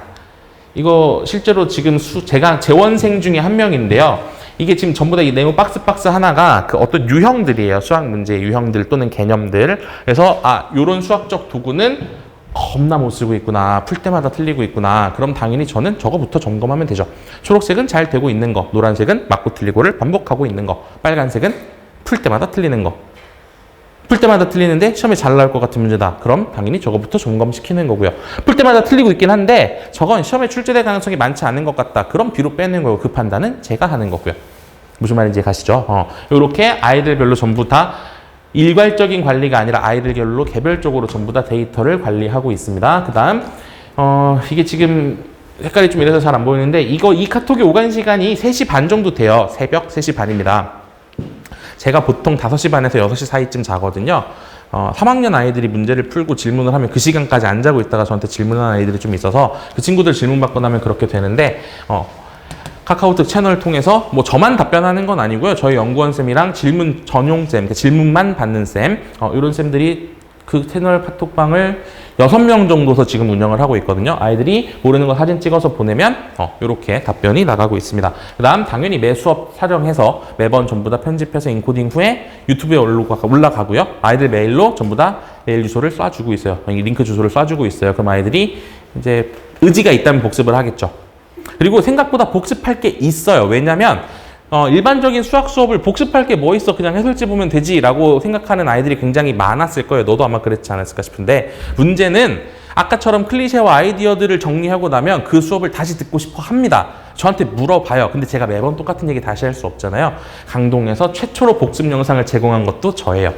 이거 실제로 지금 제가 재원생 중에 한 명인데요. 이게 지금 전부 다 이 네모 박스 하나가 그 어떤 유형들이에요. 수학 문제의 유형들 또는 개념들. 그래서 요런 수학적 도구는 겁나 못 쓰고 있구나. 풀 때마다 틀리고 있구나. 그럼 당연히 저는 저거부터 점검하면 되죠. 초록색은 잘 되고 있는 거, 노란색은 맞고 틀리고를 반복하고 있는 거, 빨간색은 풀 때마다 틀리는 거. 풀 때마다 틀리는데 시험에 잘 나올 것 같은 문제다. 그럼 당연히 저거부터 점검시키는 거고요. 풀 때마다 틀리고 있긴 한데 저건 시험에 출제될 가능성이 많지 않은 것 같다. 그럼 뒤로 빼는 거고 그 판단은 제가 하는 거고요. 무슨 말인지 가시죠? 이렇게 아이들별로 전부 다 일괄적인 관리가 아니라 아이들별로 개별적으로 전부 다 데이터를 관리하고 있습니다. 그 다음 이게 지금 색깔이 좀 이래서 잘 안 보이는데 이 카톡이 오간 시간이 3시 반 정도 돼요. 새벽 3시 반입니다. 제가 보통 5시 반에서 6시 사이쯤 자거든요. 3학년 아이들이 문제를 풀고 질문을 하면 그 시간까지 안 자고 있다가 저한테 질문하는 아이들이 좀 있어서 그 친구들 질문 받고 나면 그렇게 되는데 카카오톡 채널 통해서 뭐 저만 답변하는 건 아니고요. 저희 연구원 쌤이랑 질문 전용 쌤, 질문만 받는 쌤, 이런 쌤들이 그 채널 카톡방을 6명 정도서 지금 운영을 하고 있거든요. 아이들이 모르는 거 사진 찍어서 보내면 이렇게 답변이 나가고 있습니다. 그 다음 당연히 매 수업 촬영해서 매번 전부 다 편집해서 인코딩 후에 유튜브에 올라가고요. 아이들 메일로 전부 다 메일 주소를 쏴주고 있어요. 링크 주소를 쏴주고 있어요. 그럼 아이들이 이제 의지가 있다면 복습을 하겠죠. 그리고 생각보다 복습할 게 있어요. 왜냐면 일반적인 수학 수업을 복습할 게 뭐 있어? 그냥 해설지 보면 되지 라고 생각하는 아이들이 굉장히 많았을 거예요. 너도 아마 그랬지 않았을까 싶은데 문제는 아까처럼 클리셰와 아이디어들을 정리하고 나면 그 수업을 다시 듣고 싶어 합니다. 저한테 물어봐요. 근데 제가 매번 똑같은 얘기 다시 할 수 없잖아요. 강동에서 최초로 복습 영상을 제공한 것도 저예요.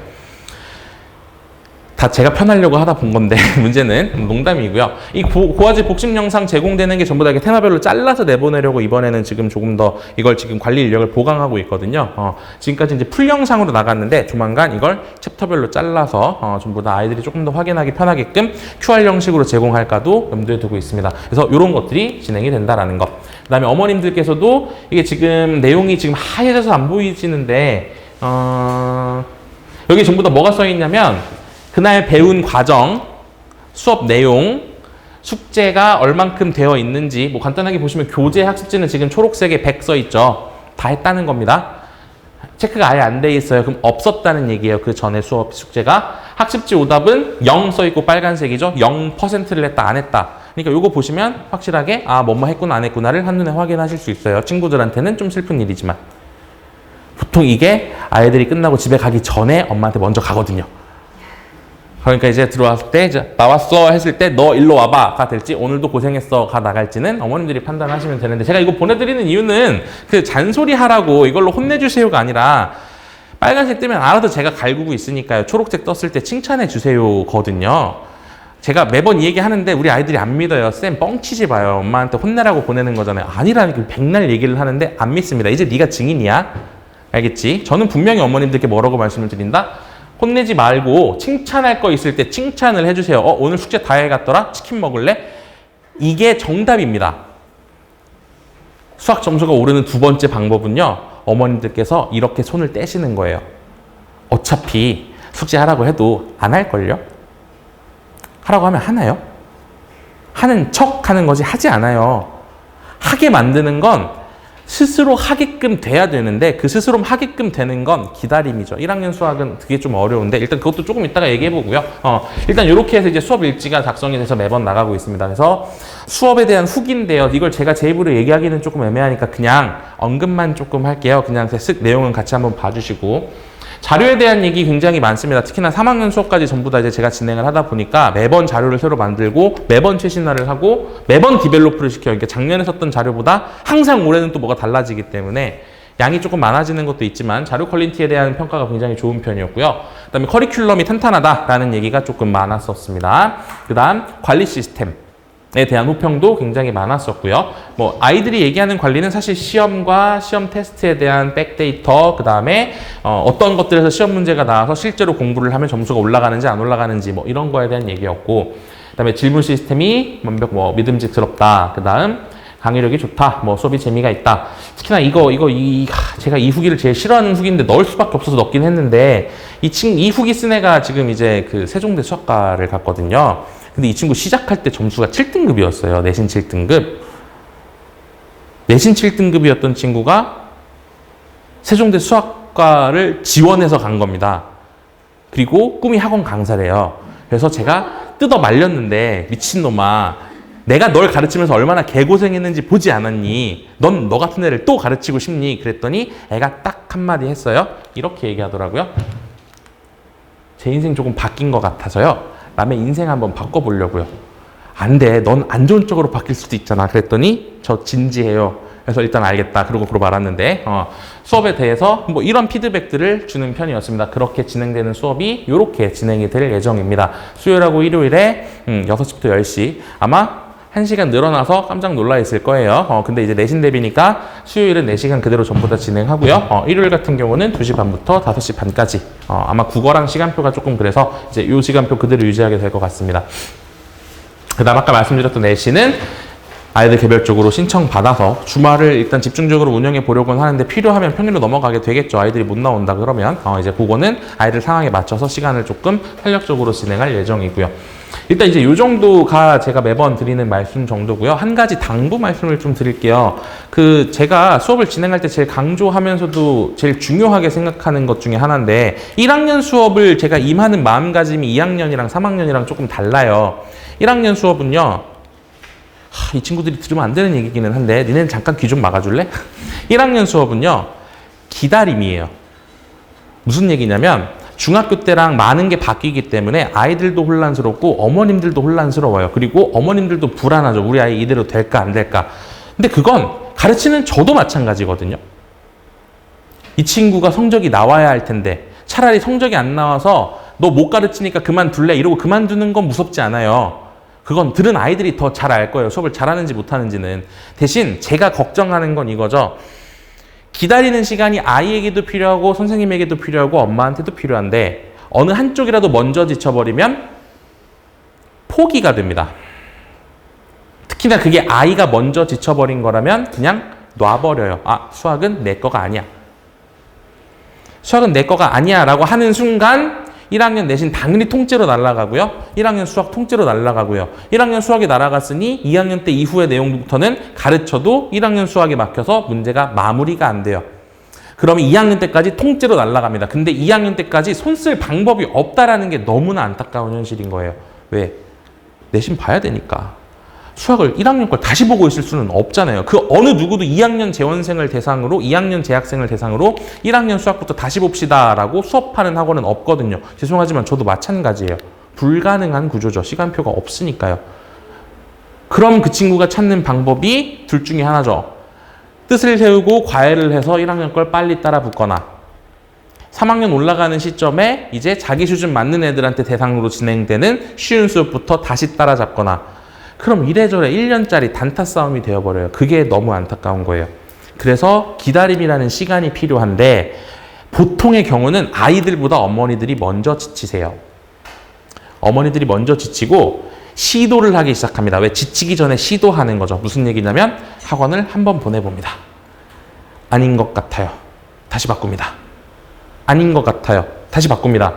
다 제가 편하려고 하다 본 건데 문제는 농담이고요. 이 고화질 복습 영상 제공되는 게 전부 다 이렇게 테마별로 잘라서 내보내려고 이번에는 지금 조금 더 이걸 지금 관리 인력을 보강하고 있거든요. 지금까지 이제 풀 영상으로 나갔는데 조만간 이걸 챕터별로 잘라서 전부 다 아이들이 조금 더 확인하기 편하게끔 QR 형식으로 제공할까도 염두에 두고 있습니다. 그래서 이런 것들이 진행이 된다라는 것. 그 다음에 어머님들께서도 이게 지금 내용이 지금 하얘져서 안 보이시는데 여기 전부 다 뭐가 써 있냐면 그날 배운 과정, 수업 내용, 숙제가 얼만큼 되어 있는지 뭐 간단하게 보시면 교재 학습지는 지금 초록색에 100 써 있죠. 다 했다는 겁니다. 체크가 아예 안 돼 있어요. 그럼 없었다는 얘기예요. 그 전에 수업 숙제가. 학습지 오답은 0 써 있고 빨간색이죠. 0%를 했다, 안 했다. 그러니까 이거 보시면 확실하게 뭐뭐 했구나, 안 했구나를 한눈에 확인하실 수 있어요. 친구들한테는 좀 슬픈 일이지만. 보통 이게 아이들이 끝나고 집에 가기 전에 엄마한테 먼저 가거든요. 그러니까 이제 들어왔을 때 이제 나왔어 했을 때 너 일로 와봐가 될지 오늘도 고생했어 가 나갈지는 어머님들이 판단하시면 되는데 제가 이거 보내드리는 이유는 그 잔소리 하라고 이걸로 혼내주세요가 아니라 빨간색 뜨면 알아서 제가 갈구고 있으니까요. 초록색 떴을 때 칭찬해 주세요 거든요. 제가 매번 이 얘기 하는데 우리 아이들이 안 믿어요. 쌤 뻥치지 마요. 엄마한테 혼내라고 보내는 거잖아요. 아니라는 백날 얘기를 하는데 안 믿습니다. 이제 네가 증인이야. 알겠지? 저는 분명히 어머님들께 뭐라고 말씀을 드린다. 혼내지 말고 칭찬할 거 있을 때 칭찬을 해주세요. 오늘 숙제 다 해갔더라? 치킨 먹을래? 이게 정답입니다. 수학 점수가 오르는 두 번째 방법은요. 어머님들께서 이렇게 손을 떼시는 거예요. 어차피 숙제 하라고 해도 안 할걸요? 하라고 하면 하나요? 하는 척 하는 거지 하지 않아요. 하게 만드는 건 스스로 하게끔 돼야 되는데 그 스스로 하게끔 되는 건 기다림이죠. 1학년 수학은 그게 좀 어려운데 일단 그것도 조금 이따가 얘기해 보고요. 일단 이렇게 해서 이제 수업 일지가 작성이 돼서 매번 나가고 있습니다. 그래서 수업에 대한 후기인데요. 이걸 제가 제 입으로 얘기하기는 조금 애매하니까 그냥 언급만 조금 할게요. 그냥 쓱 내용은 같이 한번 봐주시고 자료에 대한 얘기 굉장히 많습니다. 특히나 3학년 수업까지 전부 다 이제 제가 진행을 하다 보니까 매번 자료를 새로 만들고 매번 최신화를 하고 매번 디벨로프를 시켜요. 그러니까 작년에 썼던 자료보다 항상 올해는 또 뭐가 달라지기 때문에 양이 조금 많아지는 것도 있지만 자료 퀄리티에 대한 평가가 굉장히 좋은 편이었고요. 그다음에 커리큘럼이 탄탄하다라는 얘기가 조금 많았었습니다. 그다음 관리 시스템에 대한 호평도 굉장히 많았었고요. 뭐 아이들이 얘기하는 관리는 사실 시험과 시험 테스트에 대한 백데이터, 그 다음에 어떤 것들에서 시험 문제가 나와서 실제로 공부를 하면 점수가 올라가는지 안 올라가는지 뭐 이런 거에 대한 얘기였고, 그 다음에 질문 시스템이 믿음직스럽다. 그 다음 강의력이 좋다. 뭐 수업이 재미가 있다. 특히나 제가 이 후기를 제일 싫어하는 후기인데 넣을 수밖에 없어서 넣긴 했는데 이 후기 쓴 애가 지금 이제 그 세종대 수학과를 갔거든요. 근데 이 친구 시작할 때 점수가 7등급이었어요. 내신 7등급. 내신 7등급이었던 친구가 세종대 수학과를 지원해서 간 겁니다. 그리고 꿈이 학원 강사래요. 그래서 제가 뜯어 말렸는데 미친놈아, 내가 널 가르치면서 얼마나 개고생했는지 보지 않았니? 넌 너 같은 애를 또 가르치고 싶니? 그랬더니 애가 딱 한마디 했어요. 이렇게 얘기하더라고요. 제 인생 조금 바뀐 것 같아서요. 남의 인생 한번 바꿔보려고요. 안 돼. 넌 안 좋은 쪽으로 바뀔 수도 있잖아. 그랬더니 저 진지해요. 그래서 일단 알겠다. 그러고 말았는데 수업에 대해서 뭐 이런 피드백들을 주는 편이었습니다. 그렇게 진행되는 수업이 이렇게 진행이 될 예정입니다. 수요일하고 일요일에 6시부터 10시 아마 1시간 늘어나서 깜짝 놀라 있을 거예요. 근데 이제 내신 대비니까 수요일은 4시간 그대로 전부 다 진행하고요. 일요일 같은 경우는 2시 반부터 5시 반까지. 아마 국어랑 시간표가 조금 그래서 이제 이 시간표 그대로 유지하게 될 것 같습니다. 그 다음 아까 말씀드렸던 내신은 아이들 개별적으로 신청받아서 주말을 일단 집중적으로 운영해 보려고는 하는데 필요하면 평일로 넘어가게 되겠죠. 아이들이 못 나온다 그러면 이제 그거는 아이들 상황에 맞춰서 시간을 조금 탄력적으로 진행할 예정이고요. 일단 이제 요 정도가 제가 매번 드리는 말씀 정도고요. 한 가지 당부 말씀을 좀 드릴게요. 제가 수업을 진행할 때 제일 강조하면서도 제일 중요하게 생각하는 것 중에 하나인데 1학년 수업을 제가 임하는 마음가짐이 2학년이랑 3학년이랑 조금 달라요. 1학년 수업은요. 이 친구들이 들으면 안 되는 얘기기는 한데 니네는 잠깐 귀 좀 막아줄래? 1학년 수업은요. 기다림이에요. 무슨 얘기냐면 중학교 때랑 많은 게 바뀌기 때문에 아이들도 혼란스럽고 어머님들도 혼란스러워요. 그리고 어머님들도 불안하죠. 우리 아이 이대로 될까 안 될까. 근데 그건 가르치는 저도 마찬가지거든요. 이 친구가 성적이 나와야 할 텐데 차라리 성적이 안 나와서 너 못 가르치니까 그만둘래 이러고 그만두는 건 무섭지 않아요. 그건 들은 아이들이 더 잘 알 거예요. 수업을 잘하는지 못하는지는. 대신 제가 걱정하는 건 이거죠. 기다리는 시간이 아이에게도 필요하고 선생님에게도 필요하고 엄마한테도 필요한데 어느 한쪽이라도 먼저 지쳐버리면 포기가 됩니다. 특히나 그게 아이가 먼저 지쳐버린 거라면 그냥 놔버려요. 수학은 내 거가 아니야. 수학은 내 거가 아니야 라고 하는 순간 1학년 내신 당연히 통째로 날아가고요. 1학년 수학 통째로 날아가고요. 1학년 수학이 날아갔으니 2학년 때 이후의 내용부터는 가르쳐도 1학년 수학에 막혀서 문제가 마무리가 안 돼요. 그러면 2학년 때까지 통째로 날아갑니다. 근데 2학년 때까지 손 쓸 방법이 없다라는 게 너무나 안타까운 현실인 거예요. 왜? 내신 봐야 되니까. 수학을 1학년 걸 다시 보고 있을 수는 없잖아요. 그 어느 누구도 2학년 재원생을 대상으로 2학년 재학생을 대상으로 1학년 수학부터 다시 봅시다 라고 수업하는 학원은 없거든요. 죄송하지만 저도 마찬가지예요. 불가능한 구조죠. 시간표가 없으니까요. 그럼 그 친구가 찾는 방법이 둘 중에 하나죠. 뜻을 세우고 과외를 해서 1학년 걸 빨리 따라 붙거나 3학년 올라가는 시점에 이제 자기 수준 맞는 애들한테 대상으로 진행되는 쉬운 수업부터 다시 따라잡거나 그럼 이래저래 1년짜리 단타 싸움이 되어버려요. 그게 너무 안타까운 거예요. 그래서 기다림이라는 시간이 필요한데 보통의 경우는 아이들보다 어머니들이 먼저 지치세요. 어머니들이 먼저 지치고 시도를 하기 시작합니다. 왜? 지치기 전에 시도하는 거죠. 무슨 얘기냐면 학원을 한번 보내봅니다. 아닌 것 같아요. 다시 바꿉니다. 아닌 것 같아요. 다시 바꿉니다.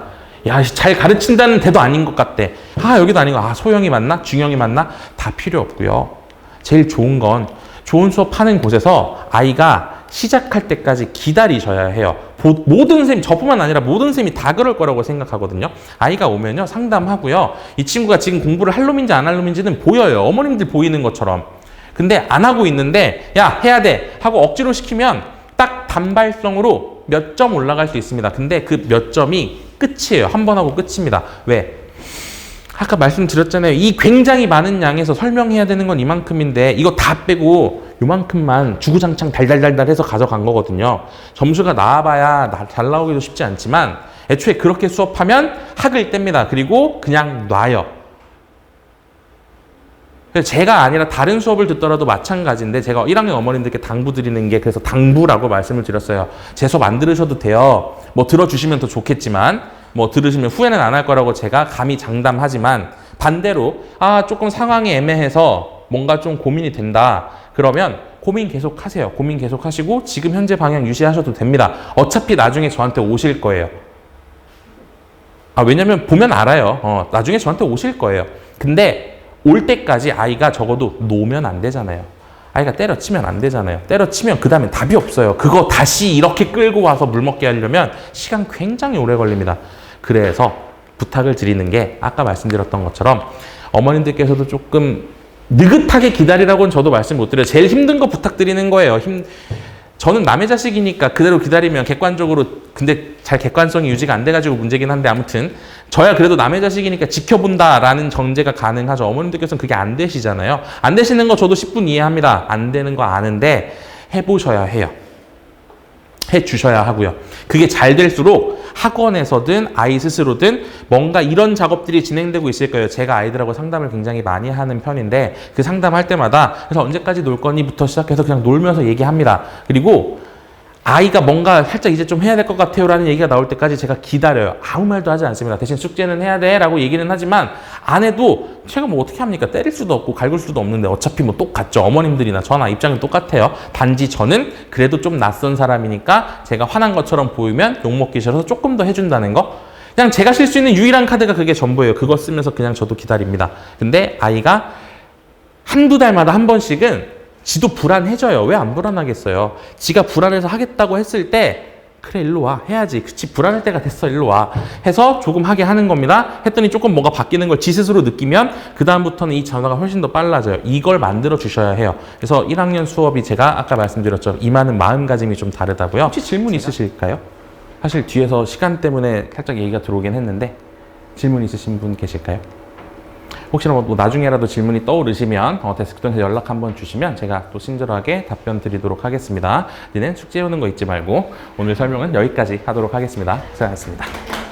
야, 잘 가르친다는 데도 아닌 것 같대. 여기도 아니고, 소형이 맞나? 중형이 맞나? 다 필요 없고요. 제일 좋은 건 좋은 수업 하는 곳에서 아이가 시작할 때까지 기다리셔야 해요. 모든 쌤, 저뿐만 아니라 모든 쌤이 다 그럴 거라고 생각하거든요. 아이가 오면요, 상담하고요. 이 친구가 지금 공부를 할 놈인지 안 할 놈인지는 보여요. 어머님들 보이는 것처럼. 근데 안 하고 있는데, 야, 해야 돼! 하고 억지로 시키면 딱 단발성으로 몇 점 올라갈 수 있습니다. 근데 그 몇 점이 끝이에요. 한 번 하고 끝입니다. 왜? 아까 말씀드렸잖아요. 이 굉장히 많은 양에서 설명해야 되는 건 이만큼인데 이거 다 빼고 요만큼만 주구장창 달달달달 해서 가져간 거거든요. 점수가 나와봐야 잘 나오기도 쉽지 않지만 애초에 그렇게 수업하면 학을 뗍니다. 그리고 그냥 놔요. 제가 아니라 다른 수업을 듣더라도 마찬가지인데 제가 1학년 어머님들께 당부드리는 게 그래서 당부라고 말씀을 드렸어요. 제 수업 안 들으셔도 돼요. 뭐 들어주시면 더 좋겠지만 뭐 들으시면 후회는 안 할 거라고 제가 감히 장담하지만 반대로 조금 상황이 애매해서 뭔가 좀 고민이 된다. 그러면 고민 계속 하세요. 고민 계속 하시고 지금 현재 방향 유지하셔도 됩니다. 어차피 나중에 저한테 오실 거예요. 왜냐면 보면 알아요. 나중에 저한테 오실 거예요. 근데 올 때까지 아이가 적어도 놓으면 안 되잖아요. 아이가 때려치면 안 되잖아요. 때려치면 그 다음엔 답이 없어요. 그거 다시 이렇게 끌고 와서 물 먹게 하려면 시간 굉장히 오래 걸립니다. 그래서 부탁을 드리는 게 아까 말씀드렸던 것처럼 어머님들께서도 조금 느긋하게 기다리라고는 저도 말씀 못 드려요. 제일 힘든 거 부탁드리는 거예요. 저는 남의 자식이니까 그대로 기다리면 객관적으로 근데 잘 객관성이 유지가 안 돼가지고 문제긴 한데 아무튼 저야 그래도 남의 자식이니까 지켜본다라는 전제가 가능하죠. 어머님들께서는 그게 안 되시잖아요. 안 되시는 거 저도 10분 이해합니다. 안 되는 거 아는데 해보셔야 해요. 해주셔야 하고요. 그게 잘 될수록 학원에서든 아이 스스로든 뭔가 이런 작업들이 진행되고 있을 거예요. 제가 아이들하고 상담을 굉장히 많이 하는 편인데 그 상담할 때마다 그래서 언제까지 놀 거니부터 시작해서 그냥 놀면서 얘기합니다. 그리고 아이가 뭔가 살짝 이제 좀 해야 될 것 같아요 라는 얘기가 나올 때까지 제가 기다려요. 아무 말도 하지 않습니다. 대신 숙제는 해야 돼 라고 얘기는 하지만 안 해도 제가 뭐 어떻게 합니까? 때릴 수도 없고 갈굴 수도 없는데 어차피 뭐 똑같죠. 어머님들이나 저나 입장은 똑같아요. 단지 저는 그래도 좀 낯선 사람이니까 제가 화난 것처럼 보이면 욕먹기 싫어서 조금 더 해준다는 거. 그냥 제가 쓸 수 있는 유일한 카드가 그게 전부예요. 그거 쓰면서 그냥 저도 기다립니다. 근데 아이가 한두 달마다 한 번씩은 지도 불안해져요. 왜 안 불안하겠어요? 지가 불안해서 하겠다고 했을 때 그래 일로 와 해야지. 그치 불안할 때가 됐어 일로 와 해서 조금 하게 하는 겁니다. 했더니 조금 뭐가 바뀌는 걸 지 스스로 느끼면 그 다음부터는 이 전화가 훨씬 더 빨라져요. 이걸 만들어 주셔야 해요. 그래서 1학년 수업이 제가 아까 말씀드렸죠. 임하는 마음가짐이 좀 다르다고요. 혹시 질문 있으실까요? 사실 뒤에서 시간 때문에 살짝 얘기가 들어오긴 했는데 질문 있으신 분 계실까요? 혹시나 뭐 나중에라도 질문이 떠오르시면 데스크톱에서 연락 한번 주시면 제가 또 친절하게 답변 드리도록 하겠습니다. 니는 숙제 오는 거 잊지 말고 오늘 설명은 여기까지 하도록 하겠습니다. 수고하셨습니다.